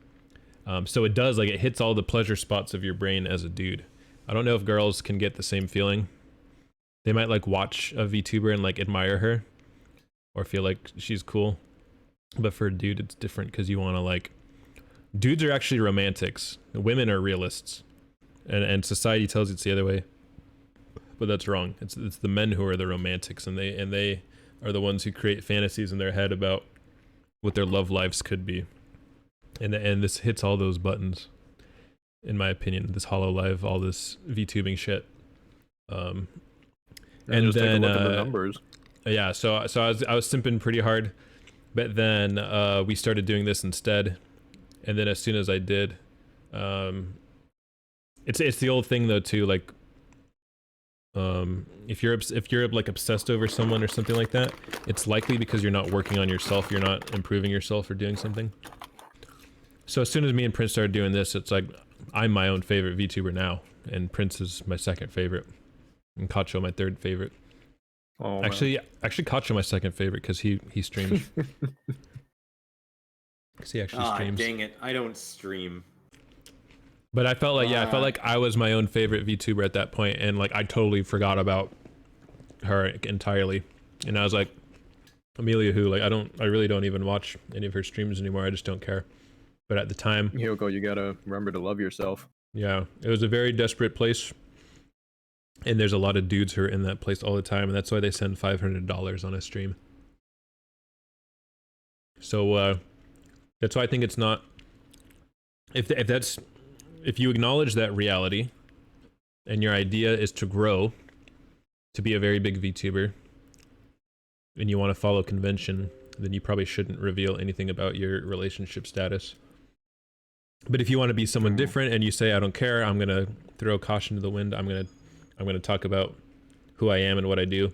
Speaker 1: So it does, like, it hits all the pleasure spots of your brain as a dude. I don't know if girls can get the same feeling. They might like watch a VTuber and like admire her or feel like she's cool, but for a dude it's different, because you want to like, dudes are actually romantics, women are realists, and society tells you it's the other way, but that's wrong. It's the men who are the romantics, and they are the ones who create fantasies in their head about what their love lives could be, and this hits all those buttons, in my opinion. This HoloLive, all this VTubing shit, and
Speaker 2: just
Speaker 1: then
Speaker 2: take a look at the numbers.
Speaker 1: yeah, so I was simping pretty hard, but then we started doing this instead, and then as soon as I did, it's the old thing though too, like if you're like obsessed over someone or something like that, it's likely because you're not working on yourself, you're not improving yourself or doing something. So as soon as me and Prince started doing this, it's like I'm my own favorite VTuber now, and Prince is my second favorite, and Kacho my third favorite.
Speaker 2: Oh,
Speaker 1: Actually Kacho my second favorite, because he streams. Because he actually streams.
Speaker 3: Dang it, I don't stream.
Speaker 1: But I felt like, I felt like I was my own favorite VTuber at that point, and like I totally forgot about her entirely. And I was like, Amelia, who, like, I really don't even watch any of her streams anymore. I just don't care. But at the time,
Speaker 2: Hiyoko, you gotta remember to love yourself.
Speaker 1: yeah, it was a very desperate place, and there's a lot of dudes who are in that place all the time, and that's why they send $500 on a stream. So that's why I think it's not, if you acknowledge that reality and your idea is to grow to be a very big VTuber, and you want to follow convention, then you probably shouldn't reveal anything about your relationship status. But if you want to be someone different and you say, I don't care, I'm gonna throw caution to the wind, I'm gonna talk about who I am and what I do,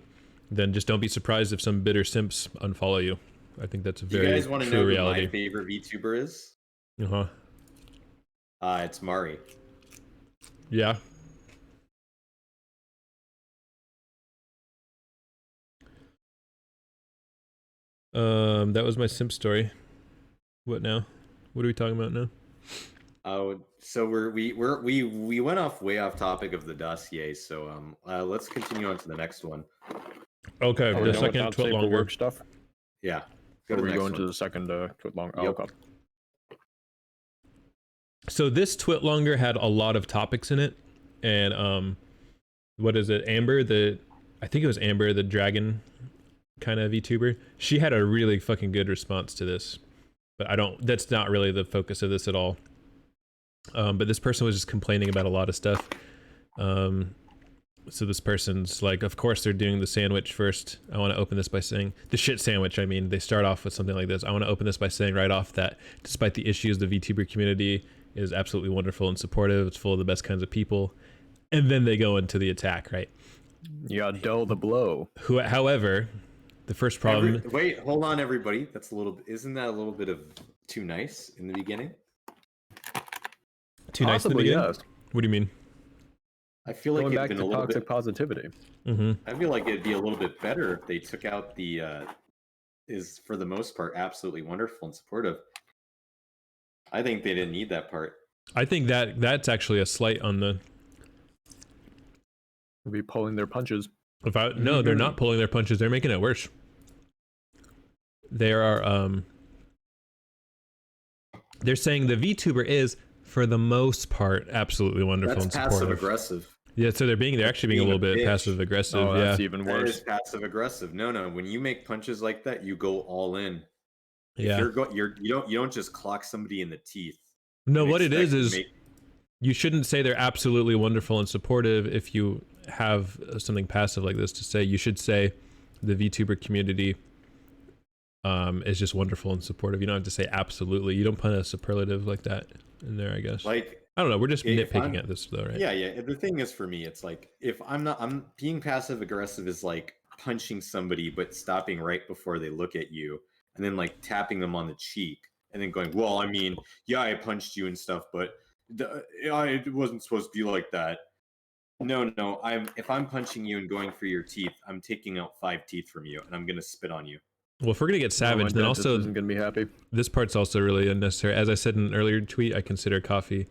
Speaker 1: then just don't be surprised if some bitter simps unfollow you. I think that's a very
Speaker 3: You guys want to
Speaker 1: true
Speaker 3: know
Speaker 1: reality.
Speaker 3: who my favorite VTuber is?
Speaker 1: Uh-huh.
Speaker 3: It's Mari.
Speaker 1: Yeah. That was my simp story. What now? What are we talking about now?
Speaker 3: Oh, so we went way off topic of the dossier. So let's continue on to the next one.
Speaker 1: Okay,
Speaker 2: Oh,
Speaker 1: the
Speaker 2: no,
Speaker 1: second
Speaker 2: without
Speaker 1: twit longer.
Speaker 2: paperwork stuff.
Speaker 3: Yeah.
Speaker 2: Or
Speaker 3: to the
Speaker 2: we
Speaker 3: next
Speaker 2: going to
Speaker 3: one.
Speaker 2: the second twit long? Oh,
Speaker 3: Yep.
Speaker 2: okay.
Speaker 1: So this twit longer had a lot of topics in it, and what is it? Amber, I think it was Amber, the dragon kind of VTuber. She had a really fucking good response to this, but that's not really the focus of this at all. But this person was just complaining about a lot of stuff. So this person's like, of course they're doing the sandwich first. I want to open this by saying, the shit sandwich, I mean, they start off with something like this. I want to open this by saying right off that despite the issues, the VTuber community is absolutely wonderful and supportive. It's full of the best kinds of people. And then they go into the attack, right?
Speaker 2: You gotta dull the blow.
Speaker 1: However, the first problem...
Speaker 3: Wait, hold on, everybody. Isn't that a little bit of too nice in the beginning?
Speaker 1: Too nice in the
Speaker 2: Possibly,
Speaker 1: beginning?
Speaker 2: yes.
Speaker 1: What do you mean?
Speaker 3: I feel like
Speaker 2: Going
Speaker 3: it'd
Speaker 2: back
Speaker 3: been
Speaker 2: to
Speaker 3: a little
Speaker 2: toxic
Speaker 3: bit.
Speaker 2: positivity.
Speaker 1: Mm-hmm.
Speaker 3: I feel like it'd be a little bit better if they took out the is for the most part absolutely wonderful and supportive. I think they didn't need that part.
Speaker 1: I think that's actually a slight on the.
Speaker 2: They'll be pulling their punches.
Speaker 1: No, they're not pulling their punches. They're making it worse. There are they're saying the VTuber is, for the most part, absolutely wonderful
Speaker 3: That's
Speaker 1: and supportive.
Speaker 3: passive aggressive.
Speaker 1: Yeah, so they're actually being a little bit
Speaker 3: bitch.
Speaker 1: passive aggressive.
Speaker 2: Oh,
Speaker 1: Yeah,
Speaker 2: that's even
Speaker 3: That is
Speaker 2: worse.
Speaker 3: passive aggressive. No. When you make punches like that, you go all in. If
Speaker 1: yeah.
Speaker 3: you don't just clock somebody in the teeth.
Speaker 1: No,
Speaker 3: and
Speaker 1: what it
Speaker 3: expect
Speaker 1: is
Speaker 3: to make-
Speaker 1: you shouldn't say they're absolutely wonderful and supportive if you have something passive like this to say. You should say the VTuber community is just wonderful and supportive. You don't have to say absolutely. You don't put a superlative like that in there, I guess.
Speaker 3: like
Speaker 1: I don't know. We're just
Speaker 3: if
Speaker 1: nitpicking
Speaker 3: I'm-
Speaker 1: at this though, right?
Speaker 3: Yeah. The thing is, for me, it's like if I'm being passive aggressive is like punching somebody but stopping right before they look at you, and then like tapping them on the cheek, and then going, "Well, I mean, yeah, I punched you and stuff, but it wasn't supposed to be like that." No. If I'm punching you and going for your teeth, I'm taking out 5 teeth from you, and I'm gonna spit on you.
Speaker 1: Well, if we're gonna get
Speaker 2: No, my
Speaker 1: savage, then
Speaker 2: dentist
Speaker 1: also
Speaker 2: isn't gonna be happy.
Speaker 1: this part's also really unnecessary. As I said in an earlier tweet, I consider coffee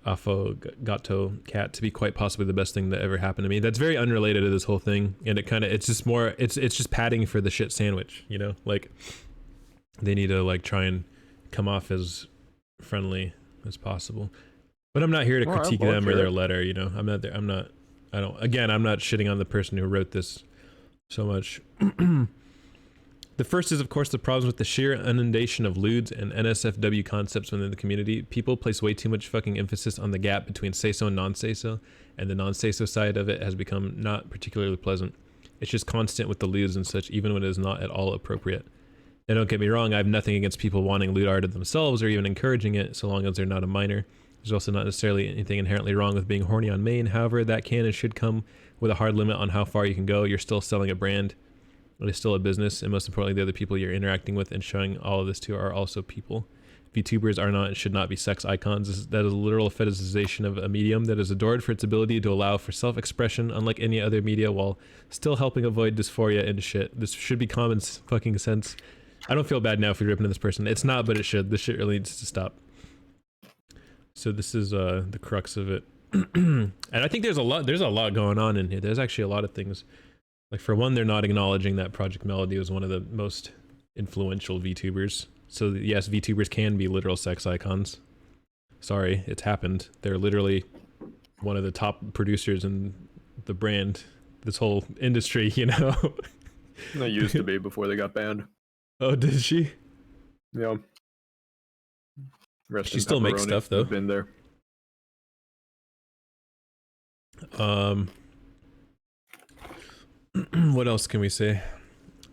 Speaker 1: affogato cat to be quite possibly the best thing that ever happened to me. That's very unrelated to this whole thing, and it's just padding for the shit sandwich, you know? Like they need to like try and come off as friendly as possible. But I'm not here to
Speaker 2: Well, I'm
Speaker 1: critique
Speaker 2: both
Speaker 1: them or
Speaker 2: here.
Speaker 1: their letter, you know. I'm not shitting on the person who wrote this so much. The first is, of course, the problems with the sheer inundation of lewds and NSFW concepts within the community. People place way too much fucking emphasis on the gap between say-so and non-say-so, and the non-say-so side of it has become not particularly pleasant. It's just constant with the lewds and such, even when it is not at all appropriate. And don't get me wrong, I have nothing against people wanting lewd art of themselves or even encouraging it, so long as they're not a minor. There's also not necessarily anything inherently wrong with being horny on main. However, that can and should come with a hard limit on how far you can go. You're still selling a brand. It is still a business, and most importantly, the other people you're interacting with and showing all of this to are also people. VTubers are not and should not be sex icons. That is a literal fetishization of a medium that is adored for its ability to allow for self-expression, unlike any other media, while still helping avoid dysphoria and shit. This should be common fucking sense. I don't feel bad now if you're ripping to this person. It's not, but it should. This shit really needs to stop. So this is the crux of it. And I think there's a lot going on in here. There's actually a lot of things. Like, for one, they're not acknowledging that Project Melody was one of the most influential VTubers. So yes, VTubers can be literal sex icons. Sorry, it's happened. They're literally one of the top producers in the brand, this whole industry, you know?
Speaker 2: They used to be before they got banned.
Speaker 1: Oh, did she?
Speaker 2: Yeah. Rest
Speaker 1: She
Speaker 2: in
Speaker 1: still makes
Speaker 2: pepperoni.
Speaker 1: stuff, though.
Speaker 2: I've been there.
Speaker 1: What else can we say?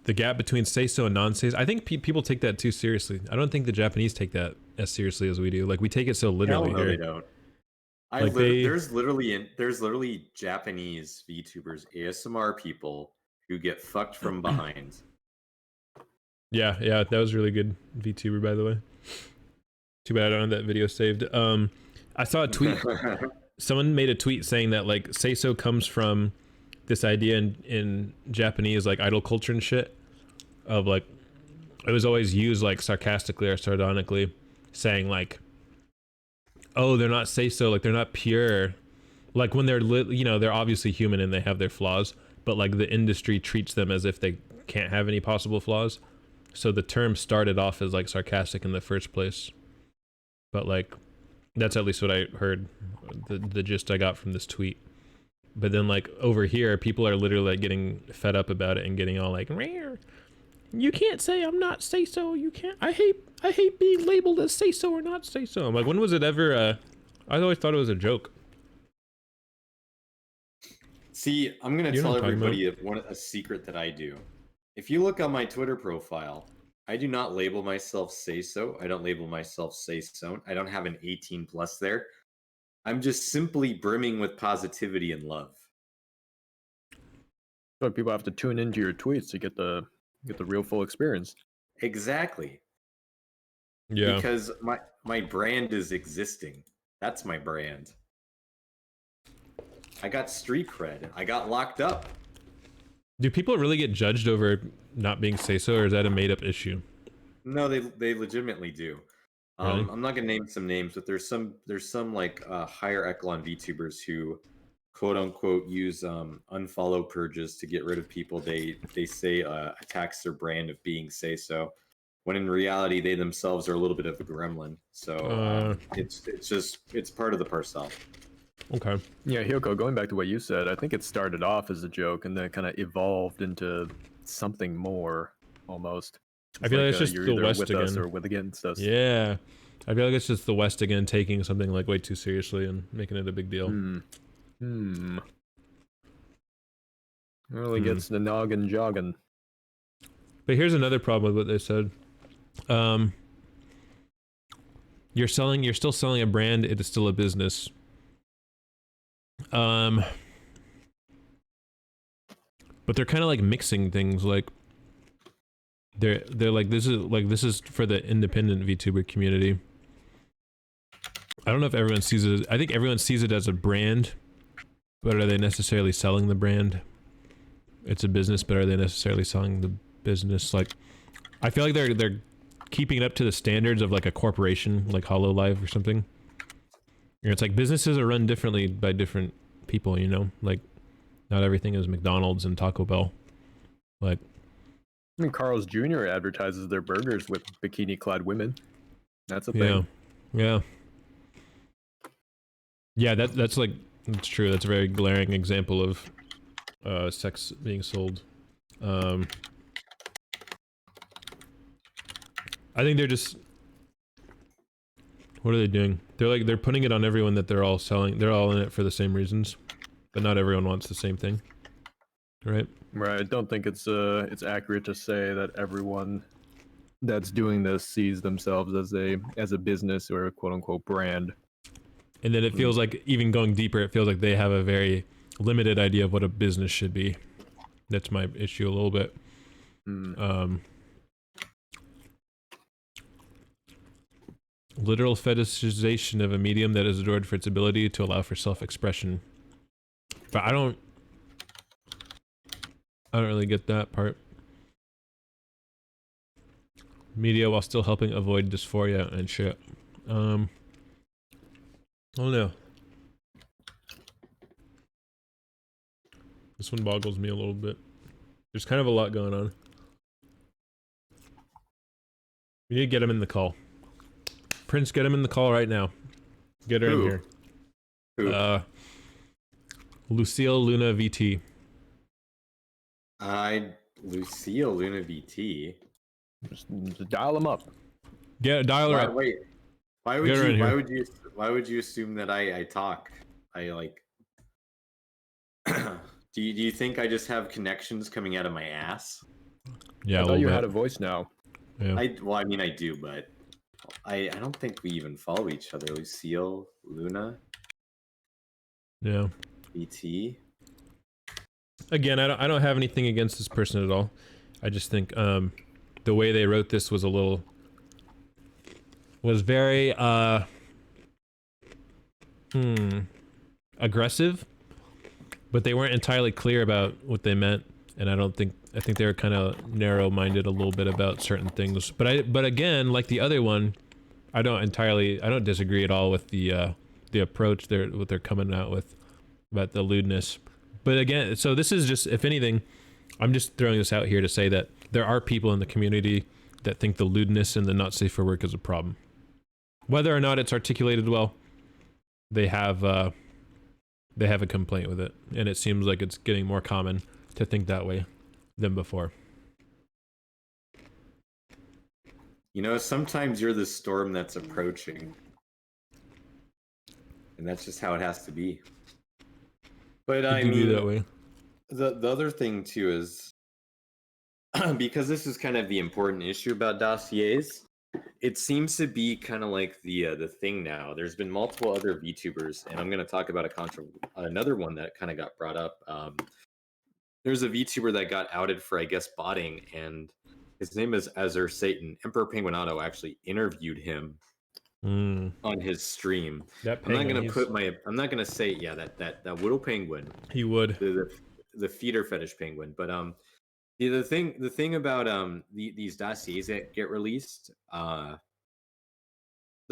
Speaker 1: The gap between say-so and non-say-so. I think people take that too seriously. I don't think the Japanese take that as seriously as we do. Like, we take it so literally
Speaker 3: Hell no,
Speaker 1: here.
Speaker 3: they don't.
Speaker 1: Like
Speaker 3: There's literally Japanese VTubers, ASMR people who get fucked from behind.
Speaker 1: Yeah, that was really good VTuber, by the way. Too bad I don't have that video saved. I saw a tweet. Someone made a tweet saying that like say-so comes from this idea in Japanese like idol culture and shit, of like it was always used like sarcastically or sardonically, saying like, oh, they're not say-so, like they're not pure, like when they're you know, they're obviously human and they have their flaws, but like the industry treats them as if they can't have any possible flaws. So the term started off as like sarcastic in the first place, but like that's at least what I heard, the gist I got from this tweet. But then like over here, people are literally like getting fed up about it and getting all like, rare. You can't say I'm not say so. You can't. I hate being labeled as say so or not say so. I'm like, when was it ever? I always thought it was a joke.
Speaker 3: See, I'm gonna
Speaker 1: You know
Speaker 3: tell
Speaker 1: what I'm talking
Speaker 3: everybody a secret that I do. If you look on my Twitter profile, I do not label myself say so. I don't label myself say so. I don't have an 18 plus there. I'm just simply brimming with positivity and love.
Speaker 2: So people have to tune into your tweets to get the real full experience.
Speaker 3: Exactly.
Speaker 1: Yeah.
Speaker 3: Because my brand is existing. That's my brand. I got street cred. I got locked up.
Speaker 1: Do people really get judged over not being say so, or is that a made up issue?
Speaker 3: No, they legitimately do.
Speaker 1: Really?
Speaker 3: I'm not gonna name some names, but there's some like higher echelon VTubers who quote unquote use unfollow purges to get rid of people they say attacks their brand of being say so, when in reality they themselves are a little bit of a gremlin. So it's part of the parcel.
Speaker 1: Okay.
Speaker 2: Yeah, Hyoko, going back to what you said, I think it started off as a joke and then kind of evolved into something more, almost.
Speaker 1: I feel like it's just
Speaker 2: you're
Speaker 1: the
Speaker 2: either
Speaker 1: West
Speaker 2: with us
Speaker 1: again.
Speaker 2: or with against us.
Speaker 1: Yeah. I feel like it's just the West again taking something like way too seriously and making it a big deal.
Speaker 2: Really gets the noggin jogging.
Speaker 1: But here's another problem with what they said. You're still selling a brand, it is still a business. But they're kind of like mixing things, like they're like this is for the independent VTuber community. I don't know if everyone sees it. I think everyone sees it as a brand, but are they necessarily selling the brand? It's a business, but are they necessarily selling the business? Like, I feel like they're keeping it up to the standards of like a corporation, like HoloLive or something. It's like businesses are run differently by different people, you know? Like, not everything is McDonald's and Taco Bell. Like,
Speaker 2: I mean, Carl's Jr. advertises their burgers with bikini-clad women. That's a
Speaker 1: yeah,
Speaker 2: thing.
Speaker 1: yeah, yeah. That's like, that's true. That's a very glaring example of sex being sold. I think they're just, what are they doing? They're putting it on everyone that they're all selling. They're all in it for the same reasons, but not everyone wants the same thing, right?
Speaker 2: Right. I don't think it's accurate to say that everyone that's doing this sees themselves as a business or a quote unquote brand.
Speaker 1: And then it feels like, even going deeper, it feels like they have a very limited idea of what a business should be. That's my issue a little bit. Literal fetishization of a medium that is adored for its ability to allow for self-expression. But I don't really get that part. Media while still helping avoid dysphoria and shit. I don't know. This one boggles me a little bit. There's kind of a lot going on. We need to get him in the call. Prince, get him in the call right now. Get her in here.
Speaker 3: Who?
Speaker 1: Lucille Luna VT.
Speaker 3: Lucille Luna VT.
Speaker 2: Just dial them up.
Speaker 1: Dial her up.
Speaker 3: Wait. Why would
Speaker 1: Get her in here.
Speaker 3: why would you assume that I talk? I like do you think I just have connections coming out of my ass?
Speaker 1: Yeah,
Speaker 2: I
Speaker 1: a
Speaker 2: thought you
Speaker 1: little
Speaker 2: had a
Speaker 1: bit.
Speaker 2: voice now.
Speaker 1: Yeah.
Speaker 3: I mean I do, but I don't think we even follow each other. Lucille Luna
Speaker 1: Yeah.
Speaker 3: VT.
Speaker 1: Again, I don't have anything against this person at all. I just think the way they wrote this was very aggressive, but they weren't entirely clear about what they meant, and I think they were kind of narrow-minded a little bit about certain things. But again, like the other one, I don't disagree at all with the approach what they're coming out with about the lewdness. But again, so this is just, if anything, I'm just throwing this out here to say that there are people in the community that think the lewdness and the not safe for work is a problem. Whether or not it's articulated well, they have a complaint with it, and it seems like it's getting more common to think that way than before.
Speaker 3: You know, sometimes you're the storm that's approaching. And that's just how it has to be. But I
Speaker 1: It do be
Speaker 3: mean,
Speaker 1: that way.
Speaker 3: the other thing too is because this is kind of the important issue about dossiers, it seems to be kind of like the thing now. There's been multiple other VTubers, and I'm going to talk about another one that kind of got brought up. There's a VTuber that got outed for, I guess, botting, and his name is Azure Satan. Emperor Penguinato actually interviewed him on his stream.
Speaker 1: That
Speaker 3: I'm not
Speaker 1: penguin,
Speaker 3: gonna say, yeah, that Widow Penguin.
Speaker 1: he would.
Speaker 4: the feeder fetish penguin. But the thing about these dossiers that get released, there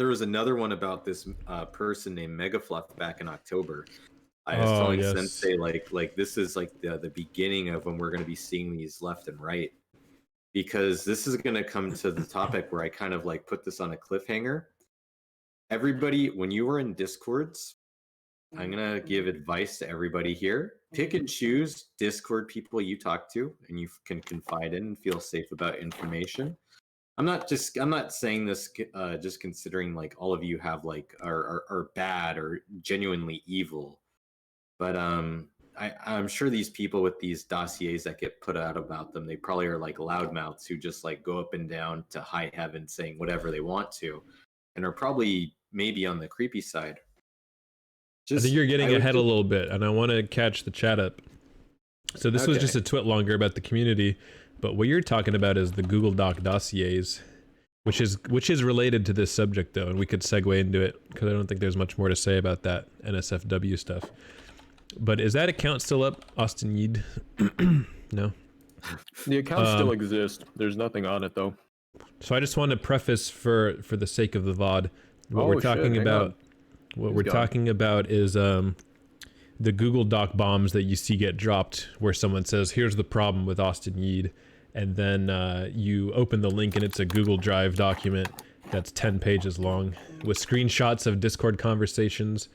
Speaker 4: was another one about this person named Megafluff back in October. I was
Speaker 1: Oh,
Speaker 4: telling
Speaker 1: yes.
Speaker 4: Sensei like this is like the beginning of when we're going to be seeing these left and right, because this is going to come to the topic where I kind of like put this on a cliffhanger. Everybody, when you are in Discords, I'm going to give advice to everybody here. Pick and choose Discord people you talk to and you can confide in and feel safe about information. I'm not saying this just considering like all of you have like are bad or genuinely evil. But I'm sure these people with these dossiers that get put out about them, they probably are like loudmouths who just like go up and down to high heaven saying whatever they want to, and are probably maybe on the creepy side.
Speaker 1: I think you're getting
Speaker 4: I would
Speaker 1: ahead a
Speaker 4: just-
Speaker 1: little bit, and I want to catch the chat up. So this was
Speaker 4: Okay.
Speaker 1: just a twit longer about the community, but what you're talking about is the Google Doc dossiers, which is related to this subject though, and we could segue into it because I don't think there's much more to say about that NSFW stuff. But is that account still up, Austin Yeed? No.
Speaker 2: The account still exists. There's nothing on it though.
Speaker 1: So I just want to preface for the sake of the VOD, what
Speaker 2: Oh,
Speaker 1: we're
Speaker 2: shit,
Speaker 1: talking
Speaker 2: hang
Speaker 1: about.
Speaker 2: on.
Speaker 1: What
Speaker 2: He's
Speaker 1: we're
Speaker 2: gone.
Speaker 1: talking about is the Google Doc bombs that you see get dropped, where someone says, "Here's the problem with Austin Yeed," and then you open the link and it's a Google Drive document that's 10 pages long with screenshots of Discord conversations,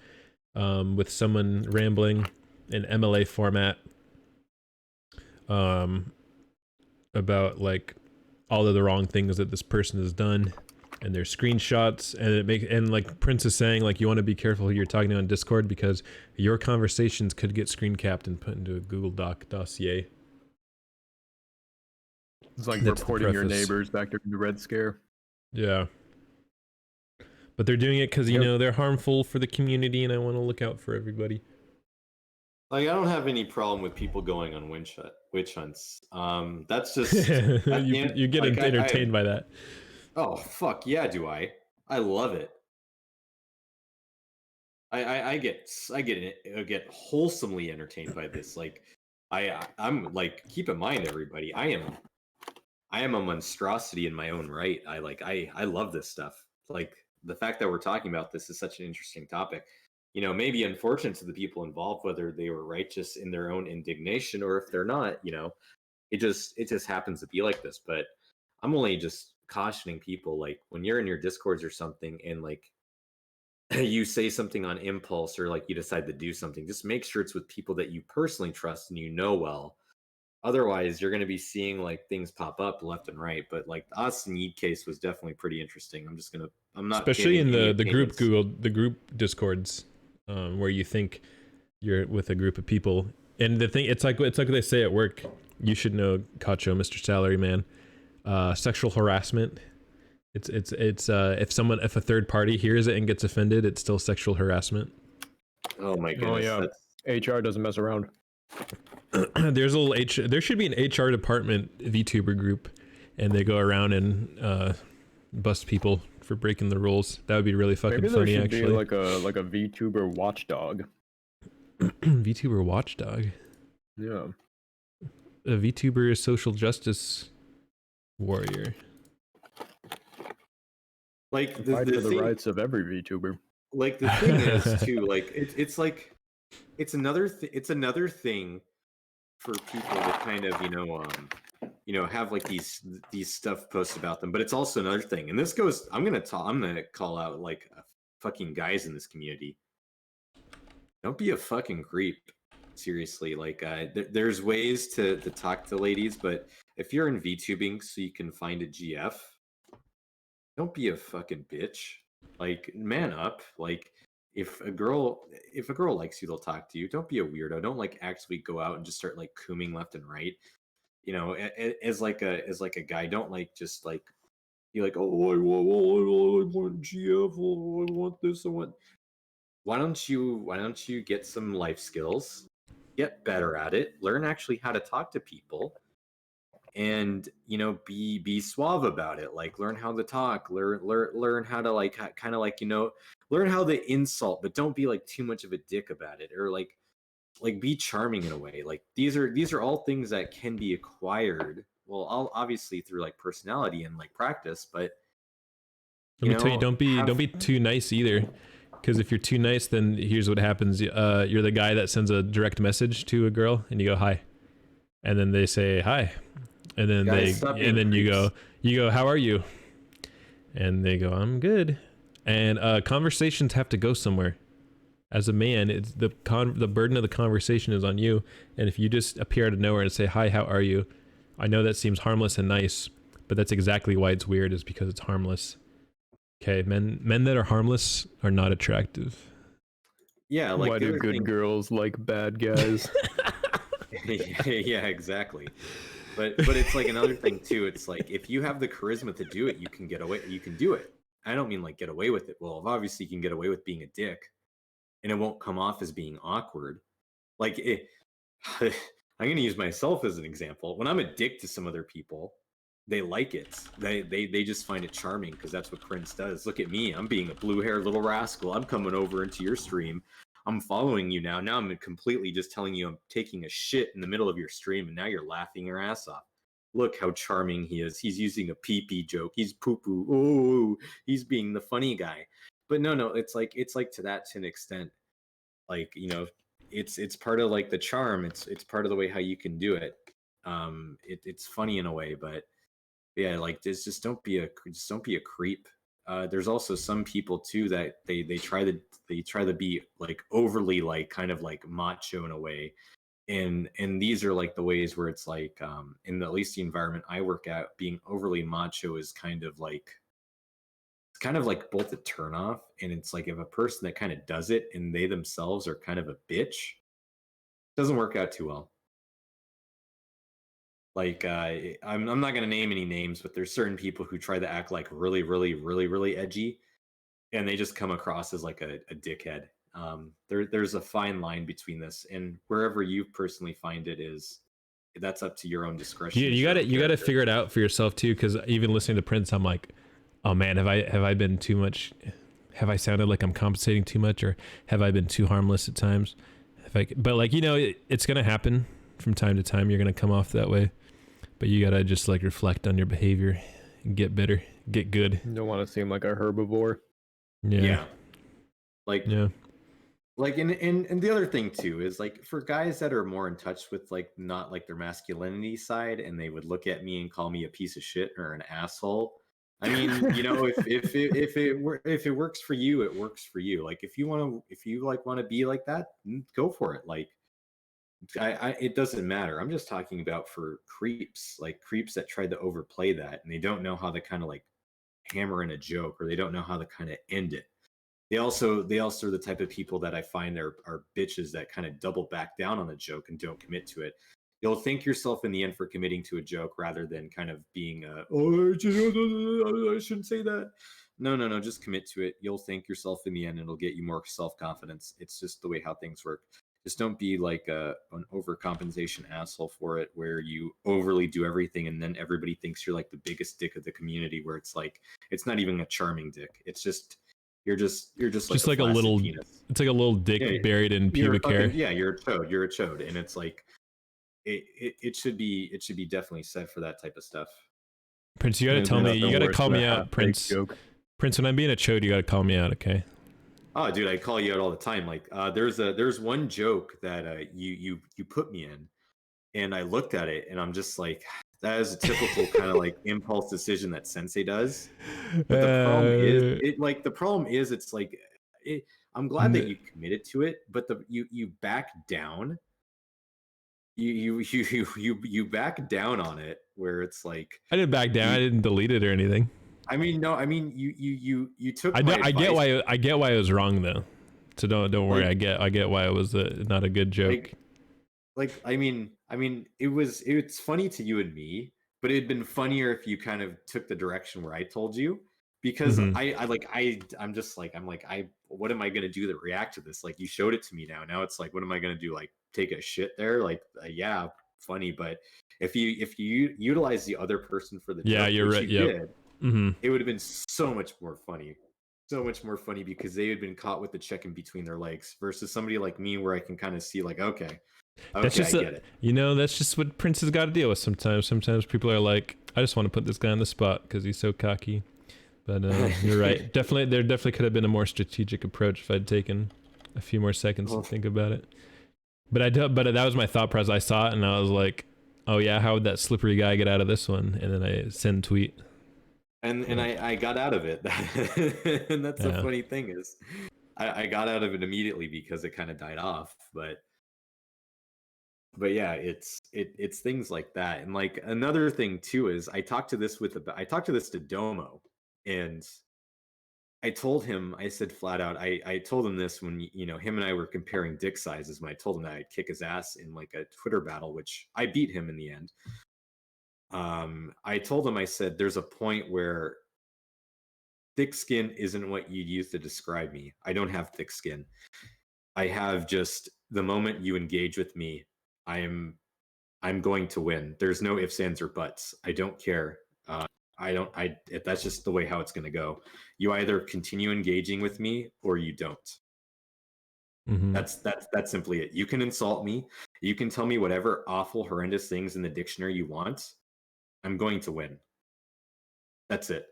Speaker 1: with someone rambling in MLA format, about like all of the wrong things that this person has done. And there's screenshots, and like Prince is saying, like, you want to be careful who you're talking to on Discord because your conversations could get screen capped and put into a Google Doc dossier.
Speaker 2: It's like
Speaker 1: That's the
Speaker 2: reporting your
Speaker 1: preface.
Speaker 2: neighbors back during the Red Scare.
Speaker 1: Yeah. But they're doing it because, you
Speaker 2: Yep.
Speaker 1: know, they're harmful for the community, and I want to look out for everybody.
Speaker 4: Like, I don't have any problem with people going on witch hunts. That's just
Speaker 1: you get
Speaker 4: like,
Speaker 1: entertained by that.
Speaker 4: Oh fuck yeah, do I? I love it. I get wholesomely entertained by this. Like I'm like, keep in mind everybody, I am a monstrosity in my own right. I love this stuff. Like the fact that we're talking about this is such an interesting topic. You know, maybe unfortunate to the people involved, whether they were righteous in their own indignation or if they're not, you know, it just happens to be like this. But I'm only just cautioning people, like when you're in your Discords or something and like you say something on impulse or like you decide to do something, just make sure it's with people that you personally trust and you know well. Otherwise, you're going to be seeing like things pop up left and right. But like the Austin Yeed case was definitely pretty interesting. I'm not
Speaker 1: Especially in
Speaker 4: giving any
Speaker 1: the group
Speaker 4: opinions.
Speaker 1: the group Discords, where you think you're with a group of people. And the thing, it's like they say at work. You should know, Cacho, Mr. Salaryman. Sexual harassment. It's if a third party hears it and gets offended, it's still sexual harassment.
Speaker 4: Oh my goodness.
Speaker 2: yeah.
Speaker 4: That's-
Speaker 2: HR doesn't mess around.
Speaker 1: There's a little there should be an HR department VTuber group, and they go around and bust people for breaking the rules. That would be really fucking
Speaker 2: Maybe there
Speaker 1: funny,
Speaker 2: should
Speaker 1: actually.
Speaker 2: be like a VTuber watchdog.
Speaker 1: VTuber watchdog.
Speaker 2: Yeah.
Speaker 1: A VTuber social justice warrior.
Speaker 4: like
Speaker 2: Fight for the
Speaker 4: thing-
Speaker 2: rights of every VTuber.
Speaker 4: like the thing is too, like it's like it's another thing for people to kind of have like these stuff posted about them, but it's also another thing, and this goes, I'm gonna call out like fucking guys in this community. Don't be a fucking creep, seriously. Like there's ways to talk to ladies, but if you're in VTubing so you can find a GF, don't be a fucking bitch. Like, man up. Like, if a girl likes you, they'll talk to you. Don't be a weirdo. Don't like actually go out and just start like cooming left and right. You know, as like a guy, don't like just like be like, oh, I want GF, oh, I want this, I want. Why don't you get some life skills, get better at it, learn actually how to talk to people, and be suave about it. Like, learn how to talk, learn how to like kind of like learn how to insult, but don't be like too much of a dick about it, or like like be charming in a way. Like these are all things that can be acquired. Well, all obviously through like personality and like practice, but
Speaker 1: Let me tell you, don't be
Speaker 4: have-
Speaker 1: too nice either, because if you're too nice, then here's what happens. You're the guy that sends a direct message to a girl, and you go hi, and then they say hi, and then
Speaker 4: Guys, stop being
Speaker 1: you
Speaker 4: creeps.
Speaker 1: go how are you, and they go I'm good, and conversations have to go somewhere. As a man, it's the burden of the conversation is on you, and if you just appear out of nowhere and say hi, how are you, I know that seems harmless and nice, but that's exactly why it's weird, is because it's harmless. Okay, men that are harmless are not attractive.
Speaker 4: Yeah, like
Speaker 2: Why
Speaker 4: the
Speaker 2: do
Speaker 4: other
Speaker 2: good
Speaker 4: thing-
Speaker 2: girls like bad guys?
Speaker 4: yeah, exactly. But it's like another thing too. It's like if you have the charisma to do it, you can get away. You can do it. I don't mean like get away with it. Well, obviously you can get away with being a dick, and it won't come off as being awkward. Like I'm going to use myself as an example. When I'm a dick to some other people, they like it. They just find it charming because that's what Prince does. Look at me. I'm being a blue-haired little rascal. I'm coming over into your stream. I'm following you now. Now I'm completely just telling you I'm taking a shit in the middle of your stream, and now you're laughing your ass off. Look how charming he is. He's using a pee-pee joke. He's poo-poo. Oh, he's being the funny guy. But no, it's like to that to an extent. Like, you know, it's part of like the charm. It's part of the way how you can do it. It's funny in a way, but yeah, like just don't be a creep. There's also some people too that they try to be like overly like kind of like macho in a way, and these are like the ways where it's like in at least the environment I work at, being overly macho is kind of like both a turnoff, and it's like if a person that kind of does it and they themselves are kind of a bitch, doesn't work out too well. Like I'm not going to name any names, but there's certain people who try to act like really edgy, and they just come across as like a dickhead. There's a fine line between this, and wherever you personally find it is, that's up to your own discretion.
Speaker 1: You got to figure it out for yourself too, because even listening to Prince, I'm like, oh man, have I been too much? Have I sounded like I'm compensating too much, or have I been too harmless at times? But like, you know, it's gonna happen from time to time. You're gonna come off that way. But you gotta just like reflect on your behavior and get better, get good.
Speaker 2: You don't want to seem like a herbivore.
Speaker 1: Yeah.
Speaker 4: Like,
Speaker 1: Yeah.
Speaker 4: Like, and the other thing too is like for guys that are more in touch with like not like their masculinity side, and they would look at me and call me a piece of shit or an asshole. I mean, you know, if it works for you, it works for you. Like if you want to be like that, go for it. Like it doesn't matter. I'm just talking about for creeps, like creeps that try to overplay that and they don't know how to kind of like hammer in a joke, or they don't know how to kind of end it. They also are the type of people that I find are bitches that kind of double back down on the joke and don't commit to it. You'll thank yourself in the end for committing to a joke rather than kind of being I shouldn't say that. No, just commit to it. You'll thank yourself in the end, and it'll get you more self-confidence. It's just the way how things work. Just don't be like an overcompensation asshole for it, where you overly do everything and then everybody thinks you're like the biggest dick of the community, where it's like it's not even a charming dick. It's just you're just like
Speaker 1: a little
Speaker 4: penis.
Speaker 1: It's like a little dick buried in pubic hair.
Speaker 4: Yeah, you're a chode, and it's like it should be definitely said for that type of stuff.
Speaker 1: Prince, you gotta tell me, you gotta call me out, Prince. Prince, when I'm being a chode, you gotta call me out, okay?
Speaker 4: Oh, dude, I call you out all the time. Like, there's one joke that you put me in, and I looked at it, and I'm just like, that is a typical kind of like impulse decision that Sensei does. But the problem is, it's like, I'm glad that you committed to it, but you back down. You back down on it, where it's like
Speaker 1: I didn't back down. I didn't delete it or anything.
Speaker 4: I mean, no, I mean you took.
Speaker 1: I get why it was wrong though. So don't worry.
Speaker 4: Like,
Speaker 1: I get why it was not a good joke.
Speaker 4: Like I mean, it's funny to you and me, but it'd been funnier if you kind of took the direction where I told you, because I'm just like what am I gonna do to react to this? Like you showed it to me now. Now it's like, what am I gonna do? Like take a shit there? Like yeah, funny, but if you utilize the other person for the joke,
Speaker 1: you're right.
Speaker 4: Did,
Speaker 1: Mm-hmm.
Speaker 4: it would have been so much more funny. so much more funny because they had been caught with the chicken between their legs versus somebody like me where I can kind of see like, okay,
Speaker 1: That's
Speaker 4: I
Speaker 1: just
Speaker 4: get it.
Speaker 1: that's just what Prince has got to deal with sometimes. Sometimes people are like, I just want to put this guy on the spot because he's so cocky. But you're right. There definitely could have been a more strategic approach if I'd taken a few more seconds to think about it. But that was my thought process. I saw it and I was like, oh yeah, how would that slippery guy get out of this one? And then I send tweet.
Speaker 4: And I got out of it. And that's the funny thing is I got out of it immediately because it kind of died off. But yeah, it's things like that. And like another thing too is I talked to this to Domo, and I told him, I said flat out, I told him this when him and I were comparing dick sizes when I told him that I'd kick his ass in like a Twitter battle, which I beat him in the end. I told him, I said, there's a point where thick skin isn't what you'd use to describe me. I don't have thick skin. I have just the moment you engage with me, I'm going to win. There's no ifs, ands, or buts. I don't care. That's just the way how it's going to go. You either continue engaging with me or you don't.
Speaker 1: Mm-hmm.
Speaker 4: That's simply it. You can insult me. You can tell me whatever awful, horrendous things in the dictionary you want. I'm going to win. That's it.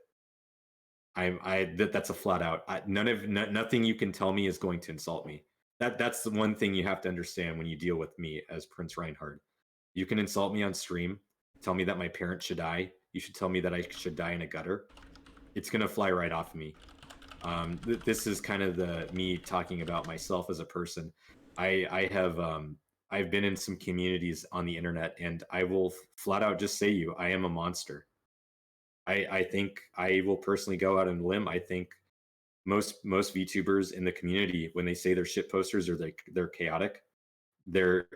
Speaker 4: That's a flat out. Nothing you can tell me is going to insult me. That's the one thing you have to understand when you deal with me as Prince Reinhardt. You can insult me on stream, tell me that my parents should die. You should tell me that I should die in a gutter. It's gonna fly right off of me. This is kind of me talking about myself as a person. I've been in some communities on the internet, and I will flat out just say I am a monster. I think I will personally go out on a limb. I think most VTubers in the community, when they say they're shit posters or they're chaotic, they're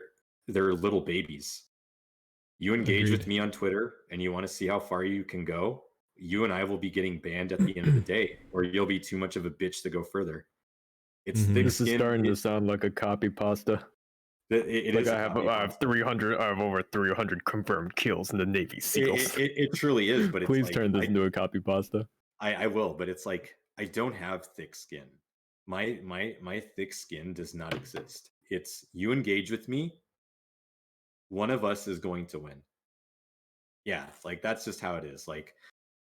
Speaker 4: little babies. You engage with me on Twitter and you want to see how far you can go, you and I will be getting banned at the end of the day, or you'll be too much of a bitch to go further. It's
Speaker 2: This is starting to sound like a copy pasta. I have 300. I have over 300 confirmed kills in the Navy SEALs.
Speaker 4: It truly is, but
Speaker 2: please turn this into a copy pasta.
Speaker 4: I will, but it's like I don't have thick skin. My thick skin does not exist. It's you engage with me, one of us is going to win. Yeah, like that's just how it is. Like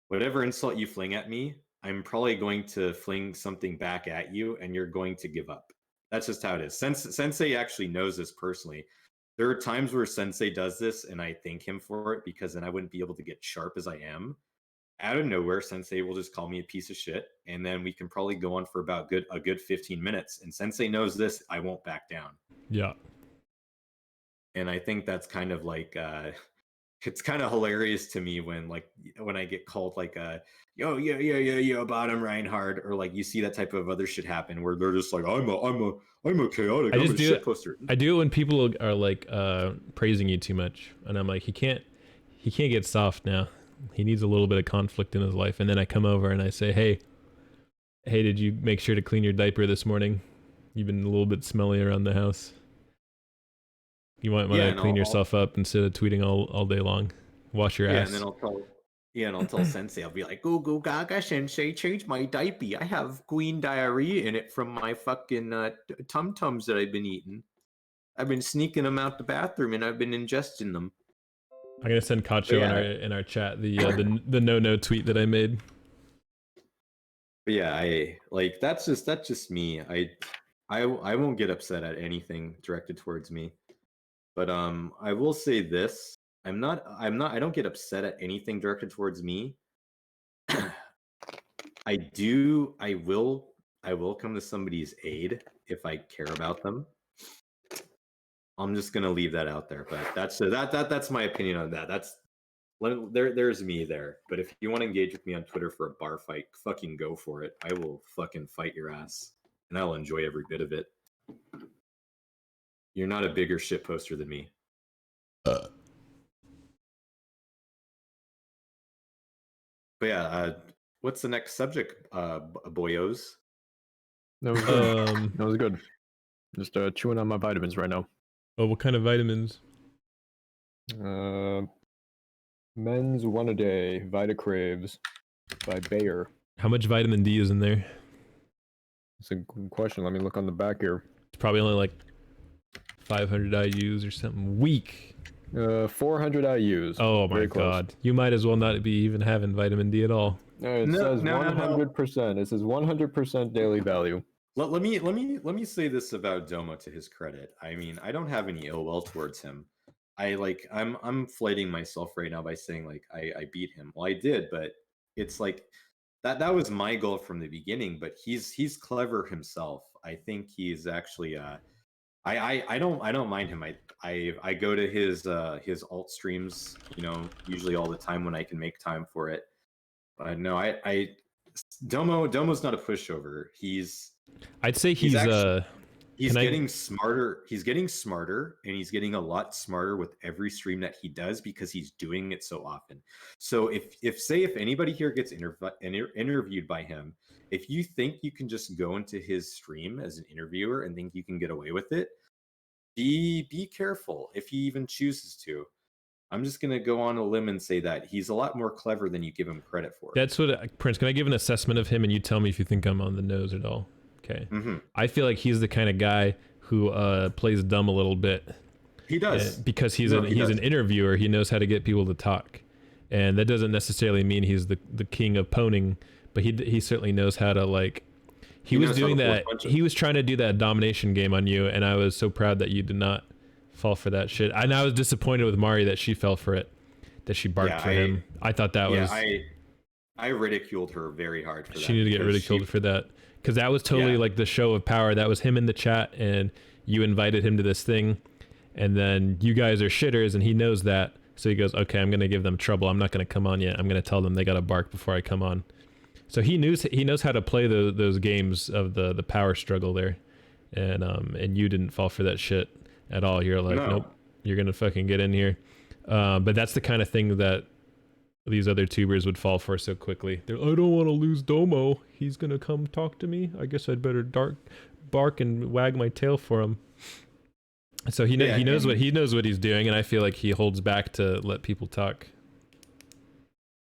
Speaker 4: whatever insult you fling at me, I'm probably going to fling something back at you and you're going to give up. That's just how it is. Sensei actually knows this personally. There are times where Sensei does this and I thank him for it because then I wouldn't be able to get sharp as I am. Out of nowhere, Sensei will just call me a piece of shit, and then we can probably go on for about a good 15 minutes. And Sensei knows this, I won't back down.
Speaker 1: Yeah.
Speaker 4: And I think that's kind of like it's kind of hilarious to me when I get called like yo bottom Reinhardt, or like you see that type of other shit happen where they're just like I'm a chaotic, I'm a shit poster.
Speaker 1: I do it when people are like praising you too much, and I'm like he can't get soft now. He needs a little bit of conflict in his life. And then I come over and I say, hey, did you make sure to clean your diaper this morning? You've been a little bit smelly around the house. You might want to clean yourself up instead of tweeting all day long. Wash your ass.
Speaker 4: And then I'll tell Sensei, I'll be like, go gaga Sensei, change my diaper. I have green diarrhea in it from my fucking tum-tums that I've been eating. I've been sneaking them out the bathroom and I've been ingesting them.
Speaker 1: I'm gonna send Kacho in our chat the no tweet that I made.
Speaker 4: But yeah, I like that's just me. I won't get upset at anything directed towards me. But I will say this: I don't get upset at anything directed towards me. I will come to somebody's aid if I care about them. I'm just gonna leave that out there, but that's my opinion on that. There's me there. But if you want to engage with me on Twitter for a bar fight, fucking go for it. I will fucking fight your ass, and I'll enjoy every bit of it. You're not a bigger shit poster than me. But yeah, what's the next subject, boyos?
Speaker 2: That was good. That was good. Just chewing on my vitamins right now.
Speaker 1: Oh, what kind of vitamins?
Speaker 2: Men's One a Day Vita Craves by Bayer.
Speaker 1: How much vitamin D is in there?
Speaker 2: It's a good question. Let me look on the back here.
Speaker 1: It's probably only like 500 IUs or something. Weak.
Speaker 2: 400 IUs.
Speaker 1: Oh my
Speaker 2: Very close.
Speaker 1: god. You might as well not be even having vitamin D at all.
Speaker 2: It
Speaker 3: No,
Speaker 2: says
Speaker 3: no, no, no.
Speaker 2: 100%. It says 100% daily value.
Speaker 3: Let me say this about Domo to his credit. I mean, I don't have any ill will towards him. I'm flating myself right now by saying like I beat him. Well, I did, but it's like that was my goal from the beginning. But he's clever himself. I think he's actually I don't mind him. I go to his alt streams, you know, usually all the time when I can make time for it. But no, I Domo's not a pushover.
Speaker 1: I'd say he's
Speaker 3: actually- He's
Speaker 1: Can I-
Speaker 3: getting smarter. He's getting smarter, and he's getting a lot smarter with every stream that he does because he's doing it so often. So if anybody here gets interviewed by him, if you think you can just go into his stream as an interviewer and think you can get away with it, be careful if he even chooses to. I'm just gonna go on a limb and say that he's a lot more clever than you give him credit for.
Speaker 1: That's what Prince. Can I give an assessment of him and you tell me if you think I'm on the nose at all? Okay.
Speaker 3: Mm-hmm.
Speaker 1: I feel like he's the kind of guy who plays dumb a little bit.
Speaker 3: He does.
Speaker 1: Because he's
Speaker 3: No, he
Speaker 1: he's
Speaker 3: does.
Speaker 1: an interviewer. He knows how to get people to talk, and that doesn't necessarily mean he's the king of poning, but he certainly knows how to like. He was
Speaker 3: knows how
Speaker 1: doing
Speaker 3: to pull
Speaker 1: that.
Speaker 3: punches.
Speaker 1: He was trying to do that domination game on you, and I was so proud that you did not fall for that shit. And I was disappointed with Mari that she fell for it, that she barked
Speaker 3: Yeah,
Speaker 1: for him. I thought that was.
Speaker 3: I ridiculed her very hard for that.
Speaker 1: She needed to get
Speaker 3: because
Speaker 1: ridiculed for that, because that was totally
Speaker 3: Yeah.
Speaker 1: like the show of power. That was him in the chat, and you invited him to this thing, and then you guys are shitters, and he knows that, so he goes, "Okay, I'm gonna give them trouble. I'm not gonna come on yet. I'm gonna tell them they gotta bark before I come on." So he knows how to play those games of the power struggle there, and you didn't fall for that shit at all. You're like,
Speaker 3: No.
Speaker 1: nope, you're gonna fucking get in here. But that's the kind of thing that these other tubers would fall for so quickly. They're, I don't want to lose Domo. He's gonna come talk to me. I guess I'd better bark and wag my tail for him. So he
Speaker 3: Yeah,
Speaker 1: knows
Speaker 3: and-
Speaker 1: what he's doing, and I feel like he holds back to let people talk.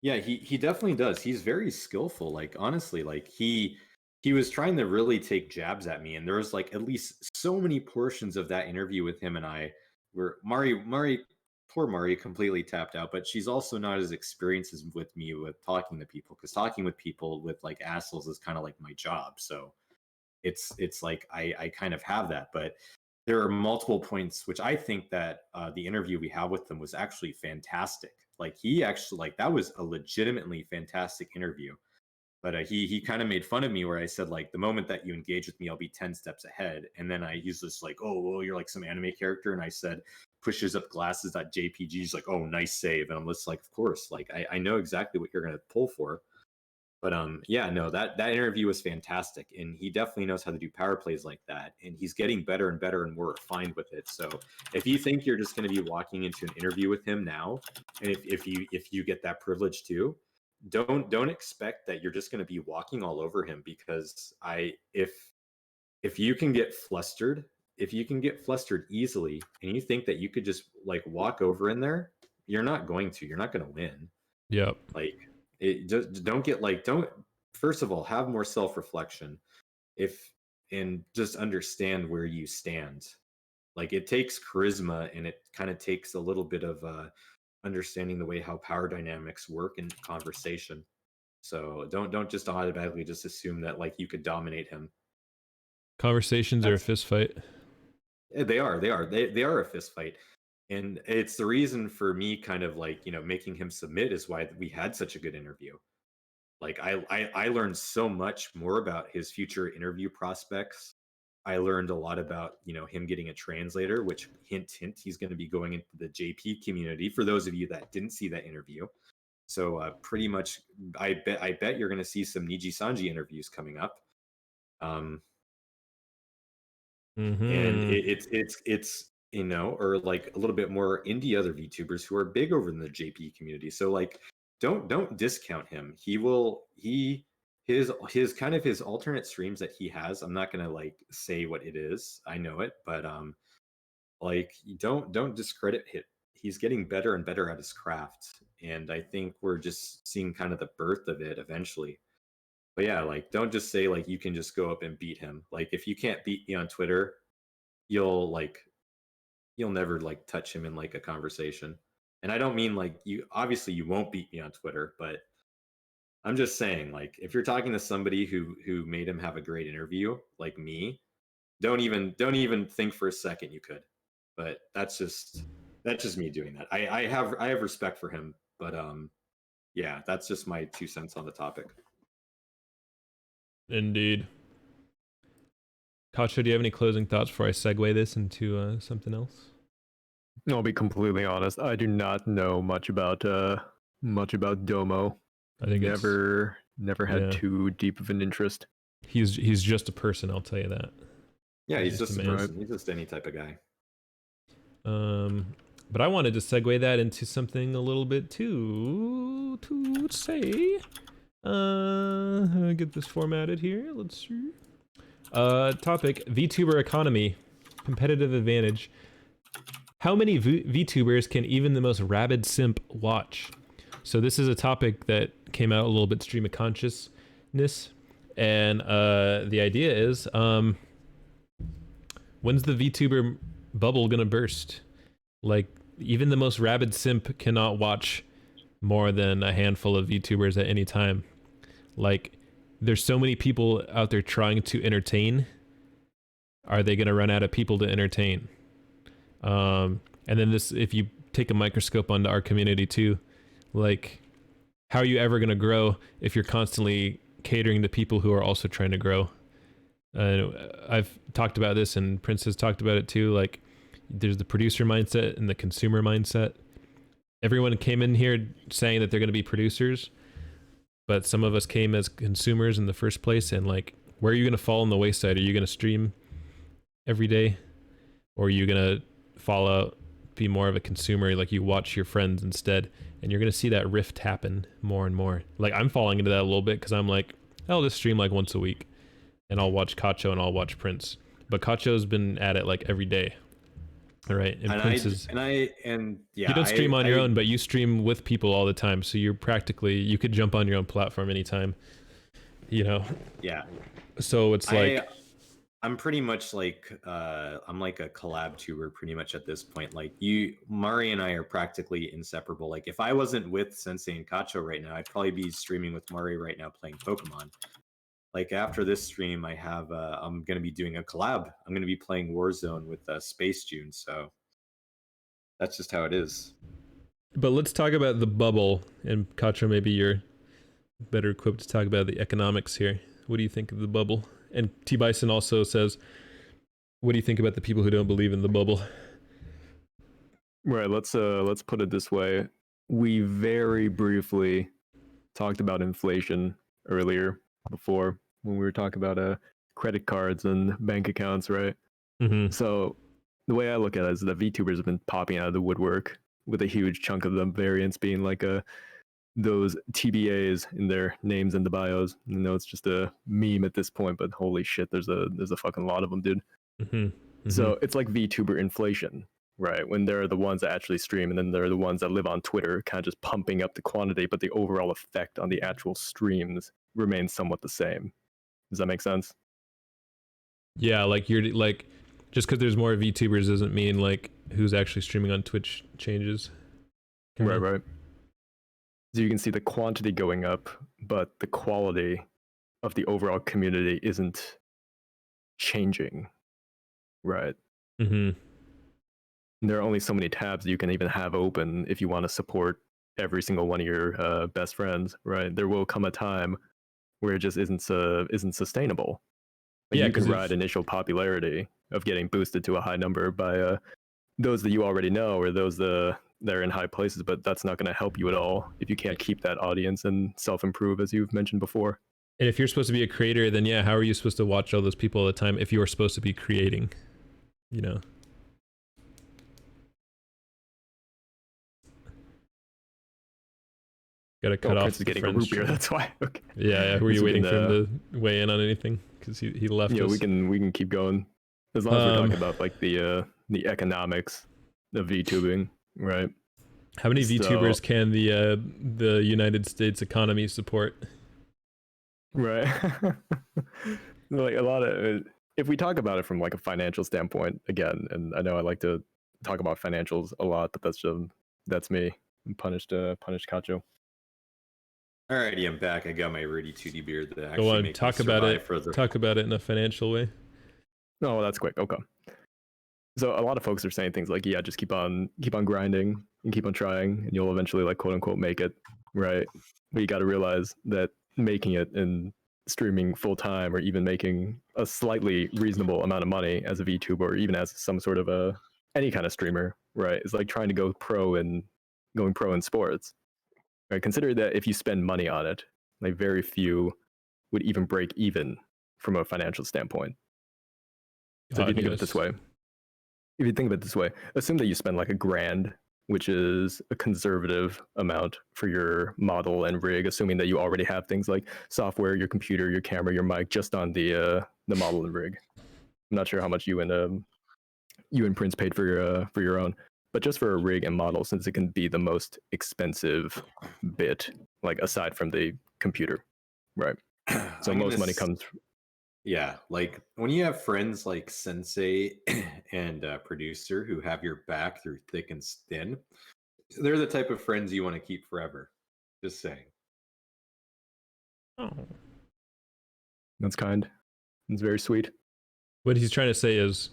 Speaker 3: Yeah, he definitely does. He's very skillful. Like honestly, like he was trying to really take jabs at me, and there was like at least so many portions of that interview with him and I where poor Mari completely tapped out, but she's also not as experienced as with me with talking to people, because talking with people with like assholes is kind of like my job. So it's like I kind of have that, but there are multiple points which I think that the interview we had with them was actually fantastic. Like he actually like that was a legitimately fantastic interview. But he kind of made fun of me where I said like the moment that you engage with me, I'll be 10 steps ahead. And then he's just like, oh well, you're like some anime character, and I said pushes up glasses.jpg. He's like, oh nice save, and I'm just like, of course, like I know exactly what you're gonna pull for. But yeah, no, that interview was fantastic, and he definitely knows how to do power plays like that, and he's getting better and better and more refined with it. So if you think you're just going to be walking into an interview with him now, and if you get that privilege too, don't expect that you're just going to be walking all over him, because if you can get flustered, easily, and you think that you could just like walk over in there, you're not going to win.
Speaker 1: Yep.
Speaker 3: Like it just don't first of all have more self-reflection and just understand where you stand. Like it takes charisma, and it kind of takes a little bit of understanding the way how power dynamics work in conversation. So don't just automatically just assume that like you could dominate him.
Speaker 1: Conversations are a fist fight.
Speaker 3: They are a fist fight. And it's the reason for me kind of like, making him submit is why we had such a good interview. Like I learned so much more about his future interview prospects. I learned a lot about, him getting a translator, which hint, he's going to be going into the JP community for those of you that didn't see that interview. So pretty much, I bet you're going to see some Niji Sanji interviews coming up. And it's or like a little bit more indie other VTubers who are big over in the JP community. So like, don't discount him. His kind of his alternate streams that he has, I'm not gonna like say what it is. I know it, but like don't discredit it. He's getting better and better at his craft, and I think we're just seeing kind of the birth of it eventually.
Speaker 4: But yeah, like don't just say like you can just go up and beat him. Like if you can't beat me on Twitter, you'll never like touch him in like a conversation. And I don't mean like you obviously you won't beat me on Twitter, but I'm just saying like if you're talking to somebody who made him have a great interview like me, don't even think for a second you could. But that's just me doing that. I have respect for him, but yeah, that's just my 2 cents on the topic.
Speaker 1: Indeed. Kacho, do you have any closing thoughts before I segue this into something else?
Speaker 2: I'll be completely honest. I do not know much about Domo.
Speaker 1: I think
Speaker 2: Never had
Speaker 1: yeah.
Speaker 2: too deep of an interest.
Speaker 1: he's just a person, I'll tell you that.
Speaker 4: Yeah, he's
Speaker 1: He's
Speaker 4: just
Speaker 1: the
Speaker 4: a
Speaker 1: man.
Speaker 4: person. He's just any type of guy.
Speaker 1: But I wanted to segue that into something a little bit to say. Get this formatted here. Let's see. Topic: VTuber economy, competitive advantage. How many VTubers can even the most rabid simp watch? So this is a topic that came out a little bit stream of consciousness, and the idea is, when's the VTuber bubble gonna burst? Like, even the most rabid simp cannot watch more than a handful of VTubers at any time. Like, there's so many people out there trying to entertain. Are they gonna run out of people to entertain? And then this, if you take a microscope onto our community too, like, how are you ever gonna grow if you're constantly catering to people who are also trying to grow? I've talked about this, and Prince has talked about it too. Like, there's the producer mindset and the consumer mindset. Everyone came in here saying that they're going to be producers, but some of us came as consumers in the first place. And like, where are you going to fall on the wayside? Are you going to stream every day, or are you going to fall out, be more of a consumer, like you watch your friends instead? And you're going to see that rift happen more and more. Like, I'm falling into that a little bit because I'm like, I'll just stream like once a week, and I'll watch Kacho and I'll watch Prince. But Kacho's been at it like every day. All right, and Prince is,
Speaker 4: yeah,
Speaker 1: you don't stream on your own, but you stream with people all the time, so you're practically, you could jump on your own platform anytime, you know.
Speaker 4: Yeah,
Speaker 1: So it's like,
Speaker 4: I'm pretty much like I'm like a collab tuber pretty much at this point. Like Mari and I are practically inseparable. Like if I wasn't with Sensei and Kacho right now, I'd probably be streaming with Mari right now playing Pokemon. Like after this stream, I have I'm gonna be doing a collab. I'm gonna be playing Warzone with Space June. So that's just how it is.
Speaker 1: but let's talk about the bubble, and Kacho, maybe you're better equipped to talk about the economics here. What do you think of the bubble? And T Bison also says, what do you think about the people who don't believe in the bubble?
Speaker 2: Right. Let's put it this way. We very briefly talked about inflation earlier before when we were talking about credit cards and bank accounts, right?
Speaker 1: Mm-hmm.
Speaker 2: So the way I look at it is that VTubers have been popping out of the woodwork, with a huge chunk of them variants being like those TBAs in their names and the bios. You know, it's just a meme at this point, but holy shit, there's a fucking lot of them, dude.
Speaker 1: Mm-hmm. Mm-hmm.
Speaker 2: So it's like VTuber inflation, right? When there are the ones that actually stream, and then there are the ones that live on Twitter, kind of just pumping up the quantity, but the overall effect on the actual streams remains somewhat the same. Does that make sense?
Speaker 1: Yeah, like you're like, just because there's more VTubers doesn't mean like who's actually streaming on Twitch changes.
Speaker 2: Right, right. So you can see the quantity going up, but the quality of the overall community isn't changing, right?
Speaker 1: Mm-hmm.
Speaker 2: There are only so many tabs you can even have open if you want to support every single one of your best friends, right? There will come a time where it just isn't sustainable. Like,
Speaker 1: Yeah,
Speaker 2: you can
Speaker 1: 'cause
Speaker 2: ride initial popularity of getting boosted to a high number by those that you already know, or those that are in high places, but that's not going to help you at all if you can't keep that audience and self-improve, as you've mentioned before.
Speaker 1: And if you're supposed to be a creator, then yeah, how are you supposed to watch all those people all the time if you are supposed to be creating, you know? Gotta cut off.
Speaker 2: Prince is getting a root beer, that's why. Okay.
Speaker 1: Yeah. Were you waiting for him to weigh in on anything? Because he left.
Speaker 2: Yeah,
Speaker 1: us.
Speaker 2: we can keep going as long as we're talking about like the economics of VTubing, right?
Speaker 1: How many VTubers can the United States economy support?
Speaker 2: Right. Like a lot of if we talk about it from like a financial standpoint again, and I know I like to talk about financials a lot, but that's me. I'm punished Cacho.
Speaker 3: Alrighty, I'm back. I got my Rudy Tooty beard that
Speaker 1: Go
Speaker 3: actually
Speaker 1: on,
Speaker 3: make me
Speaker 1: talk about
Speaker 3: survive
Speaker 1: it.
Speaker 3: for the.
Speaker 1: Talk about it in a financial way.
Speaker 2: Oh, that's quick. Okay. So a lot of folks are saying things like, yeah, just keep on grinding and keep on trying, and you'll eventually like quote unquote make it, right? But you got to realize that making it and streaming full time, or even making a slightly reasonable amount of money as a VTuber, or even as some sort of a any kind of streamer, right, is like trying to go pro and going pro in sports. Right? Consider that if you spend money on it, like very few would even break even from a financial standpoint. So if you think of it this way, assume that you spend like $1,000, which is a conservative amount for your model and rig, assuming that you already have things like software, your computer, your camera, your mic, just on the model and rig. I'm not sure how much you and Prince paid for your own, but just for a rig and model, since it can be the most expensive bit, like aside from the computer, right? So
Speaker 3: I'm
Speaker 2: most
Speaker 3: gonna
Speaker 2: money
Speaker 3: s-
Speaker 2: comes.
Speaker 3: Yeah, like when you have friends like Sensei and producer who have your back through thick and thin, they're the type of friends you want to keep forever. Just saying.
Speaker 1: Oh.
Speaker 2: That's kind. It's very sweet.
Speaker 1: What he's trying to say is,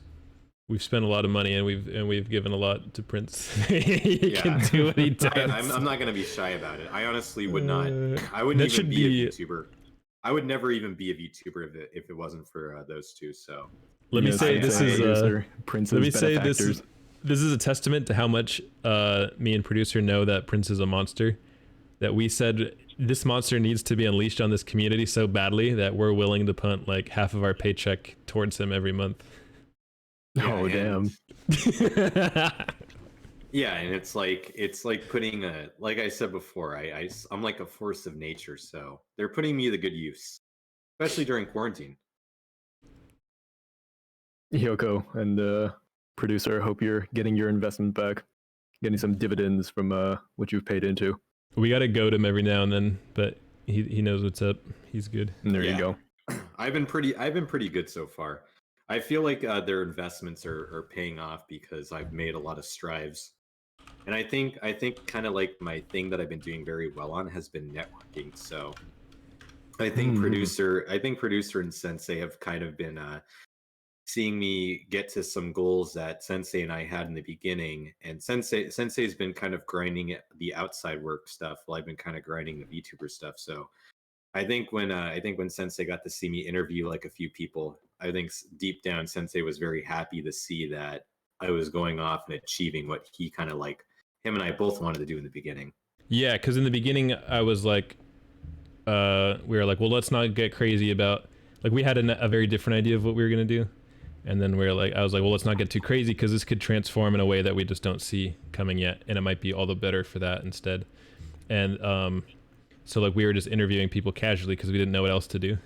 Speaker 1: we've spent a lot of money and we've given a lot to Prince. He can do what he does.
Speaker 3: I'm not gonna be shy about it. I honestly would not. I wouldn't
Speaker 1: that
Speaker 3: even
Speaker 1: should
Speaker 3: be
Speaker 1: be.
Speaker 3: a VTuber. I would never even be a VTuber if it wasn't for those two. So
Speaker 1: Let me
Speaker 2: Yes,
Speaker 1: say
Speaker 2: and
Speaker 1: this
Speaker 3: I-
Speaker 1: is.
Speaker 2: Prince's
Speaker 1: Let me say
Speaker 2: benefactors.
Speaker 1: this is a testament to how much me and producer know that Prince is a monster. That we said this monster needs to be unleashed on this community so badly that we're willing to punt like half of our paycheck towards him every month.
Speaker 2: Oh,
Speaker 3: and-
Speaker 2: damn.
Speaker 3: Yeah, and it's like putting a, like I said before, I'm like a force of nature, so they're putting me to good use, especially during quarantine.
Speaker 2: Yoko and producer, hope you're getting your investment back, getting some dividends from what you've paid into.
Speaker 1: We gotta goad him every now and then, but he knows what's up. He's good.
Speaker 2: And there
Speaker 3: Yeah.
Speaker 2: you go.
Speaker 3: I've been pretty good so far. I feel like their investments are paying off because I've made a lot of strives, and I think kind of like my thing that I've been doing very well on has been networking. So I think producer and Sensei have kind of been seeing me get to some goals that Sensei and I had in the beginning, and Sensei's been kind of grinding the outside work stuff while I've been kind of grinding the VTuber stuff. So I think when Sensei got to see me interview like a few people, I think deep down Sensei was very happy to see that I was going off and achieving what he kind of like him and I both wanted to do in the beginning.
Speaker 1: Yeah, because in the beginning I was like, we were like, well, let's not get crazy about, like, we had a very different idea of what we were gonna do, and then I was like, well, let's not get too crazy because this could transform in a way that we just don't see coming yet, and it might be all the better for that instead. And so like we were just interviewing people casually because we didn't know what else to do,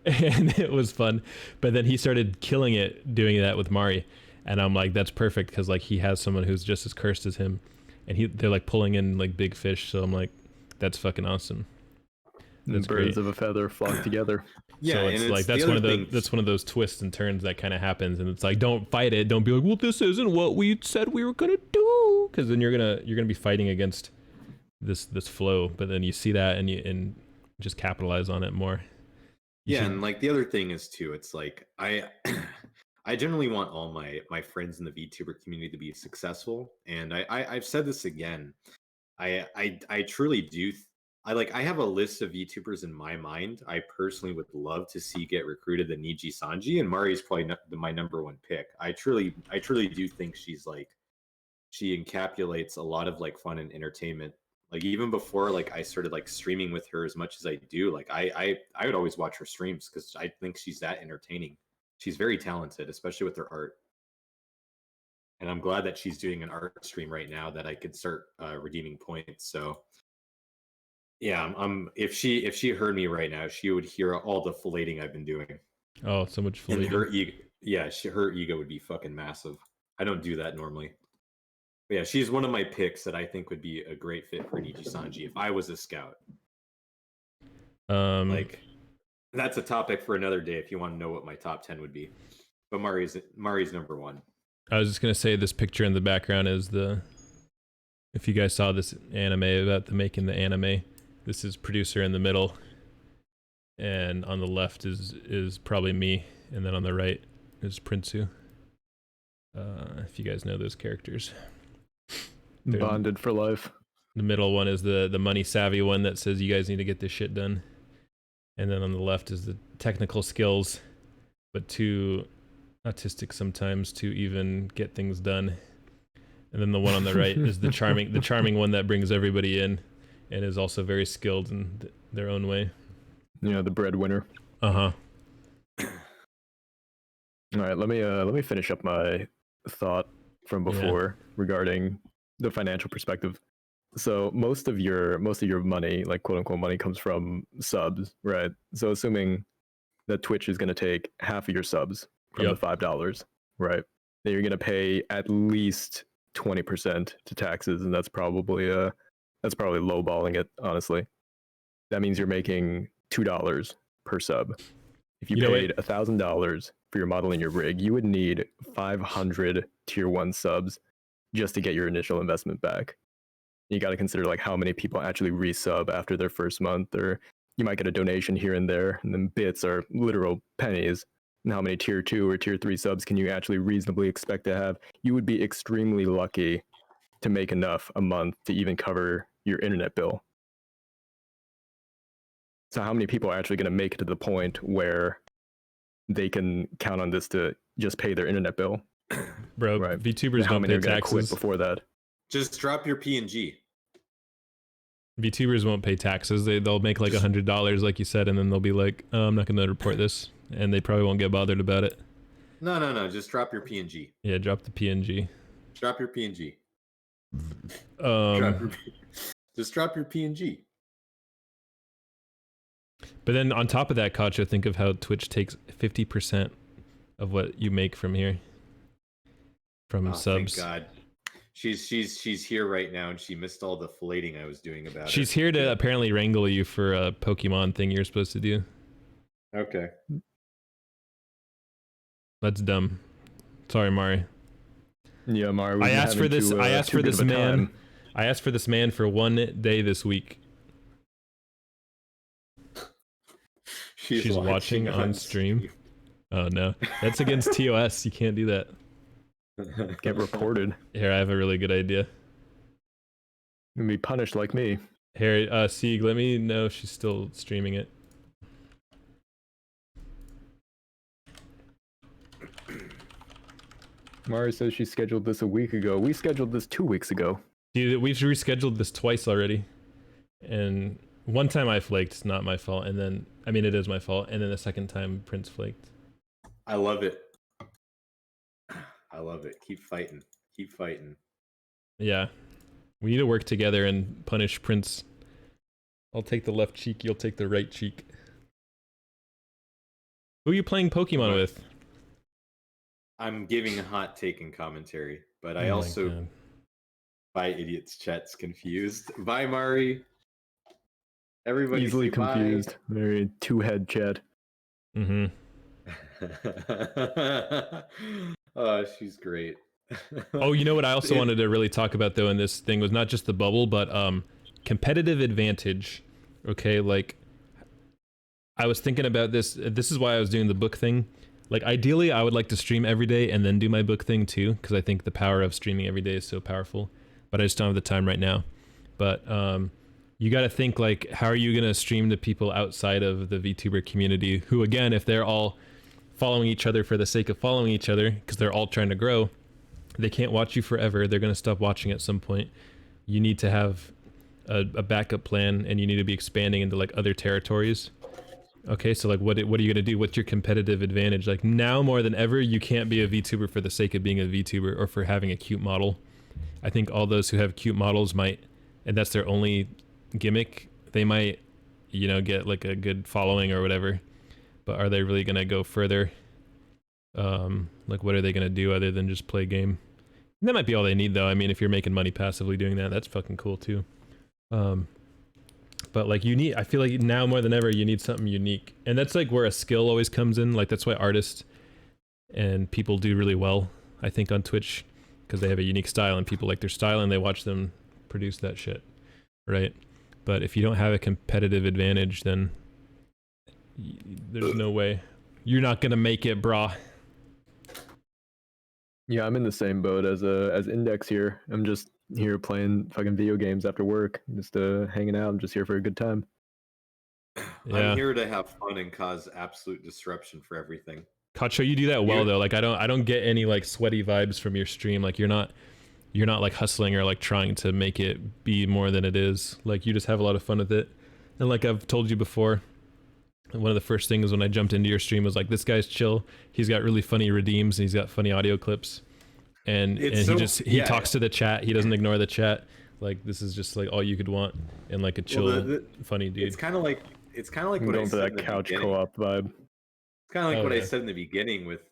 Speaker 1: and it was fun. But then he started killing it doing that with Mari, and I'm like, that's perfect because like he has someone who's just as cursed as him, and they're like pulling in like big fish. So I'm like, that's fucking awesome. That's
Speaker 2: Birds
Speaker 1: great.
Speaker 2: of a feather flock together.
Speaker 3: Yeah,
Speaker 1: So it's
Speaker 3: and
Speaker 1: like
Speaker 3: the
Speaker 1: that's
Speaker 3: other
Speaker 1: one of
Speaker 3: thing-
Speaker 1: that's one of those twists and turns that kind of happens, and it's like, don't fight it. Don't be like, well, this isn't what we said we were gonna do, because then you're gonna be fighting against this flow. But then you see that and you just capitalize on it more.
Speaker 3: Yeah, and like the other thing is too, it's like I generally want all my friends in the VTuber community to be successful, and I've said this again. I truly do. I have a list of VTubers in my mind. I personally would love to see get recruited to Niji Sanji, and Mari's probably my number one pick. I truly do think she encapsulates a lot of like fun and entertainment. Like even before like I started like streaming with her as much as I do, like I would always watch her streams because I think she's that entertaining. She's very talented, especially with her art. And I'm glad that she's doing an art stream right now that I could start redeeming points. So yeah, if she heard me right now, she would hear all the filleting I've been doing.
Speaker 1: Oh, so much
Speaker 3: And
Speaker 1: flavor.
Speaker 3: her ego, yeah, her ego would be fucking massive. I don't do that normally. But yeah, she's one of my picks that I think would be a great fit for Niji Sanji if I was a scout.
Speaker 1: Um,
Speaker 3: Like,
Speaker 4: That's a topic for another day if you want to know what my top 10 would be. But Mari's number one.
Speaker 1: I was just gonna say this picture in the background is if you guys saw this anime about making the anime, this is producer in the middle, and on the left is probably me, and then on the right is Prinsu. If you guys know those characters. They're-
Speaker 2: Bonded for life.
Speaker 1: The middle one is the money savvy one that says you guys need to get this shit done. And then on the left is the technical skills, but too autistic sometimes to even get things done. And then the one on the right is the charming one that brings everybody in and is also very skilled in their own way.
Speaker 2: You know, the breadwinner.
Speaker 1: Uh-huh.
Speaker 2: All right, let me finish up my thought from before regarding the financial perspective. So most of your money, like quote unquote money, comes from subs, right? So assuming that Twitch is going to take half of your subs from
Speaker 1: Yep.
Speaker 2: the $5, right? Then you're going to pay at least 20% to taxes, and that's probably lowballing it, honestly. That means you're making $2 per sub. If you
Speaker 1: You know what?
Speaker 2: paid $1,000 for your model and your rig, you would need 500 tier 1 subs just to get your initial investment back. You got to consider like how many people actually resub after their first month, or you might get a donation here and there, and then bits are literal pennies. And how many tier 2 or tier 3 subs can you actually reasonably expect to have? You would be extremely lucky to make enough a month to even cover your internet bill. So how many people are actually going to make it to the point where they can count on this to just pay their internet bill?
Speaker 1: Bro,
Speaker 2: Right.
Speaker 1: VTubers
Speaker 2: And how
Speaker 1: don't
Speaker 2: many
Speaker 1: pay
Speaker 2: are going to quit
Speaker 1: taxes.
Speaker 2: before that?
Speaker 4: Just drop your PNG.
Speaker 1: VTubers won't pay taxes. They'll make like $100, like you said, and then they'll be like, oh, I'm not going to report this. And they probably won't get bothered about it.
Speaker 4: No. Just drop your PNG.
Speaker 1: Yeah, drop the PNG.
Speaker 4: Drop your PNG. Drop your,
Speaker 1: Um,
Speaker 4: just drop your PNG.
Speaker 1: but then on top of that, Kacho, think of how Twitch takes 50% of what you make from here. From
Speaker 4: Oh,
Speaker 1: subs.
Speaker 4: thank God. She's here right now, and she missed all the filleting I was doing about
Speaker 1: She's
Speaker 4: it.
Speaker 1: here to apparently wrangle you for a Pokemon thing you're supposed to do.
Speaker 4: Okay.
Speaker 1: That's dumb. Sorry, Mari.
Speaker 2: Yeah, Mari.
Speaker 1: I asked for this. I asked for this man. I asked for this man for 1 day this week. She's watching on stream. Oh no, that's against TOS. You can't do that.
Speaker 2: Get reported
Speaker 1: Here, I have a really good idea.
Speaker 2: and be punished like me.
Speaker 1: Here, Sieg, let me know if she's still streaming it.
Speaker 2: Mari says she scheduled this a week ago. We scheduled this 2 weeks ago.
Speaker 1: Dude, we've rescheduled this twice already, and one time I flaked. It's not my fault, and then I mean it is my fault, and then the second time Prince flaked.
Speaker 4: I love it. I love it. Keep fighting. Keep fighting.
Speaker 1: Yeah, we need to work together and punish Prince. I'll take the left cheek. You'll take the right cheek. Who are you playing Pokemon with?
Speaker 4: I'm giving a hot take and commentary, but
Speaker 1: Oh
Speaker 4: I
Speaker 1: my
Speaker 4: also
Speaker 1: God.
Speaker 4: Bye idiots chat's confused. Bye Mari. Everybody
Speaker 2: Easily
Speaker 4: say bye.
Speaker 2: confused. Very two-head chat.
Speaker 1: Mm-hmm.
Speaker 4: Oh, she's great.
Speaker 1: Oh, you know what I also
Speaker 4: It-
Speaker 1: wanted to really talk about though in this thing was not just the bubble, but competitive advantage. Okay, like I was thinking about this. This is why I was doing the book thing. Like ideally, I would like to stream every day and then do my book thing too, because I think the power of streaming every day is so powerful. But I just don't have the time right now. But you got to think like, how are you gonna stream to people outside of the VTuber community? Who again, if they're all following each other for the sake of following each other, because they're all trying to grow, they can't watch you forever. They're gonna stop watching at some point. You need to have a backup plan, and you need to be expanding into like other territories. Okay, so like what are you gonna do? What's your competitive advantage? Like now more than ever, you can't be a VTuber for the sake of being a VTuber or for having a cute model. I think all those who have cute models might, and that's their only gimmick, they might, you know, get like a good following or whatever. But are they really gonna go further? Like what are they gonna do other than just play a game? And that might be all they need though. I mean, if you're making money passively doing that, that's fucking cool too. But but like I feel like now more than ever you need something unique, and that's like where a skill always comes in. Like that's why artists and people do really well, I think, on Twitch, because they have a unique style and people like their style and they watch them produce that shit, right? But if you don't have a competitive advantage, then there's no way you're not gonna make it, brah.
Speaker 2: Yeah, I'm in the same boat as Index here. I'm just here playing fucking video games after work, just hanging out. I'm just here for a good time.
Speaker 1: Yeah.
Speaker 4: I'm here to have fun and cause absolute disruption for everything.
Speaker 1: Kacho, you do that well
Speaker 4: You're-
Speaker 1: though. Like I don't get any like sweaty vibes from your stream. Like you're not like hustling or like trying to make it be more than it is. Like you just have a lot of fun with it. And like I've told you before, one of the first things when I jumped into your stream was like, this guy's chill. He's got really funny redeems and he's got funny audio clips. And he talks to the chat. He doesn't ignore the chat. Like this is just like all you could want and like a chill, funny dude.
Speaker 4: It's kind of like
Speaker 2: I'm
Speaker 4: what I
Speaker 2: going for
Speaker 4: said
Speaker 2: that
Speaker 4: in the
Speaker 2: couch
Speaker 4: beginning.
Speaker 2: co-op vibe.
Speaker 4: It's kind of like
Speaker 1: Oh,
Speaker 4: what I
Speaker 1: yeah.
Speaker 4: said in the beginning with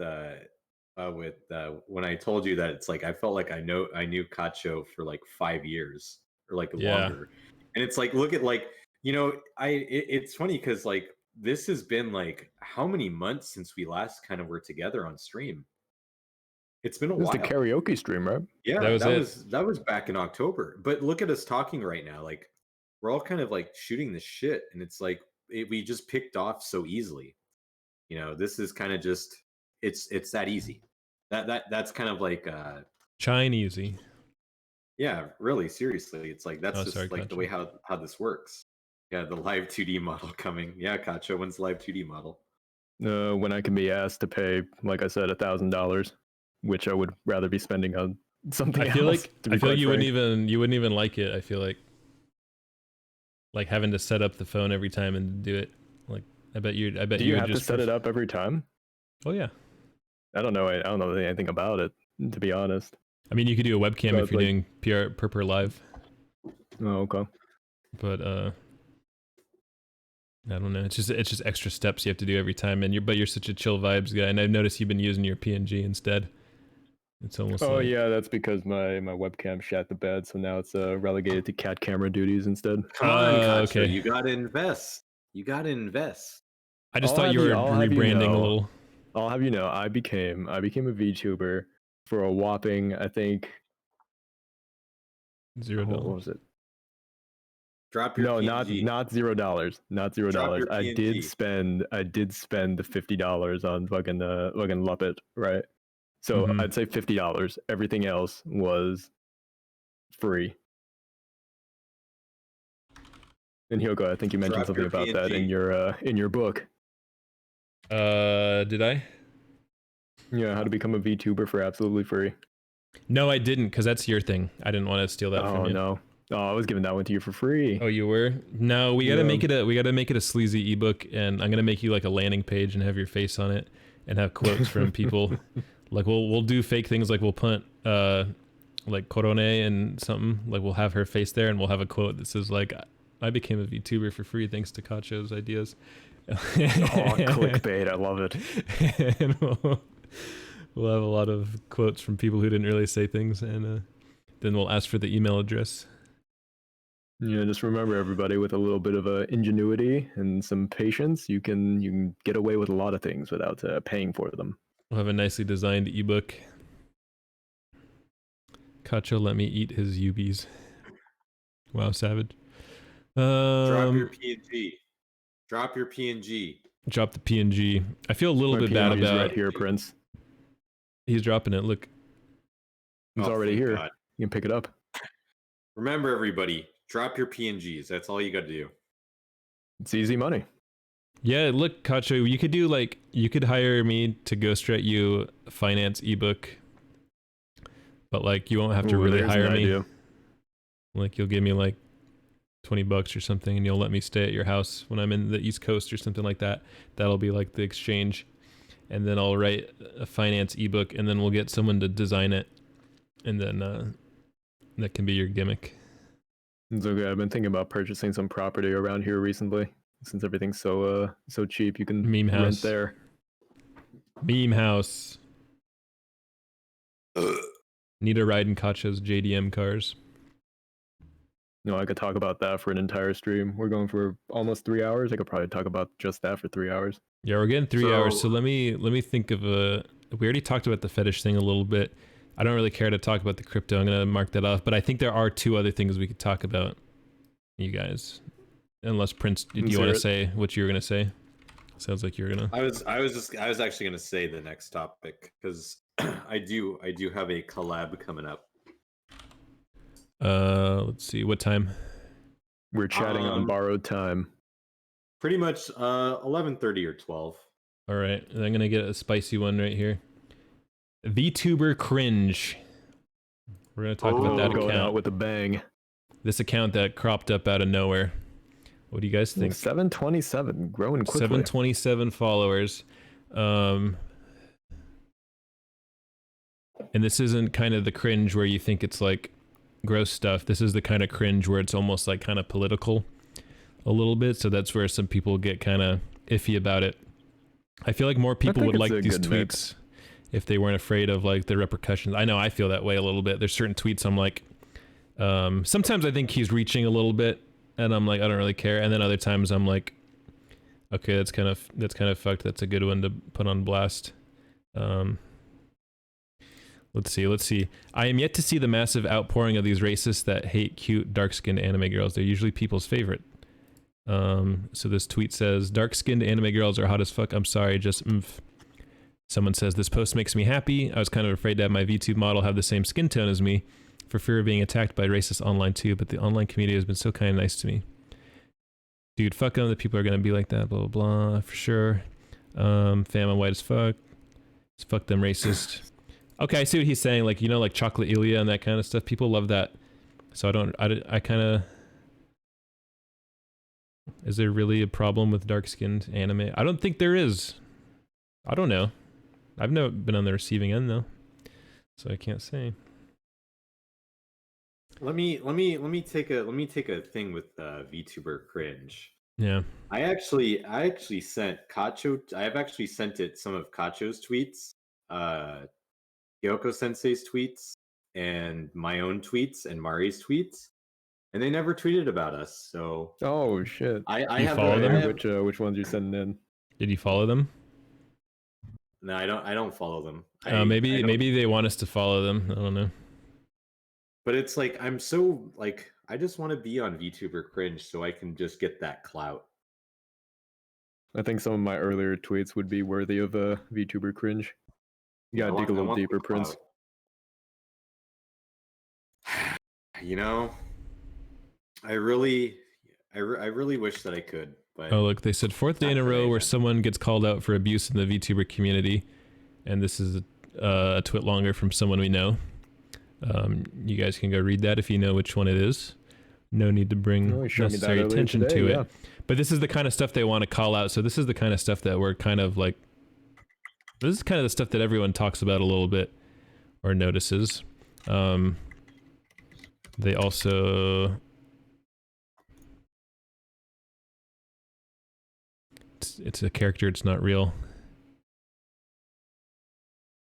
Speaker 4: when I told you that it's like I felt like I knew Kacho for like 5 years or like
Speaker 1: Yeah.
Speaker 4: longer, and it's like look at like it's funny because like this has been like how many months since we last kind of were together on stream. It's been a
Speaker 2: It was
Speaker 4: while.
Speaker 2: the karaoke stream, right?
Speaker 4: Yeah,
Speaker 1: That was
Speaker 4: that was back in October. But look at us talking right now. Like we're all kind of like shooting the shit, and it's like we just picked off so easily. You know, this is kind of just it's that easy. That's kind of like
Speaker 1: Chinesey.
Speaker 4: yeah, really seriously. It's like that's
Speaker 1: Oh,
Speaker 4: just
Speaker 1: sorry,
Speaker 4: like the
Speaker 1: Kacho.
Speaker 4: way how this works. Yeah, the live 2D model coming. Yeah, Kacho, when's the live 2D model?
Speaker 2: When I can be asked to pay, like I said, $1,000, which I would rather be spending on something
Speaker 1: I feel
Speaker 2: else.
Speaker 1: like
Speaker 2: to be
Speaker 1: you
Speaker 2: quite
Speaker 1: wouldn't
Speaker 2: frank.
Speaker 1: even like it. I feel like having to set up the phone every time and do it. Like I bet
Speaker 2: Do
Speaker 1: you
Speaker 2: you
Speaker 1: would
Speaker 2: have to
Speaker 1: just
Speaker 2: set it up every time?
Speaker 1: Oh yeah.
Speaker 2: I don't know. I don't know anything about it, to be honest.
Speaker 1: I mean, you could do a webcam
Speaker 2: So
Speaker 1: if
Speaker 2: it's
Speaker 1: you're
Speaker 2: like-
Speaker 1: doing per live,
Speaker 2: Oh, okay.
Speaker 1: but I don't know. It's just extra steps you have to do every time, and you're such a chill vibes guy, and I've noticed you've been using your PNG instead. It's almost
Speaker 2: Oh
Speaker 1: like,
Speaker 2: yeah, that's because my webcam shat the bed, so now it's relegated to cat camera duties instead.
Speaker 4: Come on, Kacho,
Speaker 1: okay.
Speaker 4: you gotta invest. You gotta invest.
Speaker 1: I just
Speaker 2: I'll
Speaker 1: thought
Speaker 2: have
Speaker 1: you were
Speaker 2: I'll have you
Speaker 1: rebranding a
Speaker 2: know-
Speaker 1: little.
Speaker 2: I'll have you know, I became a VTuber for a whopping, I think,
Speaker 1: $0.
Speaker 2: what was it?
Speaker 4: Drop your
Speaker 2: No,
Speaker 4: PNG.
Speaker 2: not $0. Not $0.
Speaker 4: Drop your
Speaker 2: I did
Speaker 4: PNG.
Speaker 2: spend the $50 on fucking Luppet, right? So
Speaker 1: Mhm.
Speaker 2: I'd say $50. Everything else was free. And Hyoko, I think you mentioned
Speaker 4: Drop
Speaker 2: something
Speaker 4: your
Speaker 2: about that
Speaker 4: PNG.
Speaker 2: in your book.
Speaker 1: Did I?
Speaker 2: Yeah, how to become a VTuber for absolutely free.
Speaker 1: No, I didn't, because that's your thing. I didn't want to steal that
Speaker 2: Oh
Speaker 1: from you.
Speaker 2: no. Oh, I was giving that one to you for free.
Speaker 1: Oh, you were? No, we gotta
Speaker 2: Yeah.
Speaker 1: make it a sleazy ebook, and I'm gonna make you like a landing page and have your face on it, and have quotes from people. Like we'll do fake things, like we'll put like Korone and something. Like we'll have her face there, and we'll have a quote that says like, "I became a VTuber for free thanks to Kacho's ideas."
Speaker 2: Oh, clickbait. I love it.
Speaker 1: And we'll have a lot of quotes from people who didn't really say things, and then we'll ask for the email address.
Speaker 2: Yeah, just remember, everybody, with a little bit of ingenuity and some patience, you can get away with a lot of things without paying for them.
Speaker 1: We'll have a nicely designed ebook. Kacho let me eat his UBs. Wow, savage.
Speaker 4: Drop your PNG. Drop your PNG.
Speaker 1: Drop the PNG. I feel a little
Speaker 2: My
Speaker 1: bit bad
Speaker 2: PNG is
Speaker 1: about.
Speaker 2: right here, Prince.
Speaker 1: He's dropping it. Look.
Speaker 2: He's
Speaker 4: Oh,
Speaker 2: already
Speaker 4: thank
Speaker 2: here.
Speaker 4: God.
Speaker 2: You can pick it up.
Speaker 4: Remember, everybody, drop your PNGs. That's all you got to do.
Speaker 2: It's easy money.
Speaker 1: Yeah, look, Kacho, you could hire me to ghostwrite you a finance ebook, but like you won't have to
Speaker 2: Ooh,
Speaker 1: really
Speaker 2: there's
Speaker 1: hire
Speaker 2: an
Speaker 1: me.
Speaker 2: idea.
Speaker 1: Like you'll give me like $20 or something, and you'll let me stay at your house when I'm in the East Coast or something like that. That'll be like the exchange, and then I'll write a finance ebook, and then we'll get someone to design it, and then that can be your gimmick.
Speaker 2: It's okay. I've been thinking about purchasing some property around here recently. Since everything's so cheap, you can
Speaker 1: Meme
Speaker 2: rent
Speaker 1: house.
Speaker 2: there.
Speaker 1: Meme house. Need a ride in Kacho's JDM cars.
Speaker 2: No, I could talk about that for an entire stream. We're going for almost 3 hours. I could probably talk about just that for 3 hours.
Speaker 1: Yeah, we're getting 3 hours. So
Speaker 3: So-
Speaker 1: let me think of a. We already talked about the fetish thing a little bit. I don't really care to talk about the crypto. I'm gonna mark that off. But I think there are two other things we could talk about. You guys, unless Prince, do you
Speaker 2: Let's
Speaker 1: want
Speaker 2: hear
Speaker 1: to
Speaker 2: it.
Speaker 1: say what you were gonna say? Sounds like you're gonna.
Speaker 4: I was actually gonna say the next topic because I do have a collab coming up.
Speaker 1: Let's see. What time?
Speaker 2: We're chatting on
Speaker 3: Um,
Speaker 2: borrowed time.
Speaker 4: Pretty much 11:30 or 12.
Speaker 1: All right, and I'm gonna get a spicy one right here. VTuber cringe. We're gonna talk about that
Speaker 2: Going out
Speaker 1: account.
Speaker 2: with a bang.
Speaker 1: This account that cropped up out of nowhere. What do you guys think?
Speaker 2: 727, growing quickly.
Speaker 1: 727 followers. And this isn't kind of the cringe where you think it's like gross stuff. This is the kind of cringe where it's almost like kind of political a little bit. So that's where some people get kind of iffy about it. I feel like more people
Speaker 2: think
Speaker 1: would
Speaker 2: it's
Speaker 1: like
Speaker 2: a
Speaker 1: these
Speaker 2: good
Speaker 1: tweets
Speaker 2: mix.
Speaker 1: if they weren't afraid of like the repercussions. I know I feel that way a little bit. There's certain tweets I'm like, sometimes I think he's reaching a little bit and I'm like, I don't really care. And then other times I'm like, okay, that's kind of fucked. That's a good one to put on blast. Let's see. I am yet to see the massive outpouring of these racists that hate cute, dark-skinned anime girls. They're usually people's favorite. So this tweet says, dark-skinned anime girls are hot as fuck. I'm sorry, just Someone says, this post makes me happy. I was kind of afraid to have my VTube model have the same skin tone as me for fear of being attacked by racists online too, but the online community has been so kind and nice to me. Dude, fuck them. The people are going to be like that, blah, blah, blah, for sure. Fam, I'm white as fuck. Just fuck them racist. Okay, I see what he's saying. Like, you know, like Chocolate Ilya and that kind of stuff. People love that. So I kind of... Is there really a problem with dark-skinned anime? I don't think there is. I don't know. I've never been on the receiving end though, so I can't say.
Speaker 4: Let me take a thing with VTuber cringe.
Speaker 1: Yeah.
Speaker 4: I actually sent Kacho. I have actually sent it some of Kacho's tweets, Kyoko Sensei's tweets, and my own tweets and Mari's tweets, and they never tweeted about us. So
Speaker 2: Oh shit.
Speaker 4: I
Speaker 1: You
Speaker 4: have
Speaker 1: follow
Speaker 4: I
Speaker 1: them?
Speaker 4: have-
Speaker 2: Which ones you sending in?
Speaker 1: Did you follow them?
Speaker 4: No, I don't follow them.
Speaker 1: Maybe
Speaker 4: I don't-
Speaker 1: maybe they want us to follow them. I don't know.
Speaker 4: But it's like I'm so like I just want to be on VTuber cringe so I can just get that clout.
Speaker 2: I think some of my earlier tweets would be worthy of a VTuber cringe. You
Speaker 4: I
Speaker 2: gotta dig
Speaker 4: want-
Speaker 2: a
Speaker 4: I
Speaker 2: little
Speaker 4: want the
Speaker 2: deeper, Prince.
Speaker 4: clout. You know, I really wish that I could. But
Speaker 1: Oh, look, they said fourth day in a
Speaker 4: Not
Speaker 1: row
Speaker 4: today,
Speaker 1: where
Speaker 4: then.
Speaker 1: someone gets called out for abuse in the VTuber community, and this is a twit longer from someone we know. You guys can go read that if you know which one it is. No need to bring
Speaker 2: Oh, you showed me that
Speaker 1: necessary
Speaker 2: earlier
Speaker 1: attention
Speaker 2: today,
Speaker 1: to
Speaker 2: yeah.
Speaker 1: it. But this is the kind of stuff they want to call out. So this is the kind of stuff that we're kind of like. This is kind of the stuff that everyone talks about a little bit or notices. They also. It's a character, it's not real.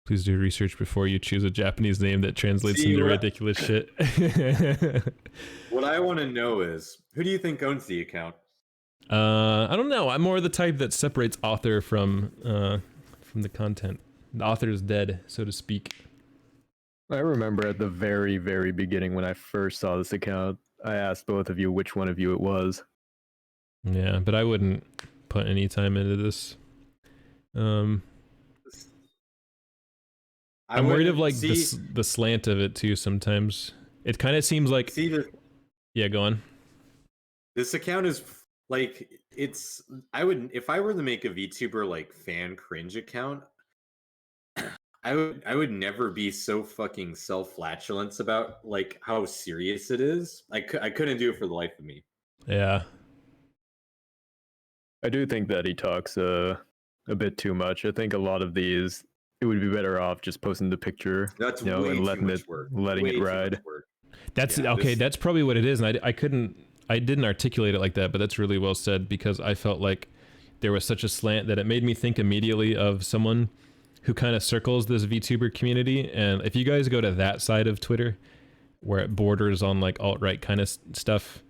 Speaker 1: Please do research before you choose a Japanese name that translates
Speaker 4: See,
Speaker 1: into
Speaker 4: what-
Speaker 1: ridiculous shit.
Speaker 4: what I want to know is who do you think owns the account?
Speaker 1: I don't know. I'm more the type that separates author from the content. The author is dead, so to speak.
Speaker 2: I remember at the very, very beginning when I first saw this account, I asked both of you which one of you it was.
Speaker 1: Yeah, but I wouldn't put any time into this. I'm worried of like the slant of it too. Sometimes it kind of seems like yeah. Go on.
Speaker 4: This account is like it's. I would if I were to make a VTuber like fan cringe account. I would never be so fucking self-flatulence about like how serious it is. I couldn't do it for the life of me.
Speaker 1: Yeah.
Speaker 2: I do think that he talks a bit too much. I think a lot of these, it would be better off just posting the picture,
Speaker 4: That's
Speaker 2: you know,
Speaker 4: way
Speaker 2: and
Speaker 4: too
Speaker 2: letting
Speaker 4: much
Speaker 2: it
Speaker 4: work.
Speaker 2: letting
Speaker 4: Way
Speaker 2: it
Speaker 4: too much
Speaker 2: ride.
Speaker 4: work.
Speaker 1: That's
Speaker 4: Yeah,
Speaker 1: okay.
Speaker 4: this-
Speaker 1: That's probably what it is, and I didn't articulate it like that, but that's really well said because I felt like there was such a slant that it made me think immediately of someone who kind of circles this VTuber community. And if you guys go to that side of Twitter, where it borders on like alt-right kind of stuff.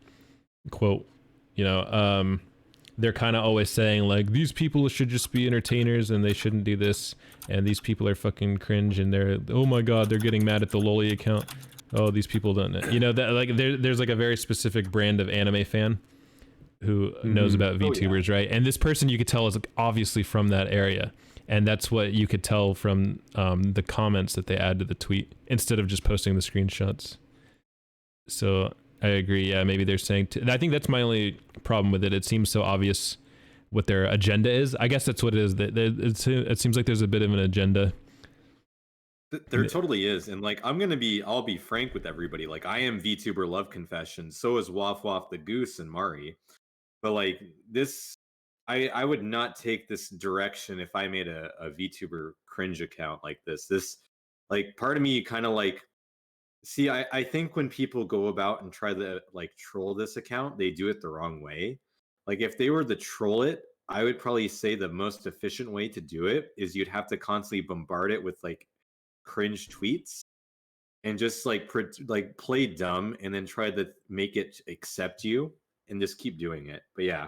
Speaker 1: Quote, you know, they're kind of always saying like these people should just be entertainers and they shouldn't do this, and these people are fucking cringe and they're, oh my god, they're getting mad at the loli account. Oh, these people don't know. You know, that like there's like a very specific brand of anime fan who knows about VTubers, right? And this person you could tell is like obviously from that area, and that's what you could tell from the comments that they add to the tweet instead of just posting the screenshots. So I agree. Yeah, maybe they're saying. I think that's my only problem with it. It seems so obvious what their agenda is. I guess that's what it is. It seems like there's a bit of an agenda.
Speaker 4: There totally is, and like I'll be frank with everybody. Like I am VTuber Love Confession. So is Waff Waff the Goose and Mari. But like this, I would not take this direction if I made a VTuber cringe account like this. This, like, part of me kind of like, see, I think when people go about and try to like troll this account, they do it the wrong way. Like if they were to troll it, I would probably say the most efficient way to do it is you'd have to constantly bombard it with like cringe tweets and just like play dumb and then try to make it accept you and just keep doing it. But yeah,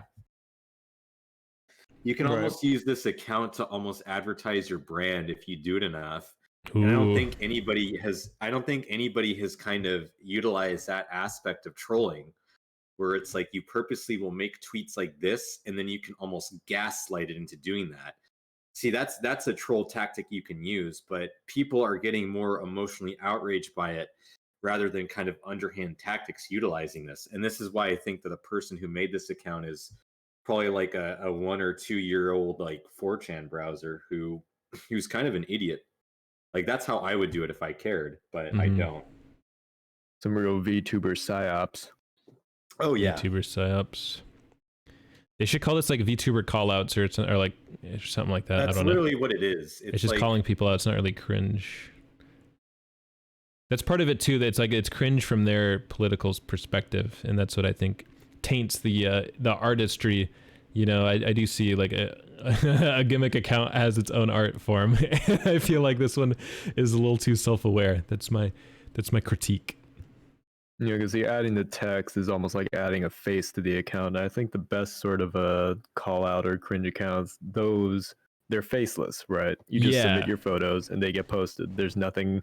Speaker 4: you can almost use this account to almost advertise your brand if you do it enough. And I don't think anybody has kind of utilized that aspect of trolling where it's like you purposely will make tweets like this and then you can almost gaslight it into doing that. See, that's a troll tactic you can use, but people are getting more emotionally outraged by it rather than kind of underhand tactics utilizing this. And this is why I think that the person who made this account is probably like a 1 or 2 year old like 4chan browser who's kind of an idiot. Like that's how I would do it if I cared, but I don't.
Speaker 2: Some real VTuber psyops.
Speaker 4: Oh yeah,
Speaker 1: VTuber psyops. They should call this like VTuber callouts or like something like that.
Speaker 4: That's
Speaker 1: I don't know.
Speaker 4: literally what it is.
Speaker 1: It's just like calling people out. It's not really cringe. That's part of it too. That it's cringe from their political perspective, and that's what I think taints the artistry. You know, I do see like a gimmick account has its own art form. I feel like this one is a little too self-aware. That's my critique.
Speaker 2: Yeah, because adding the text is almost like adding a face to the account. And I think the best sort of call out or cringe accounts, they're faceless, right? You just submit your photos and they get posted. There's nothing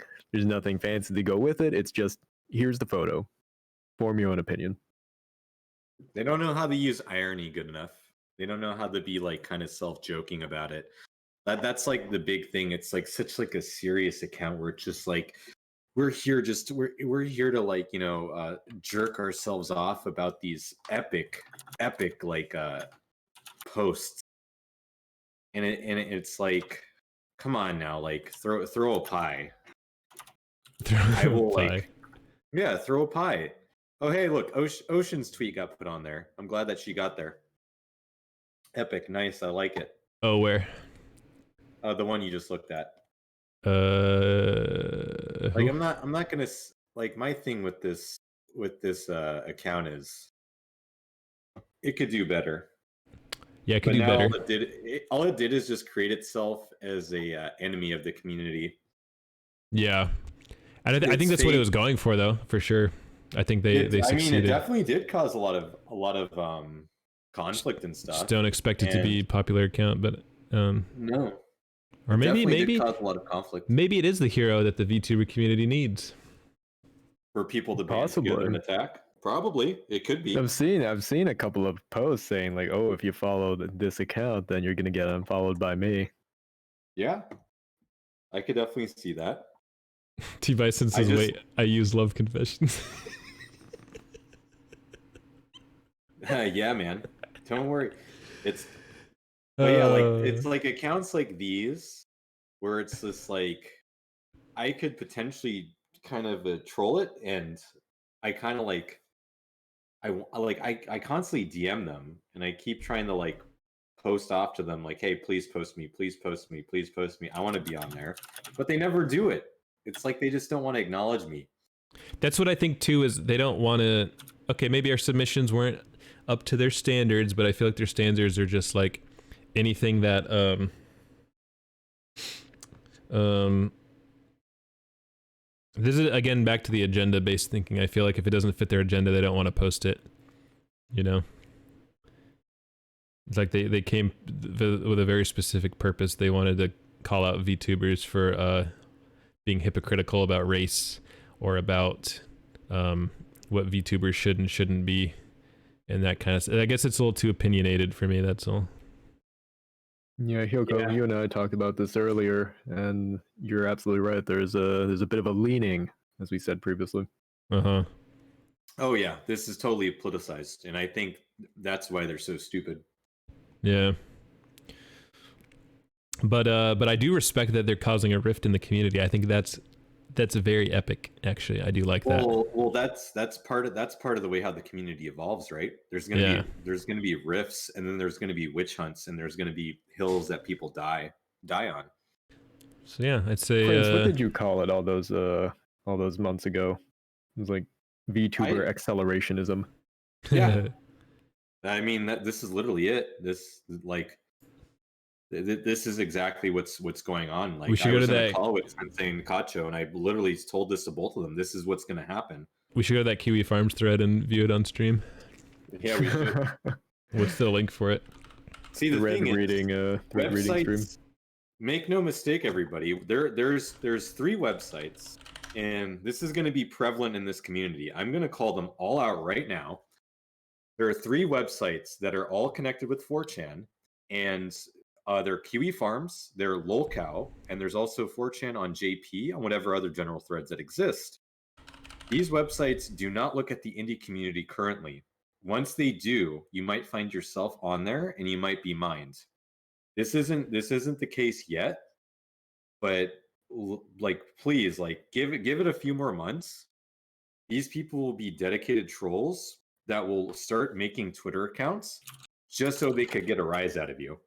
Speaker 2: fancy to go with it. It's just here's the photo. Form your own opinion.
Speaker 4: They don't know how to use irony good enough. They don't know how to be like kind of self-joking about it. That's like the big thing. It's like such like a serious account where it's just like we're here to like, you know, jerk ourselves off about these epic like posts. And it's like, come on now, like throw a pie. I will like, yeah, throw a pie. Oh hey, look, Ocean's tweet got put on there. I'm glad that she got there. Epic, nice, I like it.
Speaker 1: Oh, where?
Speaker 4: The one you just looked at. Like I'm not gonna like my thing with this account is it could do better.
Speaker 1: Yeah, it could do better.
Speaker 4: All it did is just create itself as a enemy of the community.
Speaker 1: Yeah, and I think that's what it was going for, though, for sure. I think they succeeded.
Speaker 4: I mean, it definitely did cause a lot of conflict and stuff.
Speaker 1: Just don't expect it to be a popular account, but
Speaker 4: no.
Speaker 1: Or maybe
Speaker 4: did cause a lot of conflict.
Speaker 1: Maybe it is the hero that the VTuber community needs.
Speaker 4: For people to band together and attack. Probably, it could be.
Speaker 2: I've seen a couple of posts saying like, "Oh, if you follow this account, then you're gonna get unfollowed by me."
Speaker 4: Yeah, I could definitely see that.
Speaker 1: T Bison says, "Wait, I use Love Confessions."
Speaker 4: Yeah, man. Don't worry. But yeah, like it's like accounts like these where it's just like I could potentially kind of troll it, and I kind of like I constantly DM them, and I keep trying to like post off to them like, hey, please post me, please post me, please post me. I want to be on there, but they never do it. It's like they just don't want to acknowledge me.
Speaker 1: That's what I think too. Is they don't want to. Okay, maybe our submissions weren't up to their standards, but I feel like their standards are just like anything that This is again back to the agenda based thinking. I feel like if it doesn't fit their agenda, they don't want to post it. You know, it's like they came with a very specific purpose. They wanted to call out VTubers for being hypocritical about race or about what VTubers should and shouldn't be, and that kind of stuff. I guess it's a little too opinionated for me. That's all.
Speaker 2: Yeah, Hyoko, you and I talked about this earlier, and you're absolutely right. There's a bit of a leaning, as we said previously.
Speaker 1: Uh-huh.
Speaker 3: Oh yeah, this is totally politicized, and I think that's why they're so stupid.
Speaker 1: Yeah. But I do respect that they're causing a rift in the community. I think that's very epic. Actually, I do like that.
Speaker 3: Well, that's part of the way how the community evolves, right? There's gonna be rifts, and then there's gonna be witch hunts, and there's gonna be hills that people die on.
Speaker 1: So yeah, I'd say.
Speaker 2: Prince, what did you call it all those months ago? It was like VTuber accelerationism.
Speaker 3: Yeah. I mean, this is literally it. This is exactly what's going on. Like,
Speaker 1: we should
Speaker 3: I
Speaker 1: go
Speaker 3: was
Speaker 1: to
Speaker 3: in
Speaker 1: that
Speaker 3: a call with Sensei and Kacho, and I literally told this to both of them. This is what's going to happen.
Speaker 1: We should go to that Kiwi Farms thread and view it on stream.
Speaker 3: Yeah, we should.
Speaker 1: What's the link for it?
Speaker 3: See, the thing
Speaker 2: reading stream.
Speaker 3: Make no mistake, everybody. There's 3 websites, and this is going to be prevalent in this community. I'm going to call them all out right now. There are 3 websites that are all connected with 4chan, and they're Kiwi Farms, they're Lolcow, and there's also 4chan on JP and whatever other general threads that exist. These websites do not look at the indie community currently. Once they do, you might find yourself on there and you might be mined. This isn't the case yet, but like, please, like, give it a few more months. These people will be dedicated trolls that will start making Twitter accounts just so they could get a rise out of you.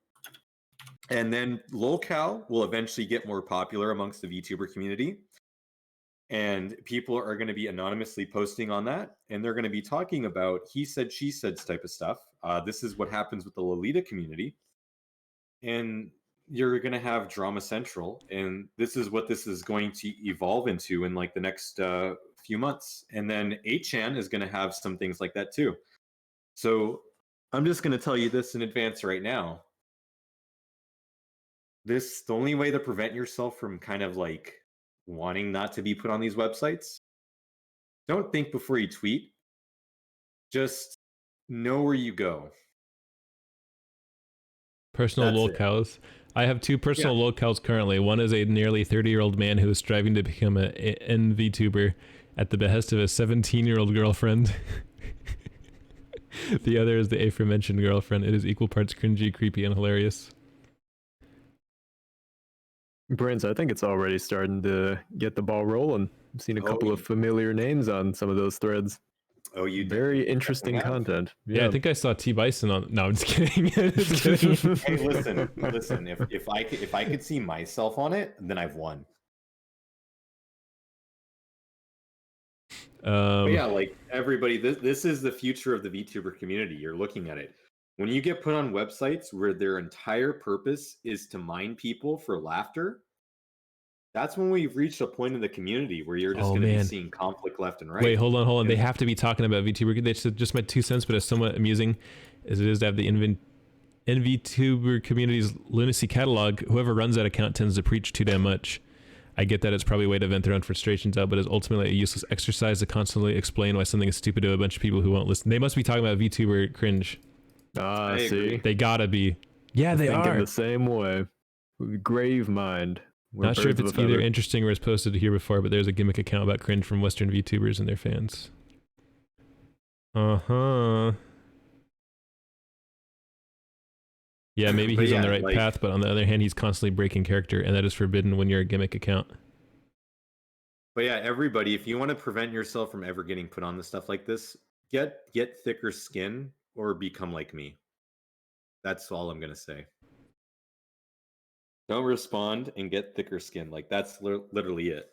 Speaker 3: And then Lolcow will eventually get more popular amongst the VTuber community. And people are going to be anonymously posting on that. And they're going to be talking about he said, she said type of stuff. This is what happens with the Lolita community. And you're going to have Drama Central. And this is what this is going to evolve into in like the next few months. And then 8chan is going to have some things like that too. So I'm just going to tell you this in advance right now. The only way to prevent yourself from kind of like wanting not to be put on these websites, don't think before you tweet. Just know where you go.
Speaker 1: Personal Lolcows. I have 2 personal Lolcows currently. One is a nearly 30-year-old man who is striving to become an NVTuber at the behest of a 17-year-old girlfriend. The other is the aforementioned girlfriend. It is equal parts cringy, creepy, and hilarious.
Speaker 2: Prince, I think it's already starting to get the ball rolling. I've seen a couple of familiar names on some of those threads.
Speaker 3: Oh, you
Speaker 2: very interesting content.
Speaker 1: Yeah, I think I saw T Bison on. No, I'm just kidding. Just kidding.
Speaker 3: Hey, listen. If I could see myself on it, then I've won. But yeah, like everybody, this is the future of the VTuber community. You're looking at it. When you get put on websites where their entire purpose is to mine people for laughter, that's when we've reached a point in the community where you're just going to be seeing conflict left and right.
Speaker 1: Wait, hold on. They have to be talking about VTuber. That's just my 2 cents, but it's somewhat amusing as it is to have the NVTuber community's lunacy catalog. Whoever runs that account tends to preach too damn much. I get that it's probably a way to vent their own frustrations out, but it's ultimately a useless exercise to constantly explain why something is stupid to a bunch of people who won't listen. They must be talking about VTuber cringe.
Speaker 2: See,
Speaker 1: they gotta be. Yeah, they
Speaker 2: thinking
Speaker 1: are
Speaker 2: the same way. Grave mind.
Speaker 1: Not sure if it's either interesting or is posted here before, but there's a gimmick account about cringe from Western VTubers and their fans. Yeah, maybe he's on the right path, but on the other hand, he's constantly breaking character, and that is forbidden when you're a gimmick account.
Speaker 3: But yeah, everybody, if you want to prevent yourself from ever getting put on the stuff like this, get thicker skin or become like me. That's all I'm gonna say. Don't respond and get thicker skin. Like that's literally it.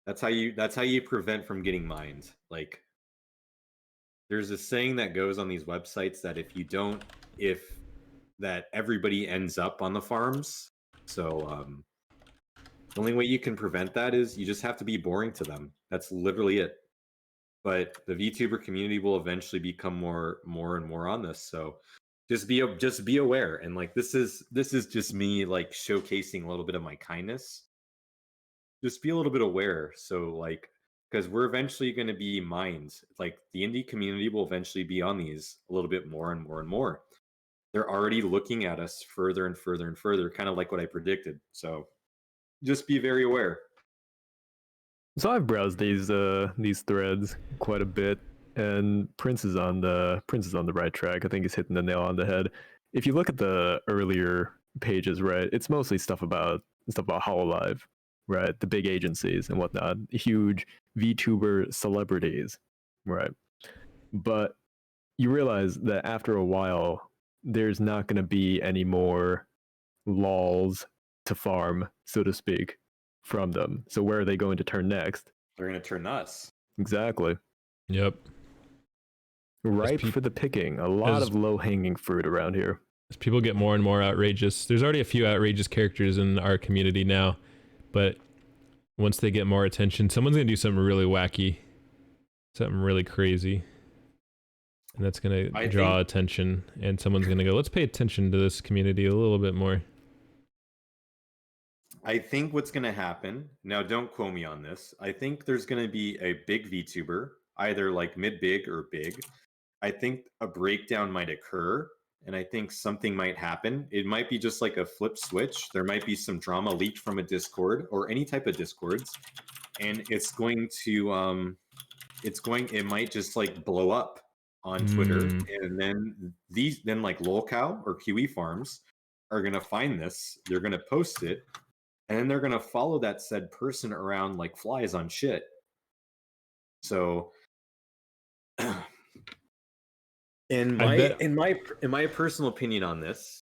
Speaker 3: That's how you prevent from getting mined. Like there's a saying that goes on these websites that that everybody ends up on the farms. So
Speaker 4: The only way you can prevent that is you just have to be boring to them. That's literally it. But the VTuber community will eventually become more and more on this. So just be aware. And like this is just me like showcasing a little bit of my kindness. Just be a little bit aware. So like because we're eventually going to be mined. Like the indie community will eventually be on these a little bit more and more and more. They're already looking at us further and further and further, kind of like what I predicted. So just be very aware.
Speaker 2: So I've browsed these threads quite a bit, and Prince is on the right track. I think he's hitting the nail on the head. If you look at the earlier pages, right, it's mostly stuff about Hololive, right? The big agencies and whatnot, huge VTuber celebrities, right? But you realize that after a while, there's not going to be any more lols to farm, so to speak, from them. So where are they going to turn next?
Speaker 3: They're going to turn us.
Speaker 2: Exactly.
Speaker 1: Yep.
Speaker 2: Ripe for the picking. A lot of low-hanging fruit around here.
Speaker 1: As people get more and more outrageous, there's already a few outrageous characters in our community now, but once they get more attention, someone's gonna do something really wacky, something really crazy, and that's gonna draw attention, and someone's gonna go, let's pay attention to this community a little bit more.
Speaker 3: I think what's going to happen, now don't quote me on this, I think there's going to be a big VTuber, either like mid-big or big. I think a breakdown might occur, and I think something might happen. It might be just like a flip switch. There might be some drama leaked from a Discord or any type of Discords, and it's going to, it might just like blow up on Twitter, and then like LolCow or Kiwi Farms are going to find this, they're going to post it, and then they're going to follow that said person around like flies on shit. So
Speaker 4: in my personal opinion on this,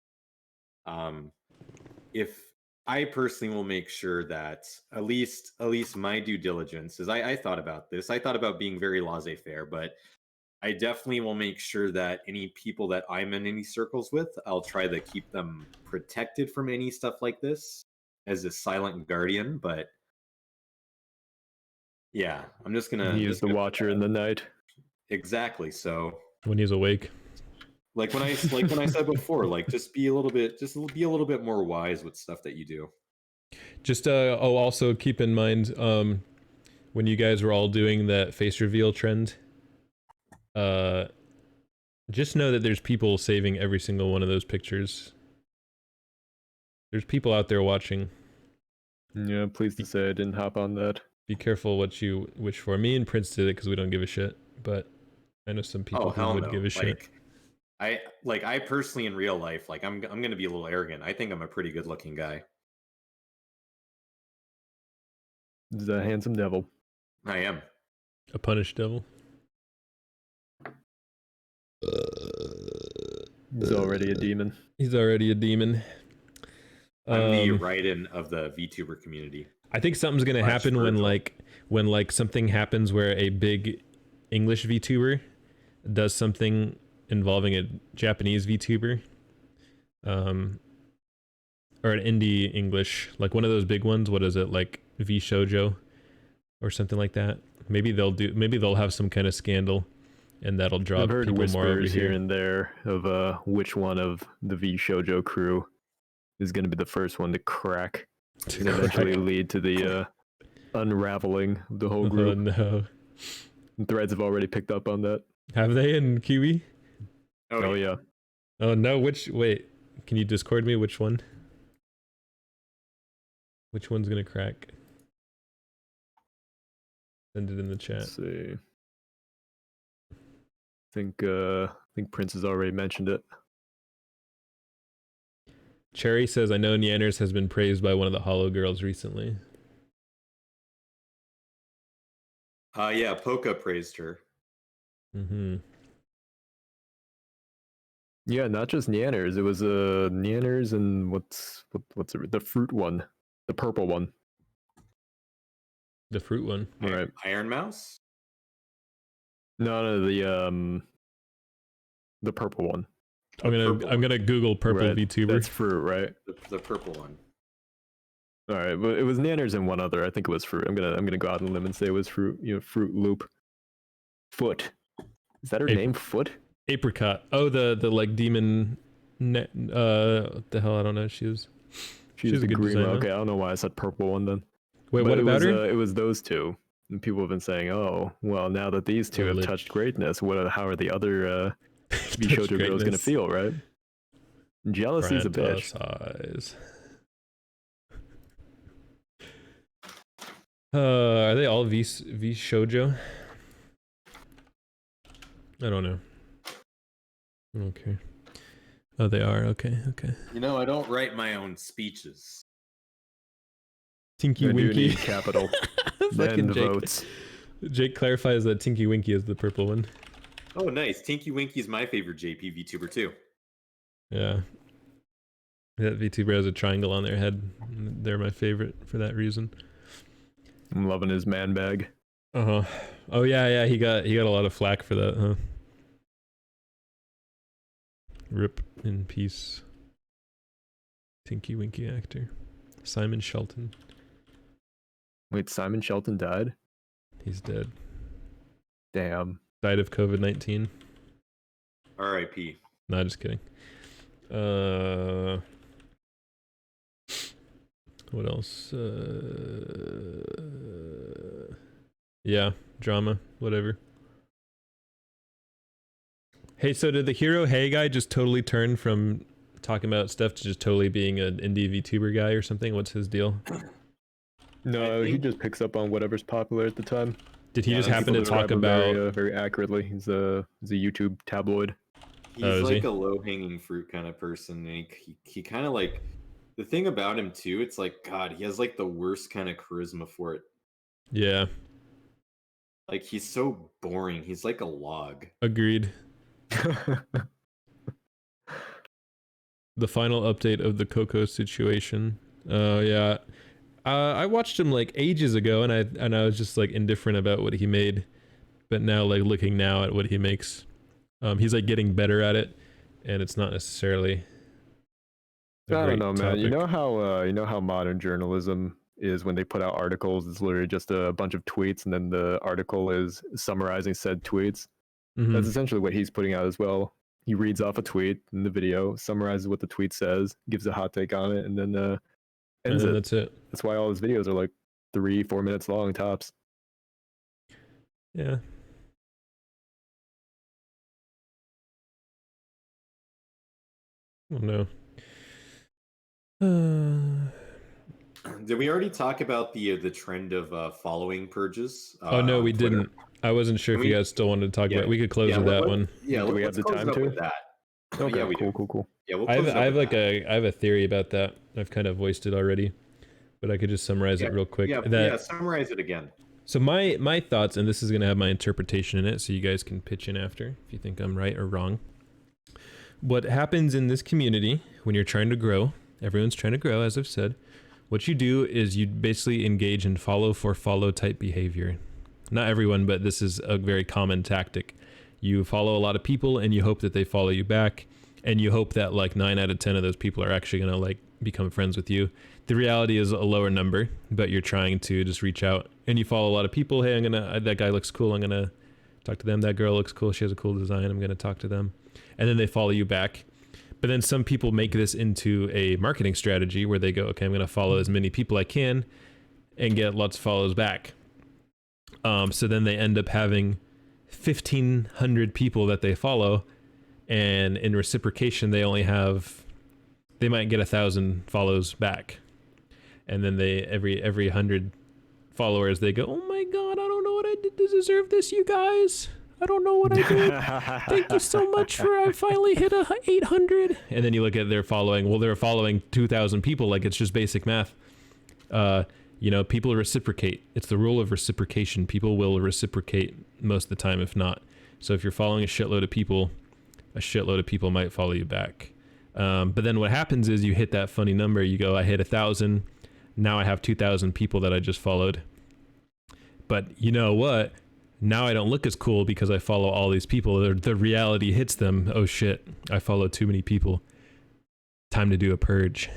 Speaker 4: if I personally will make sure that at least my due diligence is I thought about this. I thought about being very laissez-faire, but I definitely will make sure that any people that I'm in any circles with, I'll try to keep them protected from any stuff like this as a silent guardian. But yeah, I'm just gonna
Speaker 2: use the watcher in the night.
Speaker 3: Exactly. So
Speaker 1: when he's awake,
Speaker 3: like when I said before, like just be a little bit more wise with stuff that you do.
Speaker 1: Just also keep in mind when you guys were all doing that face reveal trend, just know that there's people saving every single one of those pictures. There's people out there watching.
Speaker 2: Yeah, pleased to say I didn't hop on that.
Speaker 1: Be careful what you wish for. Me and Prince did it because we don't give a shit, but I know some people who would give a shit.
Speaker 3: I personally in real life, like I'm gonna be a little arrogant. I think I'm a pretty good looking guy.
Speaker 2: He's a handsome devil.
Speaker 3: I am.
Speaker 1: A punished devil.
Speaker 2: He's already a demon.
Speaker 1: He's already a demon.
Speaker 3: I'm the Raiden of the VTuber community.
Speaker 1: I think something's gonna happen when something happens where a big English VTuber does something involving a Japanese VTuber, or an indie English, like one of those big ones. What is it, like VShojo or something like that? Maybe they'll have some kind of scandal, and that'll draw
Speaker 2: people
Speaker 1: more over
Speaker 2: here and there of which one of the VShojo crew is going to be the first one to crack and eventually lead to the unraveling of the whole group.
Speaker 1: Oh no.
Speaker 2: Threads have already picked up on that.
Speaker 1: Have they in Kiwi?
Speaker 2: Oh yeah.
Speaker 1: Oh no, wait, can you Discord me which one? Which one's gonna crack? Send it in the chat.
Speaker 2: Let's see. I think Prince has already mentioned it.
Speaker 1: Cherry says, I know Nyanners has been praised by one of the Hollow girls recently.
Speaker 3: Yeah, Poca praised her.
Speaker 1: Mm-hmm.
Speaker 2: Yeah, not just Nyanners. It was Nyanners and what's it, the fruit one, the purple one.
Speaker 1: The fruit one,
Speaker 2: right?
Speaker 3: Iron Mouse.
Speaker 2: No, the purple one.
Speaker 1: I'm gonna Google purple
Speaker 2: right.
Speaker 1: VTuber.
Speaker 2: That's fruit, right?
Speaker 3: The purple one.
Speaker 2: All right, but it was Nanners and one other. I think it was Fruit. I'm gonna go out on a limb and say it was Fruit. You know, Fruit Loop. Foot. Is that her
Speaker 1: April.
Speaker 2: name? Foot.
Speaker 1: Apricot. Oh, the like demon. What the hell? I don't know. She's
Speaker 2: She's
Speaker 1: a
Speaker 2: the
Speaker 1: good
Speaker 2: green one.
Speaker 1: designer.
Speaker 2: Okay, I don't know why I said purple one then.
Speaker 1: Wait,
Speaker 2: But
Speaker 1: what
Speaker 2: it
Speaker 1: about
Speaker 2: was,
Speaker 1: her?
Speaker 2: it was those two. And people have been saying, "Oh, well, now that these two have
Speaker 1: lit-
Speaker 2: touched greatness, how are the other
Speaker 1: Touch
Speaker 2: Bishoujo girls gonna
Speaker 1: greatness.
Speaker 2: feel, right?" Jealousy's a bitch.
Speaker 1: Fantasize. Are they all V shoujo? I don't know. I don't care. Oh, they are. Okay.
Speaker 3: You know, I don't write my own speeches.
Speaker 1: Tinky
Speaker 2: I do
Speaker 1: Winky.
Speaker 2: need capital.
Speaker 1: Fucking
Speaker 2: Then the
Speaker 1: Jake.
Speaker 2: votes.
Speaker 1: Jake clarifies that Tinky Winky is the purple one.
Speaker 3: Oh, nice. Tinky Winky is my favorite JP VTuber too.
Speaker 1: Yeah. That VTuber has a triangle on their head. They're my favorite for that reason.
Speaker 2: I'm loving his man bag.
Speaker 1: Uh-huh. Oh yeah, he got a lot of flack for that, huh? Rip in peace. Tinky Winky actor. Simon Shelton.
Speaker 2: Wait, Simon Shelton died?
Speaker 1: He's dead.
Speaker 2: Damn.
Speaker 1: Died of COVID-19.
Speaker 3: R.I.P.
Speaker 1: No, just kidding. What else? Yeah, drama, whatever. Hey, so did the hero Hey guy just totally turn from talking about stuff to just totally being an indie VTuber guy or something? What's his deal?
Speaker 2: No,
Speaker 3: I
Speaker 2: he
Speaker 3: think-
Speaker 2: just picks up on whatever's popular at the time.
Speaker 1: Did he
Speaker 3: Yeah,
Speaker 1: just
Speaker 3: that's
Speaker 1: happen to
Speaker 2: People
Speaker 1: talk
Speaker 2: describe him
Speaker 1: about?
Speaker 2: very accurately. He's a YouTube tabloid.
Speaker 3: He's
Speaker 1: Oh, is
Speaker 3: like
Speaker 1: he?
Speaker 3: a low-hanging fruit kind of person, and he kind of like the thing about him too. It's like God, he has like the worst kind of charisma for it.
Speaker 1: Yeah,
Speaker 3: Like he's so boring. He's like a log.
Speaker 1: agreed. The final update of the Coco situation. Yeah. I watched him like ages ago, and I was just like indifferent about what he made, but now like looking now at what he makes, he's like getting better at it, and it's not necessarily. a
Speaker 2: I
Speaker 1: great
Speaker 2: don't know, man. You
Speaker 1: topic.
Speaker 2: know how modern journalism is when they put out articles. It's literally just a bunch of tweets, and then the article is summarizing said tweets.
Speaker 1: Mhm.
Speaker 2: That's essentially what he's putting out as well. He reads off a tweet in the video, summarizes what the tweet says, gives a hot take on it, and then
Speaker 1: And
Speaker 2: ends
Speaker 1: then
Speaker 2: it.
Speaker 1: that's it.
Speaker 2: That's why all his videos are like 3-4 minutes long tops.
Speaker 1: Yeah. Oh no.
Speaker 3: Did we already talk about the trend of following purges?
Speaker 1: Oh no,
Speaker 3: on
Speaker 1: we
Speaker 3: Twitter?
Speaker 1: didn't. I wasn't sure if
Speaker 3: Can
Speaker 1: you
Speaker 3: we-
Speaker 1: guys still wanted to talk
Speaker 3: Yeah,
Speaker 1: about it. We could close with that one.
Speaker 3: Yeah,
Speaker 2: Do we
Speaker 3: let's
Speaker 2: have the
Speaker 3: close
Speaker 2: time
Speaker 3: it up
Speaker 2: to?
Speaker 3: with that.
Speaker 2: Okay,
Speaker 3: yeah, we do.
Speaker 2: cool.
Speaker 3: Yeah, we'll
Speaker 1: I
Speaker 3: close
Speaker 1: have
Speaker 3: it up with
Speaker 1: like
Speaker 3: that.
Speaker 1: I have a theory about that. I've kind of voiced it already, but I could just summarize it real quick.
Speaker 3: Yeah, summarize it again.
Speaker 1: So my thoughts, and this is gonna have my interpretation in it, so you guys can pitch in after if you think I'm right or wrong. What happens in this community when you're trying to grow, everyone's trying to grow, as I've said. What you do is you basically engage in follow for follow type behavior. Not everyone, but this is a very common tactic. You follow a lot of people and you hope that they follow you back, and you hope that like 9 out of 10 of those people are actually gonna like become friends with you. The reality is a lower number, but you're trying to just reach out and you follow a lot of people. Hey, that guy looks cool. I'm gonna talk to them. That girl looks cool. She has a cool design. I'm gonna talk to them. And then they follow you back. But then some people make this into a marketing strategy where they go, okay, I'm going to follow as many people I can and get lots of follows back. So then they end up having 1,500 people that they follow, and in reciprocation, they might get 1,000 follows back. And then they every 100 followers, they go, oh my God, I don't know what I did to deserve this, you guys. I don't know what I did. Thank you so much for I finally hit 800. And then you look at their following. Well, they're following 2,000 people. Like it's just basic math. People reciprocate. It's the rule of reciprocation. People will reciprocate most of the time, if not. So if you're following a shitload of people might follow you back. But then what happens is you hit that funny number. You go, I hit 1,000. Now I have 2,000 people that I just followed. But you know what? Now I don't look as cool because I follow all these people. The reality hits them. Oh shit, I follow too many people. Time to do a purge.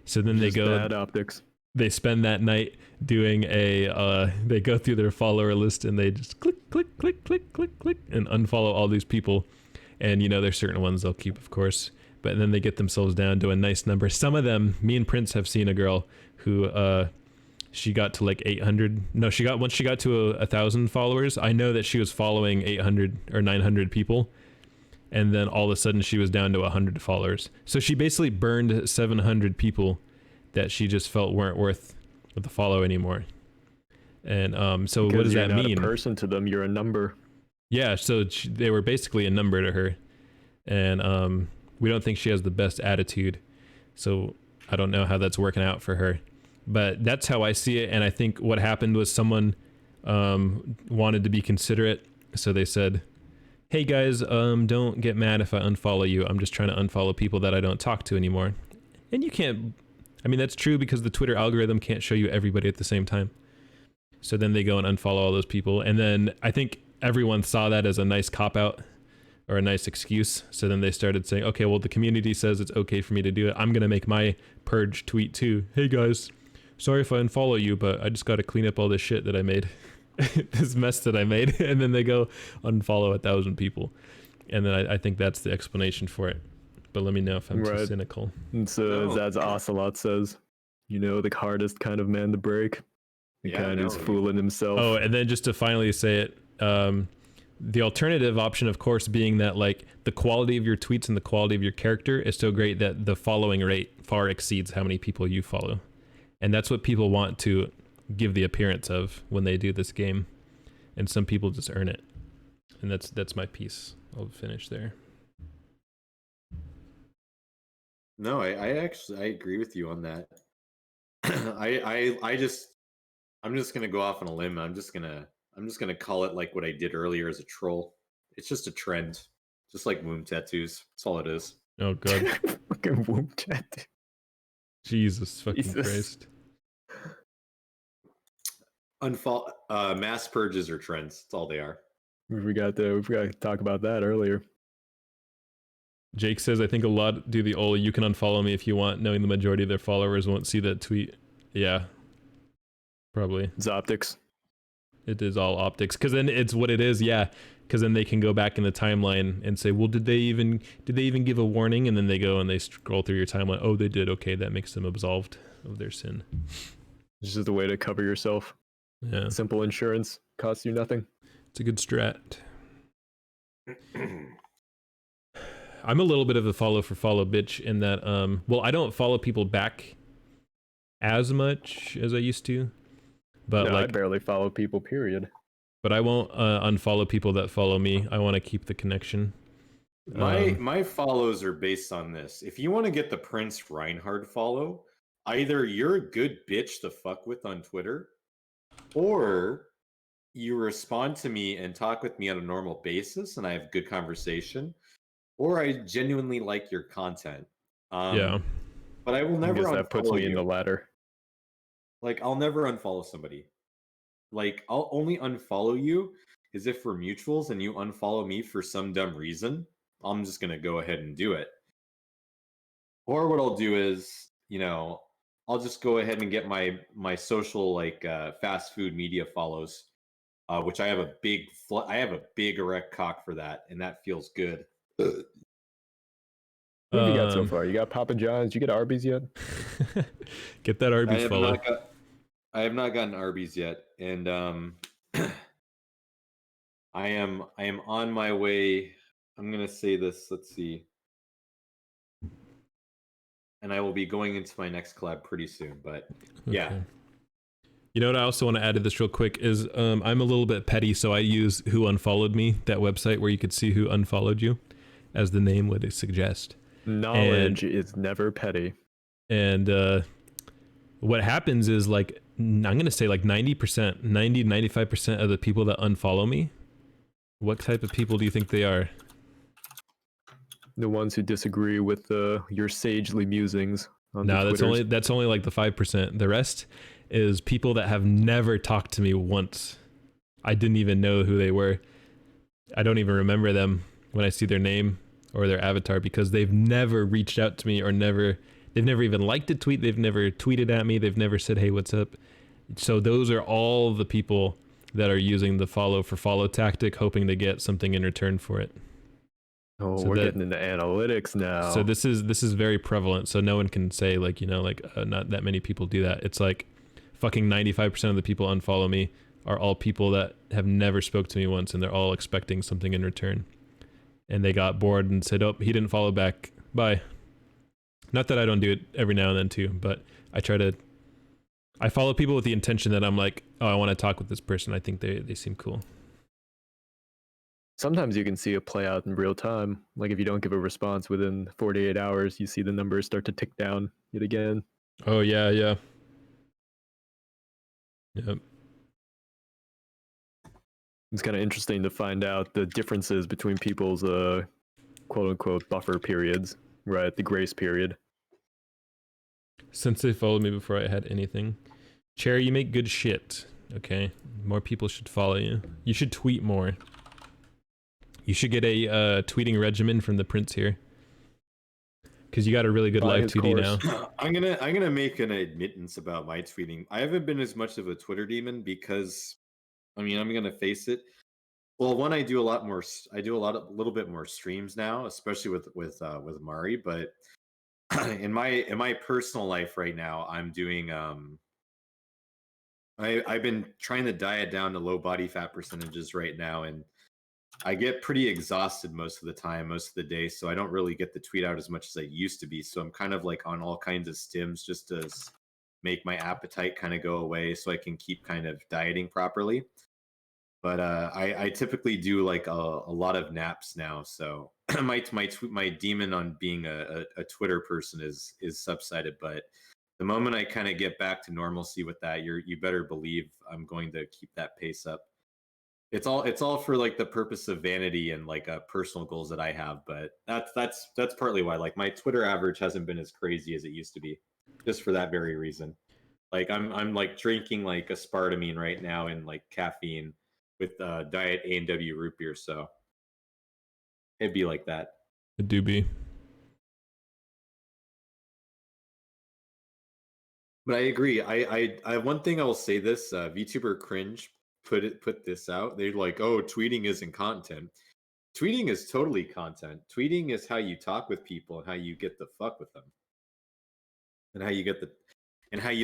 Speaker 1: So then they
Speaker 2: Just
Speaker 1: go.
Speaker 2: bad optics.
Speaker 1: they spend that night doing they go through their follower list and they just click and unfollow all these people. And there's certain ones they'll keep, of course, but then they get themselves down to a nice number. Some of them, me and Prince have seen a girl who she got to like 800. No, once she got to 1,000 followers. I know that she was following 800 or 900 people, and then all of a sudden she was down to 100 followers. So she basically burned 700 people that she just felt weren't worth the follow anymore. And so
Speaker 2: Because
Speaker 1: what does
Speaker 2: you're
Speaker 1: that
Speaker 2: not
Speaker 1: mean?
Speaker 2: a person to them, you're a number.
Speaker 1: Yeah, so they were basically a number to her, and we don't think she has the best attitude. So I don't know how that's working out for her, but that's how I see it. And I think what happened was someone wanted to be considerate, so they said, "Hey guys, don't get mad if I unfollow you. I'm just trying to unfollow people that I don't talk to anymore." And you can't. I mean, that's true because the Twitter algorithm can't show you everybody at the same time. So then they go and unfollow all those people. And then I think everyone saw that as a nice cop-out or a nice excuse. So then they started saying, okay, well, the community says it's okay for me to do it. I'm going to make my purge tweet too. Hey guys, sorry if I unfollow you, but I just got to clean up all this shit that I made. This mess that I made. And then they go unfollow 1,000 people. And then I think that's the explanation for it. But let me know if I'm too
Speaker 2: Right.
Speaker 1: cynical.
Speaker 2: And so,
Speaker 3: No.
Speaker 2: as Ocelot says, the hardest kind of man to break. The
Speaker 3: Yeah,
Speaker 2: kind who's
Speaker 3: no.
Speaker 2: fooling himself.
Speaker 1: Oh, and then just to finally say it, the alternative option, of course, being that like the quality of your tweets and the quality of your character is so great that the following rate far exceeds how many people you follow. And that's what people want to give the appearance of when they do this game. And some people just earn it. And that's my piece. I'll finish there.
Speaker 3: No, I actually I agree with you on that. I'm just gonna go off on a limb. I'm just gonna call it like what I did earlier as a troll. It's just a trend, just like womb tattoos. That's all it is.
Speaker 1: Oh god.
Speaker 2: Fucking womb chat.
Speaker 1: Jesus fucking
Speaker 2: Jesus.
Speaker 1: Christ.
Speaker 3: Mass purges are trends. That's all they are.
Speaker 2: We forgot to talk about that earlier.
Speaker 1: Jake says, I think a lot do the old, you can unfollow me if you want, knowing the majority of their followers won't see that tweet. Yeah. Probably.
Speaker 2: It's optics.
Speaker 1: It is all optics. Because then it's what it is, yeah. Because then they can go back in the timeline and say, well, did they even give a warning? And then they go and they scroll through your timeline. Oh, they did. Okay, that makes them absolved of their sin.
Speaker 2: It's just a way to cover yourself.
Speaker 1: Yeah.
Speaker 2: Simple insurance. Costs you nothing.
Speaker 1: It's a good strat. I'm a little bit of a follow for follow bitch in that, well, I don't follow people back as much as I used to, but
Speaker 2: No, I
Speaker 1: like,
Speaker 2: barely follow people, period.
Speaker 1: but I won't unfollow people that follow me. I want to keep the connection.
Speaker 3: My follows are based on this. If you want to get the Prince Reinhard follow, either you're a good bitch to fuck with on Twitter, or you respond to me and talk with me on a normal basis, and I have good conversation, or I genuinely like your content.
Speaker 1: Yeah.
Speaker 3: But I will
Speaker 2: I
Speaker 3: never
Speaker 2: guess that puts
Speaker 3: unfollow
Speaker 2: me in
Speaker 3: you.
Speaker 2: the latter.
Speaker 3: Like, I'll never unfollow somebody. Like, I'll only unfollow you is if we're mutuals and you unfollow me for some dumb reason. I'm just gonna go ahead and do it. Or what I'll do is, I'll just go ahead and get my social like fast food media follows, which I have a big erect cock for that, and that feels good.
Speaker 2: What have you got so
Speaker 1: Um,
Speaker 2: far? You got Papa John's? Did you get Arby's yet?
Speaker 1: Get that Arby's follow.
Speaker 3: I have not gotten Arby's yet, and I am on my way. I'm gonna say this. Let's see, and I will be going into my next collab pretty soon. But yeah,
Speaker 1: Okay. You know what I also want to add to this real quick is I'm a little bit petty, so I use Who Unfollowed Me, that website where you could see who unfollowed you, as the name would suggest.
Speaker 2: Knowledge is never petty.
Speaker 1: And what happens is like, I'm going to say like 90%, 95% of the people that unfollow me, what type of people do you think they are?
Speaker 2: The ones who disagree with your sagely musings. On
Speaker 1: No,
Speaker 2: the Twitters.
Speaker 1: that's only like the 5%. The rest is people that have never talked to me once. I didn't even know who they were. I don't even remember them when I see their name or their avatar because they've never reached out to me or never They've never even liked a tweet. They've never tweeted at me. They've never said, hey, what's up? So those are all the people that are using the follow for follow tactic, hoping to get something in return for it.
Speaker 2: Oh,
Speaker 1: So
Speaker 2: we're
Speaker 1: that-
Speaker 2: getting into analytics now.
Speaker 1: So this is very prevalent. So no one can say like, not that many people do that. It's like fucking 95% of the people unfollow me are all people that have never spoke to me once, and they're all expecting something in return. And they got bored and said, oh, he didn't follow back. Bye. Not that I don't do it every now and then too, but I follow people with the intention that I'm like, oh, I want to talk with this person. I think they seem cool.
Speaker 2: Sometimes you can see it play out in real time. Like if you don't give a response within 48 hours, you see the numbers start to tick down yet again.
Speaker 1: Oh yeah. Yep.
Speaker 2: It's kind of interesting to find out the differences between people's quote unquote buffer periods, right? The grace period.
Speaker 1: Since they followed me before I had anything. Cherry, you make good shit. Okay. More people should follow you. You should tweet more. You should get a tweeting regimen from the Prince here. Because you got a really good
Speaker 2: Buy
Speaker 1: live
Speaker 2: his
Speaker 1: 2D
Speaker 2: course.
Speaker 1: now.
Speaker 3: I'm gonna make an admittance about my tweeting. I haven't been as much of a Twitter demon because, I mean, I'm gonna face it. Well, one, I do a little bit more streams now, especially with Mari. But in my personal life right now, I'm doing I've been trying to diet down to low body fat percentages right now, and I get pretty exhausted most of the time, most of the day, so I don't really get the tweet out as much as I used to be. So I'm kind of like on all kinds of stims just to make my appetite kind of go away so I can keep kind of dieting properly. But I typically do like a lot of naps now, so my demon on being a Twitter person is subsided. But the moment I kind of get back to normalcy with that, you better believe I'm going to keep that pace up. It's all for like the purpose of vanity and like personal goals that I have, but that's partly why like my Twitter average hasn't been as crazy as it used to be, just for that very reason. Like I'm like drinking like aspartame right now and like caffeine with diet A&W root beer, so it'd be like that.
Speaker 1: It do be.
Speaker 3: But I agree. I one thing I will say this: VTuber Cringe put this out. They're like, "Oh, tweeting isn't content." Tweeting is totally content. Tweeting is how you talk with people and how you get the fuck with them, and how you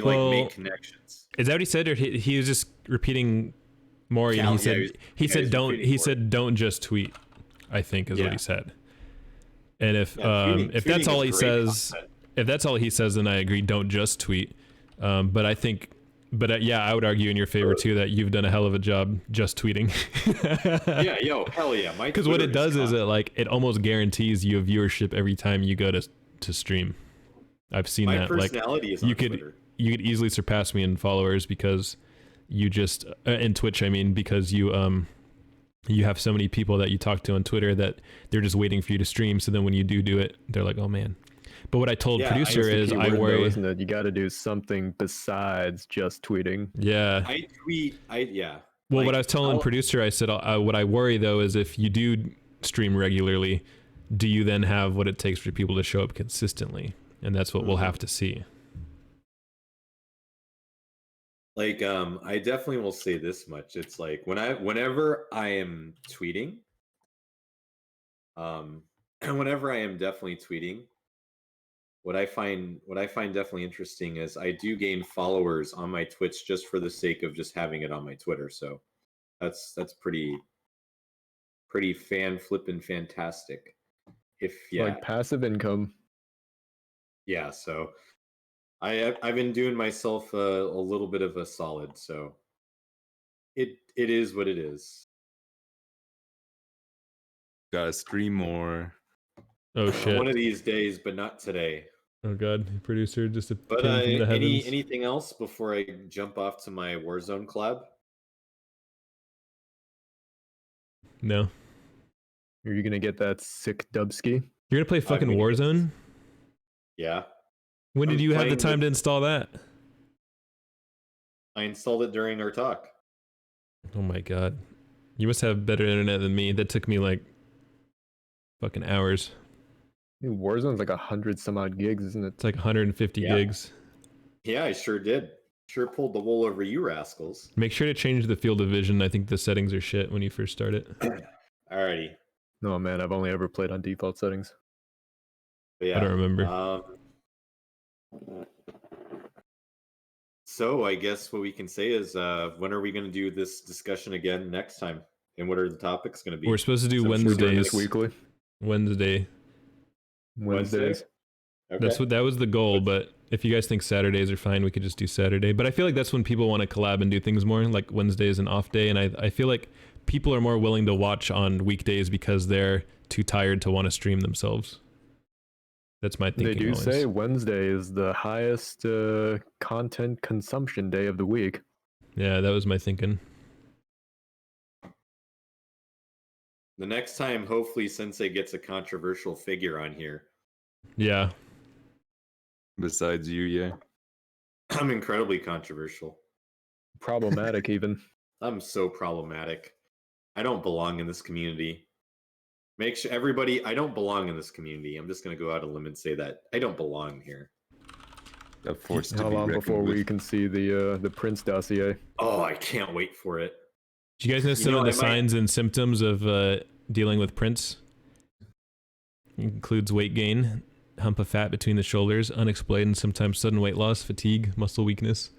Speaker 3: like make connections.
Speaker 1: Is that what he said, or he was just repeating more?
Speaker 3: Cal-
Speaker 1: And
Speaker 3: yeah,
Speaker 1: he said
Speaker 3: was
Speaker 1: don't.
Speaker 3: repeating
Speaker 1: He
Speaker 3: more.
Speaker 1: said don't just tweet. I think is what
Speaker 3: Yeah.
Speaker 1: he said. And if
Speaker 3: Tweeting
Speaker 1: if that's
Speaker 3: is
Speaker 1: all he
Speaker 3: great
Speaker 1: says,
Speaker 3: content.
Speaker 1: if that's all he says, then I agree. Don't just tweet. But I think, yeah, I would argue in your favor too that you've done a hell of a job just tweeting.
Speaker 3: Yeah, yo, hell yeah.
Speaker 1: Because what it does is it almost guarantees you a viewership every time you go to stream. I've seen
Speaker 3: my
Speaker 1: that. Like
Speaker 3: personality is
Speaker 1: you
Speaker 3: on
Speaker 1: could
Speaker 3: Twitter.
Speaker 1: you could easily surpass me in followers because you just in Twitch. I mean, because you have so many people that you talk to on Twitter that they're just waiting for you to stream. So then when you do it, they're like, oh man. But what I told
Speaker 3: Yeah,
Speaker 1: producer
Speaker 2: That's the
Speaker 1: is
Speaker 2: key
Speaker 1: I
Speaker 2: word, though,
Speaker 1: worry.
Speaker 2: isn't it? You got to do something besides just tweeting.
Speaker 1: Yeah.
Speaker 3: I tweet. Yeah.
Speaker 1: Well,
Speaker 3: Like,
Speaker 1: what I was telling
Speaker 3: I'll-
Speaker 1: producer, I said, what I worry though is if you do stream regularly, do you then have what it takes for people to show up consistently? And that's what we'll have to see.
Speaker 3: Like, I definitely will say this much. It's like whenever I am tweeting, whenever I am definitely tweeting, what I find definitely interesting is I do gain followers on my Twitch just for the sake of just having it on my Twitter. So that's pretty fan flippin' fantastic.
Speaker 2: Like passive income.
Speaker 3: Yeah, so I've been doing myself a little bit of a solid, so it is what it is.
Speaker 7: Gotta stream more.
Speaker 1: Oh shit.
Speaker 3: One of these days, but not today.
Speaker 1: Oh god, producer just a
Speaker 3: But
Speaker 1: pin from the heavens.
Speaker 3: anything else before I jump off to my Warzone collab?
Speaker 1: No.
Speaker 2: Are you gonna get that sick dubski?
Speaker 1: You're gonna play fucking
Speaker 3: gonna get-
Speaker 1: Warzone?
Speaker 3: Yeah,
Speaker 1: When did
Speaker 3: I'm
Speaker 1: you have the
Speaker 3: playing
Speaker 1: time
Speaker 3: with-
Speaker 1: to install that?
Speaker 3: I installed it during our talk.
Speaker 1: Oh my god. You must have better internet than me. That took me like fucking hours.
Speaker 2: Warzone's like 100 some odd gigs, isn't it?
Speaker 1: It's like 150
Speaker 3: Yeah.
Speaker 1: gigs.
Speaker 3: Yeah, I sure did. Sure pulled the wool over you rascals.
Speaker 1: Make sure to change the field of vision. I think the settings are shit when you first start it.
Speaker 3: Alrighty.
Speaker 2: No, man, I've only ever played on default settings.
Speaker 3: But yeah,
Speaker 1: I don't remember.
Speaker 3: So I guess what we can say is, when are we going to do this discussion again next time? And what are the topics going to be?
Speaker 1: We're supposed to do
Speaker 3: So
Speaker 2: We're doing
Speaker 1: Wednesdays.
Speaker 2: this weekly.
Speaker 1: Wednesday.
Speaker 2: Wednesdays.
Speaker 3: Okay.
Speaker 1: That's what that was the goal, but if you guys think Saturdays are fine, we could just do Saturday. But I feel like that's when people want to collab and do things more. Like Wednesday is an off day, and I feel like people are more willing to watch on weekdays because they're too tired to want to stream themselves. That's my thinking.
Speaker 2: They do
Speaker 1: always.
Speaker 2: say Wednesday is the highest content consumption day of the week.
Speaker 1: Yeah, that was my thinking.
Speaker 3: The next time, hopefully, Sensei gets a controversial figure on here.
Speaker 1: Yeah.
Speaker 7: Besides you, yeah.
Speaker 3: I'm incredibly controversial.
Speaker 2: Problematic, even.
Speaker 3: I'm so problematic. I don't belong in this community. Make sure everybody, I don't belong in this community. I'm just going to go out on a limb and say that I don't belong here.
Speaker 7: A force to
Speaker 2: How
Speaker 7: be
Speaker 2: long
Speaker 7: reckoned
Speaker 2: before we
Speaker 7: with.
Speaker 2: can see the Prince dossier?
Speaker 3: Oh, I can't wait for it.
Speaker 1: Do you guys know some
Speaker 3: know,
Speaker 1: of the
Speaker 3: I might-
Speaker 1: signs and symptoms of dealing with Prince? Includes weight gain, hump of fat between the shoulders, unexplained and sometimes sudden weight loss, fatigue, muscle weakness,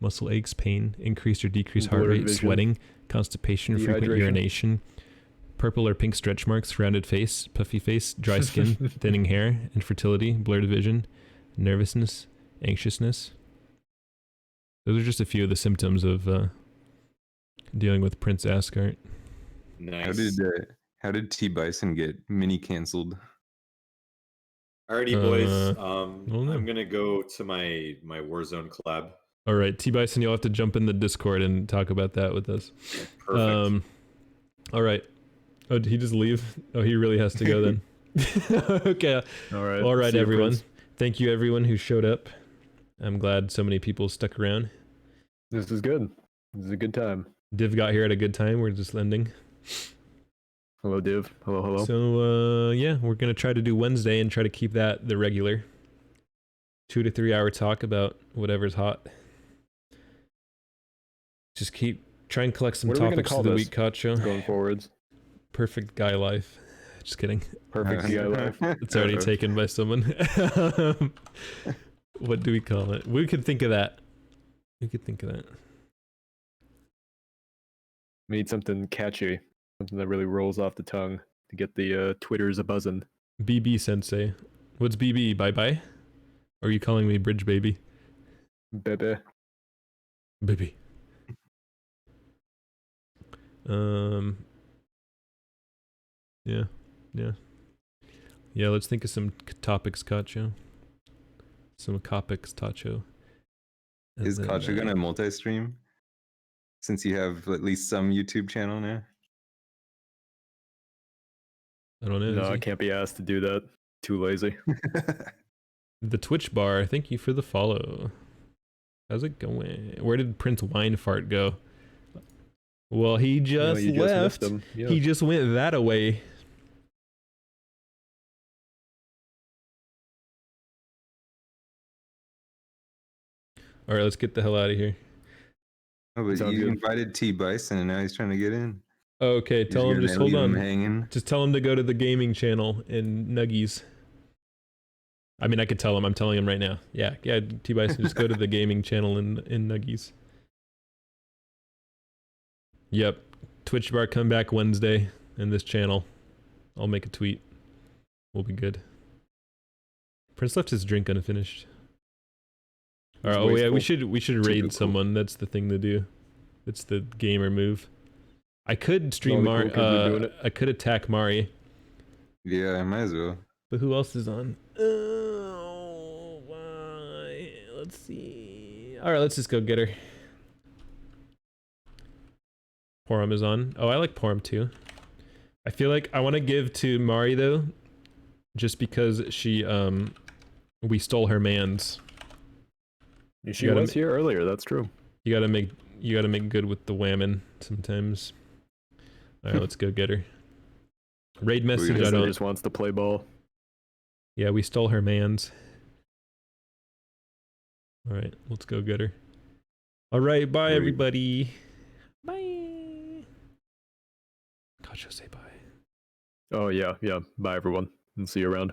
Speaker 1: muscle aches, pain, increased or decreased heart
Speaker 2: Blurred
Speaker 1: rate,
Speaker 2: vision.
Speaker 1: sweating, constipation, frequent
Speaker 2: Dehydration.
Speaker 1: urination, purple or pink stretch marks, rounded face, puffy face, dry skin, thinning hair, infertility, blurred vision, nervousness, anxiousness. Those are just a few of the symptoms of dealing with Prince Asgard.
Speaker 3: Nice.
Speaker 7: How did T Bison get mini canceled?
Speaker 3: Alrighty, boys.
Speaker 1: well, no.
Speaker 3: I'm going to go to my Warzone collab.
Speaker 1: All right, T Bison, you'll have to jump in the Discord and talk about that with us.
Speaker 3: Perfect.
Speaker 1: All right. Oh, did he just leave? Oh, he really has to go then. Okay.
Speaker 2: All
Speaker 1: right,
Speaker 2: see you,
Speaker 1: everyone.
Speaker 2: Prince.
Speaker 1: Thank you, everyone who showed up. I'm glad so many people stuck around.
Speaker 2: This is good. This is a good time.
Speaker 1: Div got here at a good time. We're just ending.
Speaker 2: Hello, Div. Hello, hello.
Speaker 1: So, yeah, we're going to try to do Wednesday and try to keep that the regular 2 to 3 hour talk about whatever's hot. Just try and collect some
Speaker 2: What are we gonna
Speaker 1: topics
Speaker 2: call
Speaker 1: of the
Speaker 2: this
Speaker 1: week, Kacho.
Speaker 2: Going forwards.
Speaker 1: Perfect guy life. Just kidding.
Speaker 2: Perfect guy life.
Speaker 1: It's already taken by someone. What do we call it? We could think of that. We could think of that.
Speaker 2: We need something catchy. Something that really rolls off the tongue to get the Twitters a buzzing.
Speaker 1: BB Sensei. What's BB? Bye bye? Or are you calling me Bridge Baby?
Speaker 2: Bebe.
Speaker 1: Baby. Yeah. Yeah, let's think of some topics, Kacho. Some topics, Tacho. And
Speaker 7: Is
Speaker 1: then,
Speaker 7: Kacha gonna multi-stream? Since you have at least some YouTube channel now?
Speaker 1: I don't know.
Speaker 2: No,
Speaker 1: is
Speaker 2: I
Speaker 1: he?
Speaker 2: can't be asked to do that. Too lazy.
Speaker 1: The Twitch bar, thank you for the follow. How's it going? Where did Prince Winefart go? Well, he just
Speaker 2: You just
Speaker 1: left.
Speaker 2: missed him. Yeah.
Speaker 1: He just went that away. All right, let's get the hell out of here.
Speaker 7: Oh, but
Speaker 2: Sounds
Speaker 7: you
Speaker 2: good.
Speaker 7: invited T Bison and now he's trying to get in.
Speaker 1: Okay,
Speaker 7: You're
Speaker 1: tell him,
Speaker 7: gonna
Speaker 1: just hold
Speaker 7: leave him
Speaker 1: on.
Speaker 7: hanging.
Speaker 1: Just tell him to go to the gaming channel in Nuggies. I mean, I could tell him. I'm telling him right now. Yeah, T Bison, just go to the gaming channel in Nuggies. Yep, Twitch bar come back Wednesday in this channel. I'll make a tweet. We'll be good. Prince left his drink unfinished. All right,
Speaker 2: He's
Speaker 1: oh yeah,
Speaker 2: wasteful.
Speaker 1: we should raid
Speaker 7: cool.
Speaker 1: someone. That's the thing to do. It's the gamer move. I could stream
Speaker 2: All the cool kids are doing it.
Speaker 1: I could attack Mari.
Speaker 7: Yeah, I might as well.
Speaker 1: But who else is on? Oh, why? Let's see. All right, let's just go get her. Porum is on. Oh, I like Porum too. I feel like I want to give to Mari though, just because she we stole her mans.
Speaker 2: She
Speaker 1: gotta
Speaker 2: was here earlier. That's true.
Speaker 1: You gotta make good with the whammon sometimes. All right, let's go get her. Raid message. I
Speaker 2: He
Speaker 1: don't.
Speaker 2: just wants to play ball.
Speaker 1: Yeah, we stole her man's. All right, let's go get her. All right, bye
Speaker 2: Sweet.
Speaker 1: everybody. Bye. God, just say bye.
Speaker 2: Oh yeah, yeah. Bye everyone, and see you around.